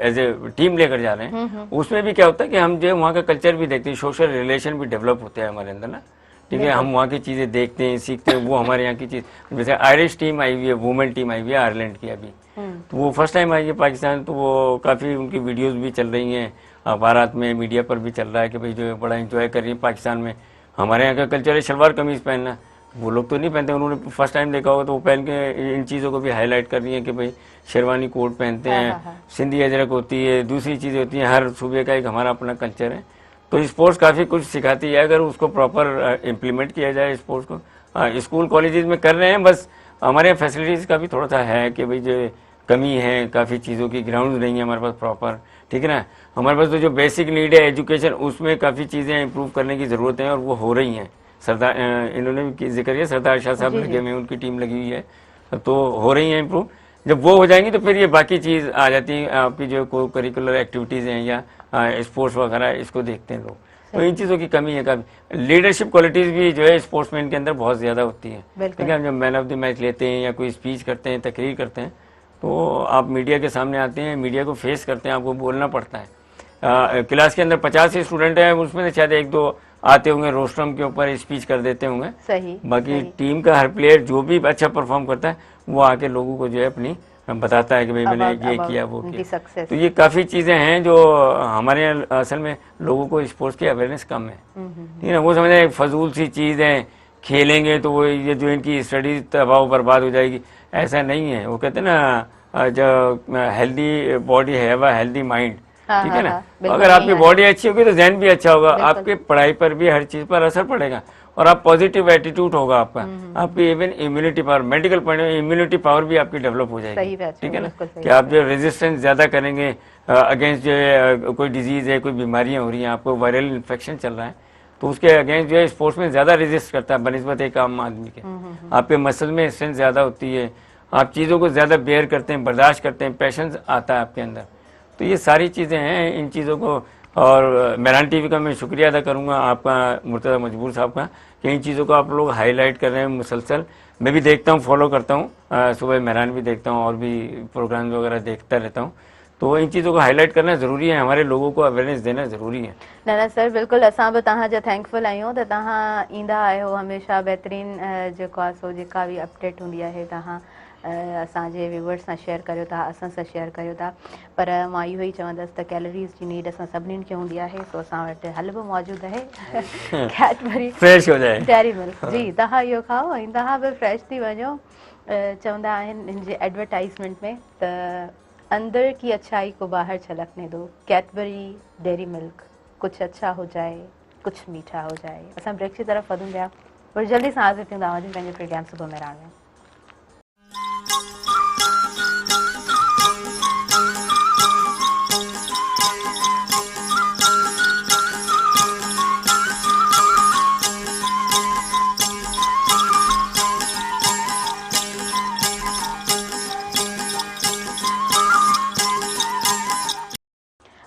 Speaker 3: एज ए टीम लेकर जा रहे हैं, उसमें भी क्या होता है कि हम जो वहाँ का कल्चर भी देखते हैं, सोशल रिलेशन भी डेवलप होते हैं हमारे अंदर ना, ठीक है। हम वहाँ की चीज़ें देखते हैं, सीखते हैं, वो हमारे यहाँ की चीज़, जैसे आयरिश टीम आई हुई है, वुमेन टीम आई हुई है आयरलैंड की अभी, तो वो फर्स्ट टाइम आई है पाकिस्तान, तो वो काफ़ी उनकी वीडियोज़ भी चल रही हैं, अखबारात में, मीडिया पर भी चल रहा है कि भाई जो बड़ा एंजॉय कर रही है पाकिस्तान में। हमारे यहाँ का कल्चर है शलवार कमीज़ पहनना, वो लोग तो नहीं पहनते, उन्होंने फर्स्ट टाइम देखा होगा तो वो पहन के इन चीज़ों को भी हाईलाइट कर रही हैं कि भाई शेरवानी कोट पहनते हैं, सिंधी अजरक होती है, दूसरी चीज़ें होती हैं, हर सूबे का एक हमारा अपना कल्चर है। तो स्पोर्ट्स काफ़ी कुछ सिखाती है अगर उसको प्रॉपर इम्प्लीमेंट किया जाए स्पोर्ट्स को। हाँ, स्कूल कॉलेजेस में कर रहे हैं, बस हमारे यहाँ फैसिलिटीज़ का भी थोड़ा सा है कि भाई जो कमी है, काफ़ी चीज़ों की ग्राउंड नहीं है हमारे पास प्रॉपर, ठीक है ना। हमारे पास तो जो बेसिक नीड है एजुकेशन, उसमें काफ़ी चीज़ें इंप्रूव करने की ज़रूरत है और वो हो रही हैं। सरदार इन्होंने भी जिक्र किया, सरदार शाह साहब लगे हुए, उनकी टीम लगी हुई है, तो हो रही है इम्प्रूव। जब वो हो जाएंगी तो फिर ये बाकी चीज़ आ जाती है, आपकी जो को करिकुलर एक्टिविटीज़ हैं या स्पोर्ट्स वगैरह, इसको देखते हैं लोग। तो इन चीज़ों की कमी है काफ़ी। लीडरशिप क्वालिटीज़ भी जो है स्पोर्ट्समैन के अंदर बहुत ज़्यादा होती है, ठीक है। जब मैन ऑफ द मैच लेते हैं या कोई स्पीच करते हैं, तकरीर करते हैं, तो आप मीडिया के सामने आते हैं, मीडिया को फेस करते हैं, आपको बोलना पड़ता है। क्लास के अंदर 50 स्टूडेंट हैं, उसमें से शायद 1-2 आते होंगे, रोस्ट्रम के ऊपर स्पीच कर देते होंगे, सही, बाकी टीम का हर प्लेयर जो भी अच्छा परफॉर्म करता है वो आके लोगों को जो है अपनी बताता है कि भाई मैंने ये किया, वो किया। तो ये काफ़ी चीज़ें हैं जो हमारे यहाँ असल में लोगों को स्पोर्ट्स की अवेयरनेस कम है, ठीक है ना। वो समझे फजूल सी चीज़ है, खेलेंगे तो वो ये जो इनकी स्टडी तबाह बर्बाद हो जाएगी, ऐसा नहीं है। वो कहते हैं ना, जो हेल्दी बॉडी है वह हेल्दी माइंड, ठीक है ना। अगर आपकी बॉडी अच्छी होगी तो जहन भी अच्छा होगा, आपकी पढ़ाई पर भी हर चीज़ पर असर पड़ेगा और आप पॉजिटिव एटीट्यूड होगा आपका, आपकी even immunity power, medical point में इम्यूनिटी पावर भी आपकी डेवलप हो जाएगी, ठीक है ना, कि आप जो रेजिस्टेंस ज़्यादा करेंगे अगेंस्ट जो है कोई डिजीज़ है, कोई बीमारियाँ हो रही हैं, आपको वायरल इन्फेक्शन चल रहा है, तो उसके अगेंस्ट जो है स्पोर्ट्स में ज़्यादा रेजिस्ट करता है बनिस्बत एक आम आदमी के। आपके मसल में स्ट्रेंथ ज़्यादा होती है, आप चीज़ों को ज़्यादा बेयर करते हैं, बर्दाश्त करते हैं, पैशंस आता है आपके अंदर। तो ये सारी चीज़ें हैं, इन चीज़ों को, और मेहरान टीवी का मैं शुक्रिया अदा करूँगा आपका, मुर्तज़ा मजबूर साहब का, कि इन चीज़ों को आप लोग हाईलाइट कर रहे हैं मुसलसल। मैं भी देखता हूँ, फॉलो करता हूँ, सुबह मेहरान भी देखता हूँ और भी प्रोग्राम वगैरह देखता रहता हूँ। तो इन चीज़ों को हाईलाइट करना ज़रूरी है, हमारे लोगों को अवेयरनेस देना ज़रूरी है।
Speaker 1: न न सर बिल्कुलु असां बि तव्हांजा थैंकफुल आहियूं त तव्हां ईंदा आहियो हमेशह बहितरीनु जेको आहे सो जेका बि अपडेट हूंदी आहे तव्हां असांजे व्यूवर्स सां शेयर करियो था, असां सां शेयर करियो था। पर मां इहो ई चवंदसि त कैलरीज़ जी नीड असां सभिनीनि खे हूंदी आहे, सो असां वटि हल बि मौजूदु आहे कैडबरी
Speaker 3: फ्रेश हो जाए।
Speaker 1: Dairy milk. जी तव्हां इहो खाओ ऐं तव्हां बि फ्रेश थी वञो। चवंदा आहिनि हिन जे एडवर्टाइज़मेंट में त अंदर की अच्छाई को बाहर छलकने दो, कैडबरी डेयरी मिल्क, कुछ अच्छा हो जाए, कुछ मीठा हो जाए। असां ब्रेक की तरफ वधूं पिया और जल्दी सां हाज़िर थियूं तव्हांजे पंहिंजे प्रोग्राम सुबुह में राण में।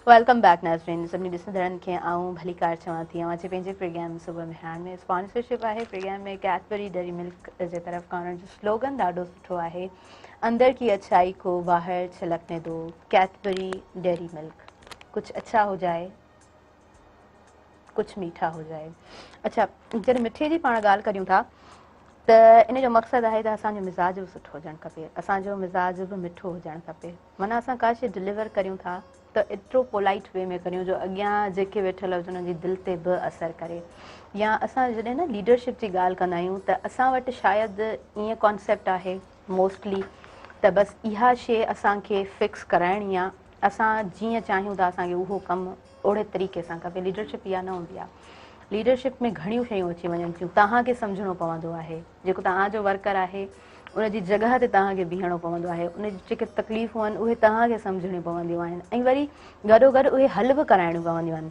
Speaker 1: वेलकम बैक नाज़रीन, सभिनी ॾिसंदड़नि खे आऊं भली कार चवां थी अवांजे पंहिंजे प्रोग्राम सुबुह में हाण में स्पॉन्सरशिप आहे प्रोग्राम में कैडबरी डेयरी मिल्क जे तरफ़ खां। उन्हनि जो स्लोगन ॾाढो सुठो आहे, अंदर की अच्छाई को बाहर छलकने दो, कैडबरी डेयरी मिल्क, कुछ अच्छा हो जाए, कुछ मीठा हो जाए। अच्छा, जॾहिं मिठे जी पाण ॻाल्हि करियूं था त इन जो मक़सदु आहे त असांजो मिज़ाज बि सुठो हुजणु खपे, असांजो मिज़ाज बि मिठो हुजणु खपे। माना असां का शइ डिलीवर करियूं था त एतिरो पोलाइट वे में करियूं जो अॻियां जेके वेठल हुजनि उन्हनि जी दिलि ते बि असरु करे। या असां जॾहिं न लीडरशिप जी ॻाल्हि कंदा आहियूं त असां वटि शायदि ईअं कॉन्सेप्ट आहे मोस्टली त बसि इहा शइ असांखे फिक्स कराइणी आहे, असां जीअं चाहियूं था असांखे उहो कमु ओड़े तरीक़े सां खपे। लीडरशिप इहा न हूंदी आहे। लीडरशिप में घणियूं शयूं अची वञनि थियूं, तव्हांखे सम्झणो पवंदो आहे, जेको तव्हांजो वर्कर आहे उनजी जॻह ते तव्हांखे बीहणो पवंदो आहे, उनजी जेके तकलीफ़ूं आहिनि उहे तव्हांखे सम्झणियूं पवंदियूं आहिनि ऐं वरी गॾोगॾु उहे हल बि कराइणियूं पवंदियूं आहिनि,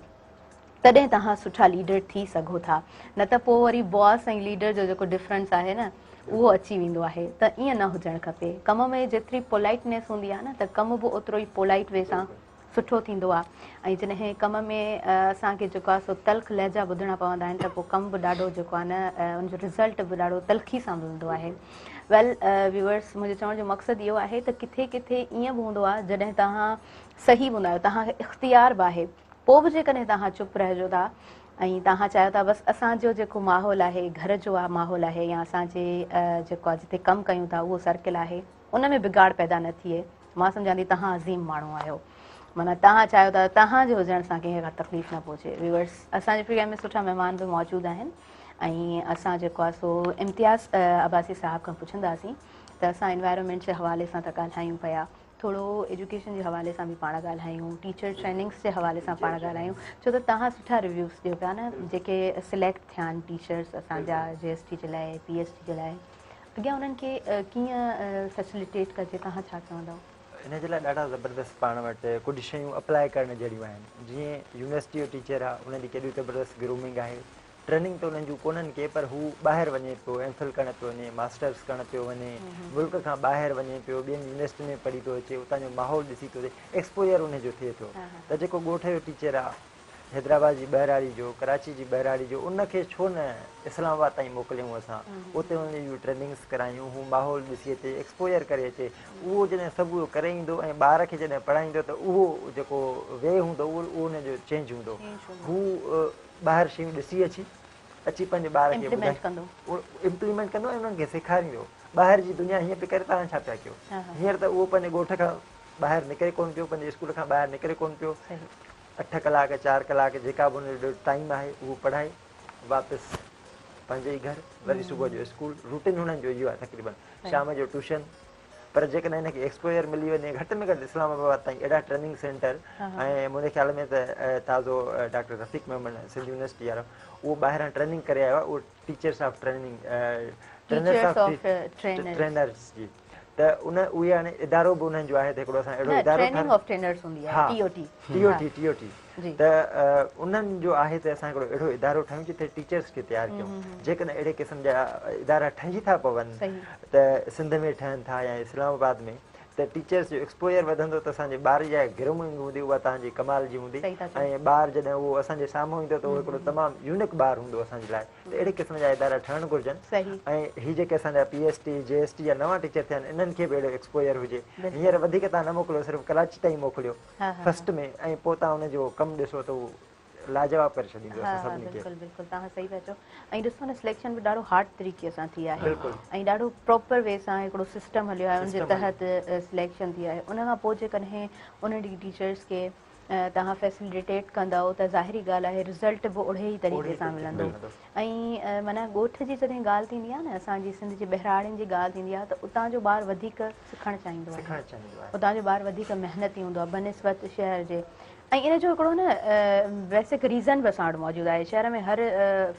Speaker 1: तॾहिं तव्हां सुठा लीडर थी सघो था। न त पोइ वरी बॉस ऐं लीडर जो जेको डिफरेंस आहे न उहो अची वेंदो आहे, त ईअं न हुजणु खपे। कम में जेतिरी पोलाइटनेस हूंदी आहे न त कमु बि ओतिरो ई पोलाइट वे सां सुठो थींदो आहे। ऐं जॾहिं कम में असांखे जेको आहे सो तल्ख़ लहजा ॿुधणा पवंदा आहिनि त पोइ कमु बि ॾाढो जेको आहे न उनजो रिज़ल्ट बि ॾाढो तल्ख़ी सां मिलंदो आहे। वेल व्यूअर्स, मुंहिंजो चवण जो मक़सदु इहो आहे त किथे किथे ईअं बि हूंदो आहे जॾहिं तव्हां सही हूंदा आहियो, तव्हांखे इख़्तियार बि आहे, पोइ बि जेकॾहिं तव्हां चुप रहिजो था ऐं तव्हां चाहियो था बसि असांजो जेको माहौल आहे घर जो आहे माहौल आहे या असांजे जेको आहे जिते कमु कयूं था उहो सर्किल आहे उन में बिगाड़ पैदा न थिए, मां सम्झां थी तव्हां अज़ीम माण्हू आहियो। माना तव्हां चाहियो था तव्हांजे हुजण सां कंहिंखे का तकलीफ़ न पहुचे। व्यूअर्स, असांजे प्रोग्राम में सुठा महिमान बि मौजूदु आहिनि ऐं असां जेको आहे सो इम्तियाज़ अब्बासी साहिब खां पुछंदासीं त असां एनवायरनमेंट जे हवाले सां त ॻाल्हायूं पिया, थोरो एजुकेशन जे हवाले सां बि पाण ॻाल्हायूं, टीचर ट्रेनिंग्स जे हवाले सां पाण ॻाल्हायूं, छो त तव्हां सुठा रिव्यूज़ ॾियो पिया न जेके सिलेक्ट थिया आहिनि टीचर्स असांजा JST जे लाइ PST जे लाइ, अॻियां उन्हनि खे कीअं फैसिलिटेट कजे, तव्हां छा चवंदव?
Speaker 2: इन जे लाइ ॾाढा ज़बरदस्त पाण वटि कुझु शयूं अप्लाई करण जहिड़ियूं आहिनि। जीअं यूनिवर्सिटी जो टीचर आहे उन जी केॾी ज़बरदस्त ग्रूमिंग आहे, ट्रेनिंग त उन्हनि जूं कोन्हनि के, पर हू ॿाहिरि वञे पियो, एमफिल करणु पियो वञे, मास्टर्स करणु पियो वञे, मुल्क खां ॿाहिरि वञे पियो, ॿियनि यूनिवर्सिटी में पढ़ी थो अचे, उतां जो माहौल ॾिसी थो अचे, एक्सपोजर उनजो थिए थो। त जेको ॻोठ जो टीचर आहे हैदराबाद जी ॿहिराड़ी जो, कराची जी ॿहिराड़ी जो, उनखे छो न इस्लामाबाद ताईं मोकिलियूं असां, उते उन जूं ट्रेनिंग्स करायूं, हू माहौल ॾिसी अचे, एक्सपोजर करे अचे, उहो जॾहिं सभु उहो करे ईंदो ऐं ॿार खे जॾहिं पढ़ाईंदो त उहो जेको वे हूंदो उहो उनजो चेंज हूंदो। हू ॿाहिरि शयूं ॾिसी अची पंहिंजे ॿार खे
Speaker 1: इम्प्लीमेंट कंदो
Speaker 2: ऐं उन्हनि खे सेखारींदो। ॿाहिरि जी दुनिया हीअं पई करे, तव्हां छा पिया कयो? हींअर त उहो पंहिंजे ॻोठ खां ॿाहिरि निकिरे कोन्ह पियो, पंहिंजे स्कूल खां ॿाहिरि निकिरे कोन्ह पियो, 8 कलाक 4 कलाक जेका बि उनजो टाइम आहे उहो पढ़ाई, वापसि पंहिंजे ई घर, वरी सुबुह जो स्कूल, रूटीन हुननि जो इहो आहे तक़रीबन, शाम जो ट्यूशन। पर जेकॾहिं हिनखे एक्सपोजर मिली वञे घटि में घटि इस्लामाबाद ताईं एॾा ट्रेनिंग सेंटर, ऐं मुंहिंजे ख्याल में त ताज़ो डॉक्टर रफ़ीक मेमन सिंध यूनिवर्सिटी वारो उहो ॿाहिरां ट्रेनिंग करे आयो आहे, उहो टीचर्स ऑफ ट्रेनिंग ट्रेनर्स जी, त उहे हाणे इदारो बि उन्हनि जो आहे त हिकिड़ो असां अहिड़ो इदारो TOT, त उन्हनि जो आहे त असां हिकिड़ो अहिड़ो इदारो ठाहियूं जिते टीचर्स खे तयारु कयूं। जेकॾहिं अहिड़े क़िस्म जा इदारा ठही था पवनि त सिंध में ठहनि था या इस्लामाबाद में, त टीचर्स जो एक्सपोजर वधंदो त असांजे ॿार जी जेका ग्रूमिंग हूंदी उहा तव्हांजी कमाल जी हूंदी
Speaker 1: सही था चओ।
Speaker 2: ऐं ॿार जॾहिं उहो असांजे साम्हूं ईंदो त उहो हिकिड़ो तमामु यूनिक ॿारु हूंदो असांजे लाइ त अहिड़े क़िस्म जा इदारा ठहणु घुरिजनि
Speaker 1: सही
Speaker 2: ऐं हीअ जेके असांजा PhD JST जा नवां टीचर थिया आहिनि इन्हनि खे बि अहिड़ो एक्सपोजर हुजे हींअर वधीक तव्हां न मोकिलियो सिर्फ़ु कराची ताईं मोकिलियो
Speaker 1: हा हा
Speaker 2: फस्ट में ऐं पोइ तव्हां हुनजो कमु ॾिसो त उहो लाजवाब करे छॾींदो
Speaker 1: हा
Speaker 2: असां
Speaker 1: हा
Speaker 2: सभिनी खे
Speaker 1: बिल्कुलु बिल्कुलु तव्हां सही था चओ ऐं ॾिसो न सिलेक्शन बि ॾाढो हार्ड तरीक़े सां थी आहे
Speaker 2: बिल्कुलु
Speaker 1: ऐं ॾाढो प्रॉपर वे सां हिकिड़ो सिस्टम हलियो आहे उनजे
Speaker 2: System
Speaker 1: तहत सिलेक्शन थी आहे उन खां पोइ जेकॾहिं उन टीचर्स खे तव्हां फैसिलिटेट कंदव त ज़ाहिरी ॻाल्हि आहे रिज़ल्ट बि ओड़े ई तरीक़े सां मिलंदो ऐं माना ॻोठ जी जॾहिं ॻाल्हि थींदी आहे न असांजी सिंध जे बहिराड़ियुनि जी ॻाल्हि थींदी आहे त उतां जो ॿारु वधीक सिखणु चाहींदो आहे उतां जो ॿारु वधीक महिनती हूंदो आहे बनिस्बत शहर जे ऐं इन जो हिकिड़ो न वैसे हिकु रीज़न बि असां वटि मौजूदु आहे शहर में हर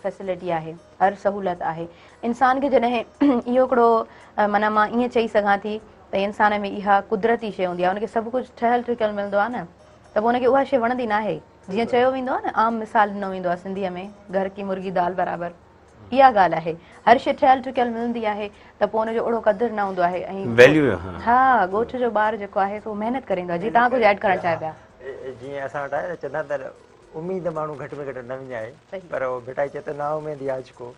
Speaker 1: फैसिलिटी आहे हर सहूलियत आहे इंसान खे जॾहिं इहो हिकिड़ो माना मां ईअं चई सघां थी त इंसान में इहा कुदरती शइ हूंदी आहे उनखे सभु कुझु ठहियलु ठुकियलु मिलंदो आहे न त पोइ हुनखे उहा शइ वणंदी न आहे जीअं चयो वेंदो आहे न आम मिसाल ॾिनो वेंदो आहे सिंधीअ में घर की मुर्गी दाल बराबरि इहा ॻाल्हि आहे हर शइ ठहियलु ठुकियलु मिलंदी आहे त पोइ हुनजो ओड़ो क़दुरु न हूंदो आहे ऐं
Speaker 3: वैल्यू
Speaker 1: हा ॻोठ जो ॿारु जेको आहे सो महिनत करे ईंदो आहे जीअं तव्हां कुझु ऐड करणु चाहियो पिया
Speaker 2: जीअं असां वटि आहे न चवंदा त उमेद माण्हू घटि में घटि न विञाए पर उहो बेटा चए त ना उमेद ई आज को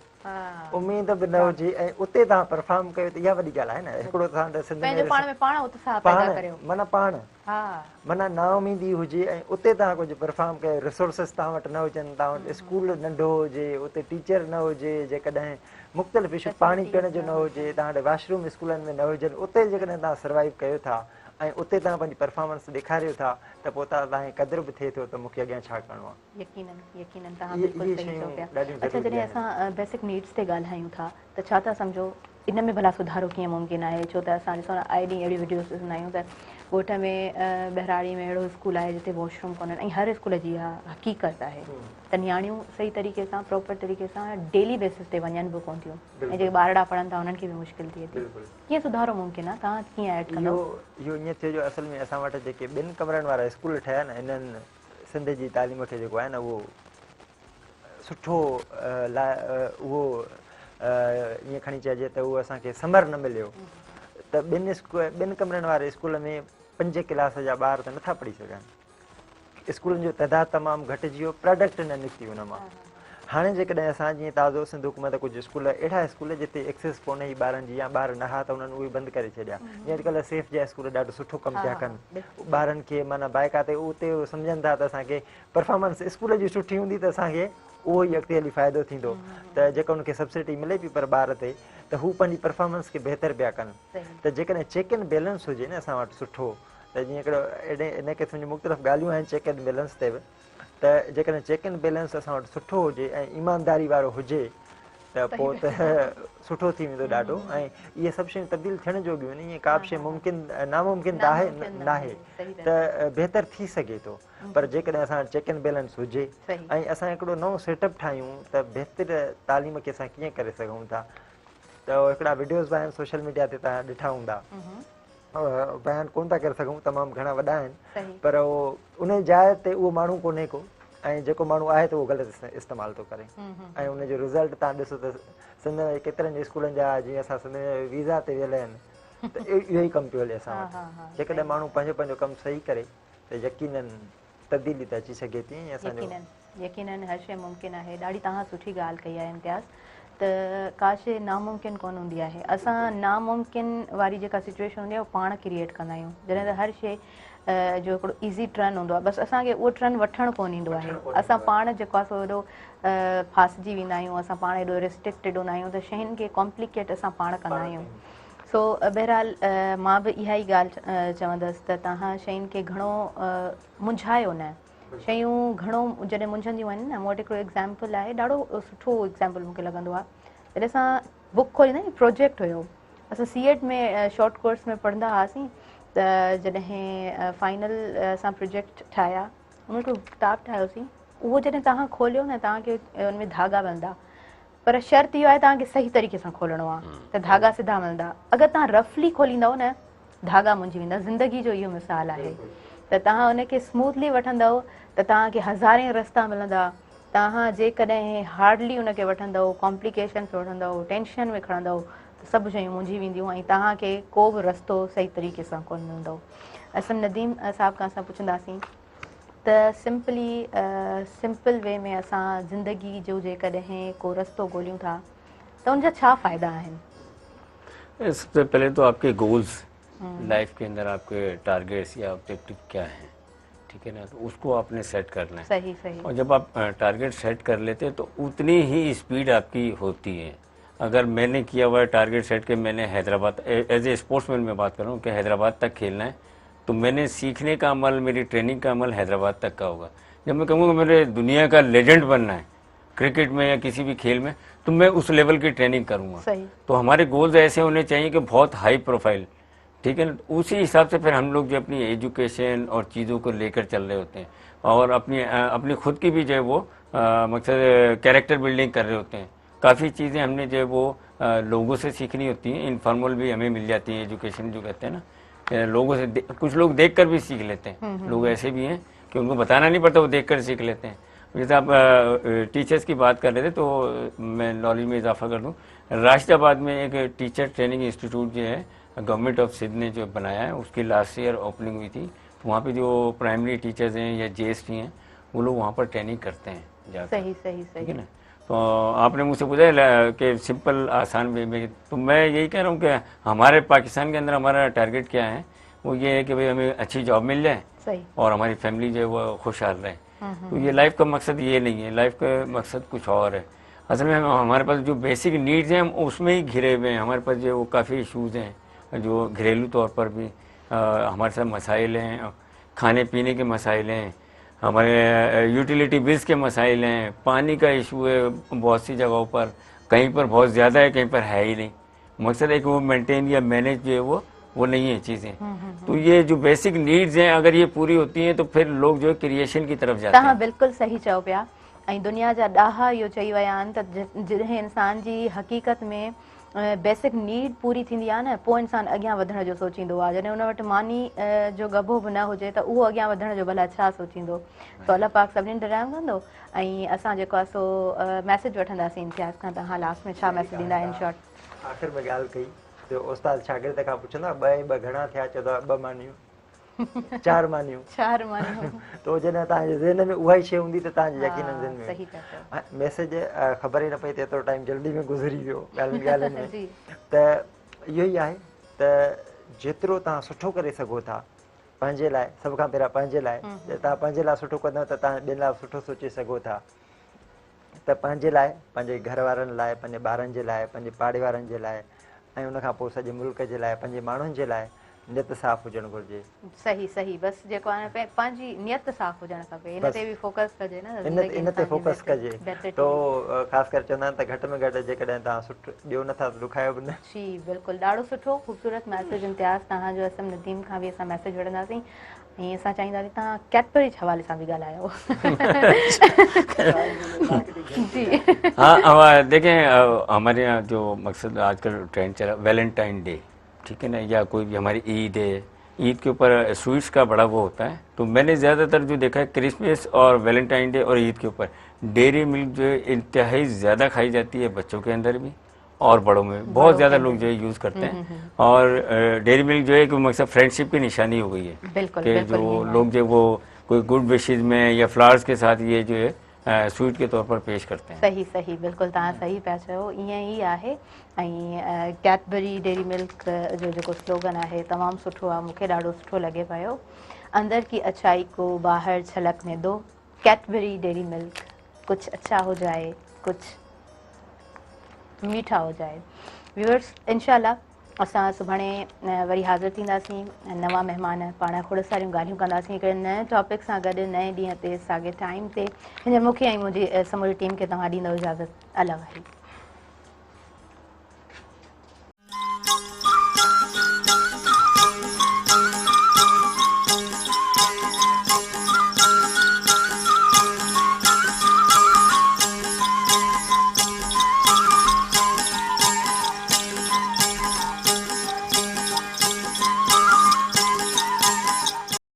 Speaker 2: उमेद बि न हुजे ऐं उते तव्हां परफॉर्म कयो त इहा वॾी ॻाल्हि आहे न हिकिड़ो तव्हां त सिंध
Speaker 1: पंहिंजो पाण में पाण उत्साह पैदा करियो
Speaker 2: माना पाण
Speaker 1: हा
Speaker 2: माना ना उमेदी हुजे ऐं उते तव्हां कुझु परफॉर्म कयो रिसोर्सिस तव्हां वटि न हुजनि तव्हां वटि स्कूल नंढो हुजे उते टीचर न हुजे जेकॾहिं मुख़्तलिफ़ इशू पाणी पीअण जो न हुजे तव्हां वटि वॉशरूम स्कूलनि में न हुजनि उते जेकॾहिं तव्हां सर्वाइव कयो था ऐं उते तव्हां पंहिंजी परफॉर्मेंस ॾेखारियो था त पोइ तव्हांखे क़दुरु बि थिए थो त मूंखे अॻियां छा करिणो आहे
Speaker 1: यकीनन तव्हां बिल्कुलु सही चओ पिया अच्छा जॾहिं असां बेसिक नीड्स ते ॻाल्हायूं था त छा था सम्झो इन में भला सुधारो कीअं मुमकिन आहे छो त असां ॾिसो न आए ॾींहुं अहिड़ी वीडियोस ॾिसंदा आहियूं त ॻोठ में बहिराड़ी में अहिड़ो स्कूल आहे जिते वॉशरूम कोन्हनि ऐं हर स्कूल जी इहा हक़ीक़त आहे त नियाणियूं सही तरीक़े सां प्रॉपर तरीक़े सां डेली बेसिस ते वञनि बि कोन थियूं ऐं जेके ॿारड़ा पढ़नि था उन्हनि खे बि मुश्किल थिए थी कीअं सुधारो मुमकिन आहे तव्हां कीअं ऐड कंदो
Speaker 2: इहो ईअं थियो जो असल में असां वटि जेके ॿिनि कमरनि वारा स्कूल ठहिया न इन्हनि सिंध जी तालीम खे जेको आहे न उहो सुठो उहो ईअं खणी चइजे त उहो असांखे समर न मिलियो त ॿिनि कमरनि वारे स्कूल में 5 क्लास जा ॿार त नथा पढ़ी सघनि स्कूलनि जो तइदादु तमामु घटिजी वियो प्रोडक्ट न निकिती हुन मां हाणे जेकॾहिं असां जीअं ताज़ो सिंध हुकूमत कुझु स्कूल अहिड़ा स्कूल जिते एक्सेस कोन्हे ॿारनि जी या ॿार न हा त उन्हनि उहे बंदि करे छॾिया जीअं अॼुकल्ह सेफ जा स्कूल ॾाढो सुठो कमु पिया कनि ॿारनि खे माना बाइकाते उते सम्झनि था त असांखे परफॉर्मेंस स्कूल जी सुठी हूंदी त असांखे उहो ई अॻिते हली फ़ाइदो थींदो त जेको उनखे सब्सिडी मिले पई पर ॿार ते त हू पंहिंजी परफॉर्मेंस खे बहितर पिया कनि त जेकॾहिं चेक एंड बैलेंस हुजे न असां वटि सुठो त जीअं हिकिड़ो इन क़िस्म जूं मुख़्तलिफ़ ॻाल्हियूं आहिनि चेक एंड बैलेंस ते बि त जेकॾहिं चेक एंड बैलेंस असां वटि सुठो हुजे ऐं ईमानदारी वारो हुजे त पोइ त सुठो थी वेंदो ॾाढो ऐं इहे सभु शयूं तब्दील थियण जोॻियूं आहिनि ईअं का बि शइ मुमकिन नामुमकिन त आहे न आहे त बहितर थी सघे थो पर जेकॾहिं असां चेक एंड बैलेंस हुजे ऐं असां हिकिड़ो नओं सेटअप ठाहियूं त बहितर तालीम खे असां कीअं करे सघूं था त हिकिड़ा वीडियोज़ बि आहिनि सोशल मीडिया ते तव्हां ॾिठा हूंदा बयानु कोन था करे सघूं तमामु घणा वॾा आहिनि पर उहो उन जाइ ते उहो माण्हू कोन्हे को ऐं जेको माण्हू आहे त उहो ग़लति इस्तेमालु थो करे ऐं उनजो रिज़ल्ट तव्हां ॾिसो त सिंध में केतिरनि स्कूलनि जा जीअं असां सिंध में वीज़ा ते वियल आहिनि त इहो ई कमु पियो हले असां वटि जेकॾहिं माण्हू पंहिंजो पंहिंजो कमु सही करे त यकीनन तब्दीली त अची सघे थी
Speaker 1: यकीनन हर शइ मुमकिन आहे ॾाढी तव्हां सुठी ॻाल्हि कई आहे इम्तियाज़ त का शइ नामुमकिन कोन हूंदी आहे असां नामुमकिन वारी जेका सिचुएशन हूंदी आहे उहो पाण क्रिएट कंदा आहियूं जॾहिं त हर शइ जो हिकिड़ो ईज़ी ट्रन हूंदो आहे बसि असांखे उहो ट्रन वठणु कोन ईंदो आहे असां पाण जेको आहे सो एॾो फासिजी वेंदा आहियूं असां पाण एॾो रिस्ट्रिक्टेड हूंदा आहियूं त शयुनि खे कॉम्प्लिकेट असां पाण कंदा आहियूं सो बहरहाल मां बि इहा ई ॻाल्हि चवंदसि त तव्हां शयुनि खे घणो मुंझायो न शयूं घणो जॾहिं मुंझंदियूं आहिनि न मूं वटि हिकिड़ो एग्ज़ाम्पल आहे ॾाढो सुठो एग्ज़ाम्पल मूंखे लॻंदो आहे जॾहिं असां बुक खोलींदा आहियूं प्रोजेक्ट हुयो असां सीएट में शॉर्ट कोर्स में पढ़ंदा हुआसीं त जॾहिं फाइनल असां प्रोजेक्ट ठाहिया उन हिकिड़ो किताबु ठाहियोसीं उहो जॾहिं तव्हां खोलियो न तव्हांखे उनमें धागा मिलंदा पर शर्त इहो आहे तव्हांखे सही तरीक़े सां खोलणो आहे त धागा सिधा मिलंदा अगरि तव्हां रफली खोलींदव न धागा मुंझी वेंदा ज़िंदगी जो इहो मिसाल आहे त तव्हां उनखे स्मूथली वठंदव त तव्हांखे हज़ारे रस्ता मिलंदा तव्हां जेकॾहिं हार्डली उनखे वठंदव कॉम्प्लिकेशन्स वठंदव टेंशन में खणंदव सभु शयूं मुंझी वेंदियूं ऐं तव्हांखे को बि रस्तो सही तरीक़े सां कोन मिलंदो। असां नदीम साहब खां असां पुछंदासीं त सिंपल वे में असां ज़िंदगी जो जेकॾहिं को रस्तो ॻोल्हियूं था तो उनजा छा फ़ाइदा आहिनि?
Speaker 3: सबसे पहले तो आपके गोल्स लाइफ के अंदर, आपके टारगेट्स या ऑब्जेक्टिव क्या हैं, ठीक है ना, तो उसको आपने सेट करना है।
Speaker 1: सही सही।
Speaker 3: और जब आप टारगेट सेट कर लेते हैं तो उतनी ही स्पीड आपकी होती है। अगर मैंने किया हुआ टारगेट सेट के मैंने हैदराबाद एज ए स्पोर्ट्समैन में बात कर रहा हूँ कि हैदराबाद तक खेलना है, तो मैंने सीखने का अमल, मेरी ट्रेनिंग का अमल हैदराबाद तक का होगा। जब मैं कहूँगा मेरे दुनिया का लेजेंड बनना है क्रिकेट में या किसी भी खेल में, तो मैं उस लेवल की ट्रेनिंग करूँगा।
Speaker 1: सही।
Speaker 3: तो हमारे गोल्स ऐसे होने चाहिए कि बहुत हाई प्रोफाइल, ठीक है ना। उसी हिसाब से फिर हम लोग जो अपनी एजुकेशन और चीज़ों को लेकर चल रहे होते हैं और अपनी खुद की भी जो है वो मकसद कैरेक्टर बिल्डिंग कर रहे होते हैं। काफ़ी चीज़ें हमने जो है वो लोगों से सीखनी होती हैं, इनफॉर्मल भी हमें मिल जाती है एजुकेशन जो कहते हैं ना, लोगों से कुछ लोग देख कर भी सीख लेते हैं। लोग ऐसे भी हैं कि उनको बताना नहीं पड़ता, वो देख कर सीख लेते हैं। जैसे आप टीचर्स की बात कर रहे थे तो मैं नॉलेज में इजाफा कर दूं, राशिदाबाद में एक टीचर ट्रेनिंग इंस्टीट्यूट जो है गवर्नमेंट ऑफ सिंध ने जो बनाया है, उसकी लास्ट ईयर ओपनिंग हुई थी। तो वहाँ पे जो प्राइमरी टीचर्स हैं या जेएसटी हैं वो लोग वहाँ पर ट्रेनिंग करते हैं जाकर।
Speaker 1: सही सही सही।
Speaker 3: ठीक है ना। तो आपने मुझसे पूछा कि सिंपल आसान वे में, तो मैं यही कह रहा हूँ कि हमारे पाकिस्तान के अंदर हमारा टारगेट क्या है, वो ये है कि भाई हमें अच्छी जॉब मिल जाए
Speaker 1: सही।
Speaker 3: और हमारी फैमिली जो है वो खुशहाल रहे। तो ये लाइफ का मकसद ये नहीं है, लाइफ का मकसद कुछ और है। असल में हमारे पास जो बेसिक नीड्स हैं हम उसमें ही घिरे हुए हैं। हमारे पास जो वो काफ़ी इशूज़ हैं जो घरेलू तौर पर भी हमारे साथ मसाइल हैं, खाने पीने के मसाइल हैं, हमारे यूटिलिटी बिल्स के मसाइल हैं, पानी का इशू है बहुत सी जगहों पर, कहीं पर बहुत ज़्यादा है, कहीं पर है ही नहीं। मकसद है कि वो मेंटेन या मैनेज जो है वो नहीं है चीज़ें। तो ये जो बेसिक नीड्स हैं अगर ये पूरी होती हैं तो फिर लोग जो है क्रिएशन की तरफ जाते हैं।
Speaker 1: बिल्कुल सही चओ पिया। ऐं दुनिया जा ॾाढा इहो चई विया आहिनि त जॾहिं इंसान जी हक़ीक़त में बेसिक नीड पूरी थींदी आहे न, पोइ इंसान अॻियां वधण जो सोचींदो आहे। जॾहिं उन वटि मानी जो गभो बि न हुजे त उहो अॻियां वधण जो भला छा सोचींदो। तो अल्लाह पाक सभिनीनि रहम कंदो। ऐं असां जेको आहे सो मैसेज वठंदासीं इम्तियाज़ खां। तव्हां लास्ट में छा मैसेज ॾींदा इन शॉर्ट?
Speaker 2: आख़िर में ॻाल्हि कई तो उस्ताद शागिर्द खां पुछंदा ॿ घणा थिया, चवंदो आहे 2 मानियूं 4 मानियूं
Speaker 1: 4 मानियूं।
Speaker 2: तो जॾहिं तव्हांजे ज़हन में उहा ई शइ हूंदी त तव्हांजे यकीनन ज़हन में
Speaker 1: सही था चओ।
Speaker 2: मैसेज ख़बर ई न पई त एतिरो टाइम जल्दी में गुज़री वियो ॻाल्हियुनि में। त इहो ई आहे त जेतिरो तव्हां सुठो करे सघो था पंहिंजे लाइ, सभ खां पहिरियां पंहिंजे लाइ, तव्हां पंहिंजे लाइ सुठो कंदव त तव्हां ॿियनि लाइ सुठो सोचे सघो था। त पंहिंजे लाइ, पंहिंजे घर वारनि लाइ, पंहिंजे ॿारनि जे लाइ, पंहिंजे पाड़े वारनि जे लाइ ऐं उनखां पोइ सॼे मुल्क जे लाइ, पंहिंजे माण्हुनि जे लाइ नियत साफ़ हुजणु घुरिजे।
Speaker 1: सही सही। बस जेको आहे पंहिंजी नियत साफ़ हुजणु खपे, इन ते बि फोकस कजे न,
Speaker 2: इन ते फोकस कजे। तो ख़ासि करे चवंदा आहिनि त घटि में घटि जेकॾहिं तव्हां सुठो ॾियो नथा त ॾुखायो बि न।
Speaker 1: जी बिल्कुलु। ॾाढो सुठो ख़ूबसूरत मैसेज इम्तियाज़ तव्हांजो। असम नदीम खां बि असां मैसेज वठंदासीं ऐं असां चाहींदासीं तव्हां कैडबरी हवाले सां बि ॻाल्हायो। जी
Speaker 3: हाँ, देखें हमारे यहाँ जो मकसद आजकल ट्रेंड चला वैलेंटाइन डे, ठीक है ना, या कोई भी हमारी ईद है, ईद के ऊपर स्वीट्स का बड़ा वो होता है। तो मैंने ज़्यादातर जो देखा है क्रिसमस और वैलेंटाइन डे और ईद के ऊपर डेयरी मिल्क जो है इंतहाई ज़्यादा खाई जाती है, बच्चों के अंदर भी और बड़ों में बहुत ज़्यादा लोग जो है यूज़ करते हैं। और डेयरी मिल्क जो है कि मकसद फ्रेंडशिप की निशानी हो गई है कि जो लोग जो वो कोई गुड विशेज में या फ्लावर्स के साथ ये जो है स्वीट के तौर पर पेश करते हैं।
Speaker 1: सही सही। बिल्कुलु तव्हां सही पिया चयो, ईअं ई आहे। ऐं कैडबरी डेयरी मिल्क जो जेको स्लोगन आहे तमामु सुठो आहे, मूंखे ॾाढो सुठो लॻे पियो। अंदर की अच्छाई को बाहर झलकने दो, कैडबरी डेयरी मिल्क, कुछ अच्छा हो जाए, कुछ मीठा हो जाए। व्यूअर्स, इंशाल्लाह असां सुभाणे वरी हाज़िर थींदासीं, नवां महिमान पाण खोड़ सारियूं ॻाल्हियूं कंदासीं हिकिड़े नए टॉपिक सां गॾु, नए ॾींहं ते, साॻे टाइम ते। हींअर मूंखे ऐं मुंहिंजी समूरी टीम खे तव्हां ॾींदव इजाज़त। अल्लाह वाहिद।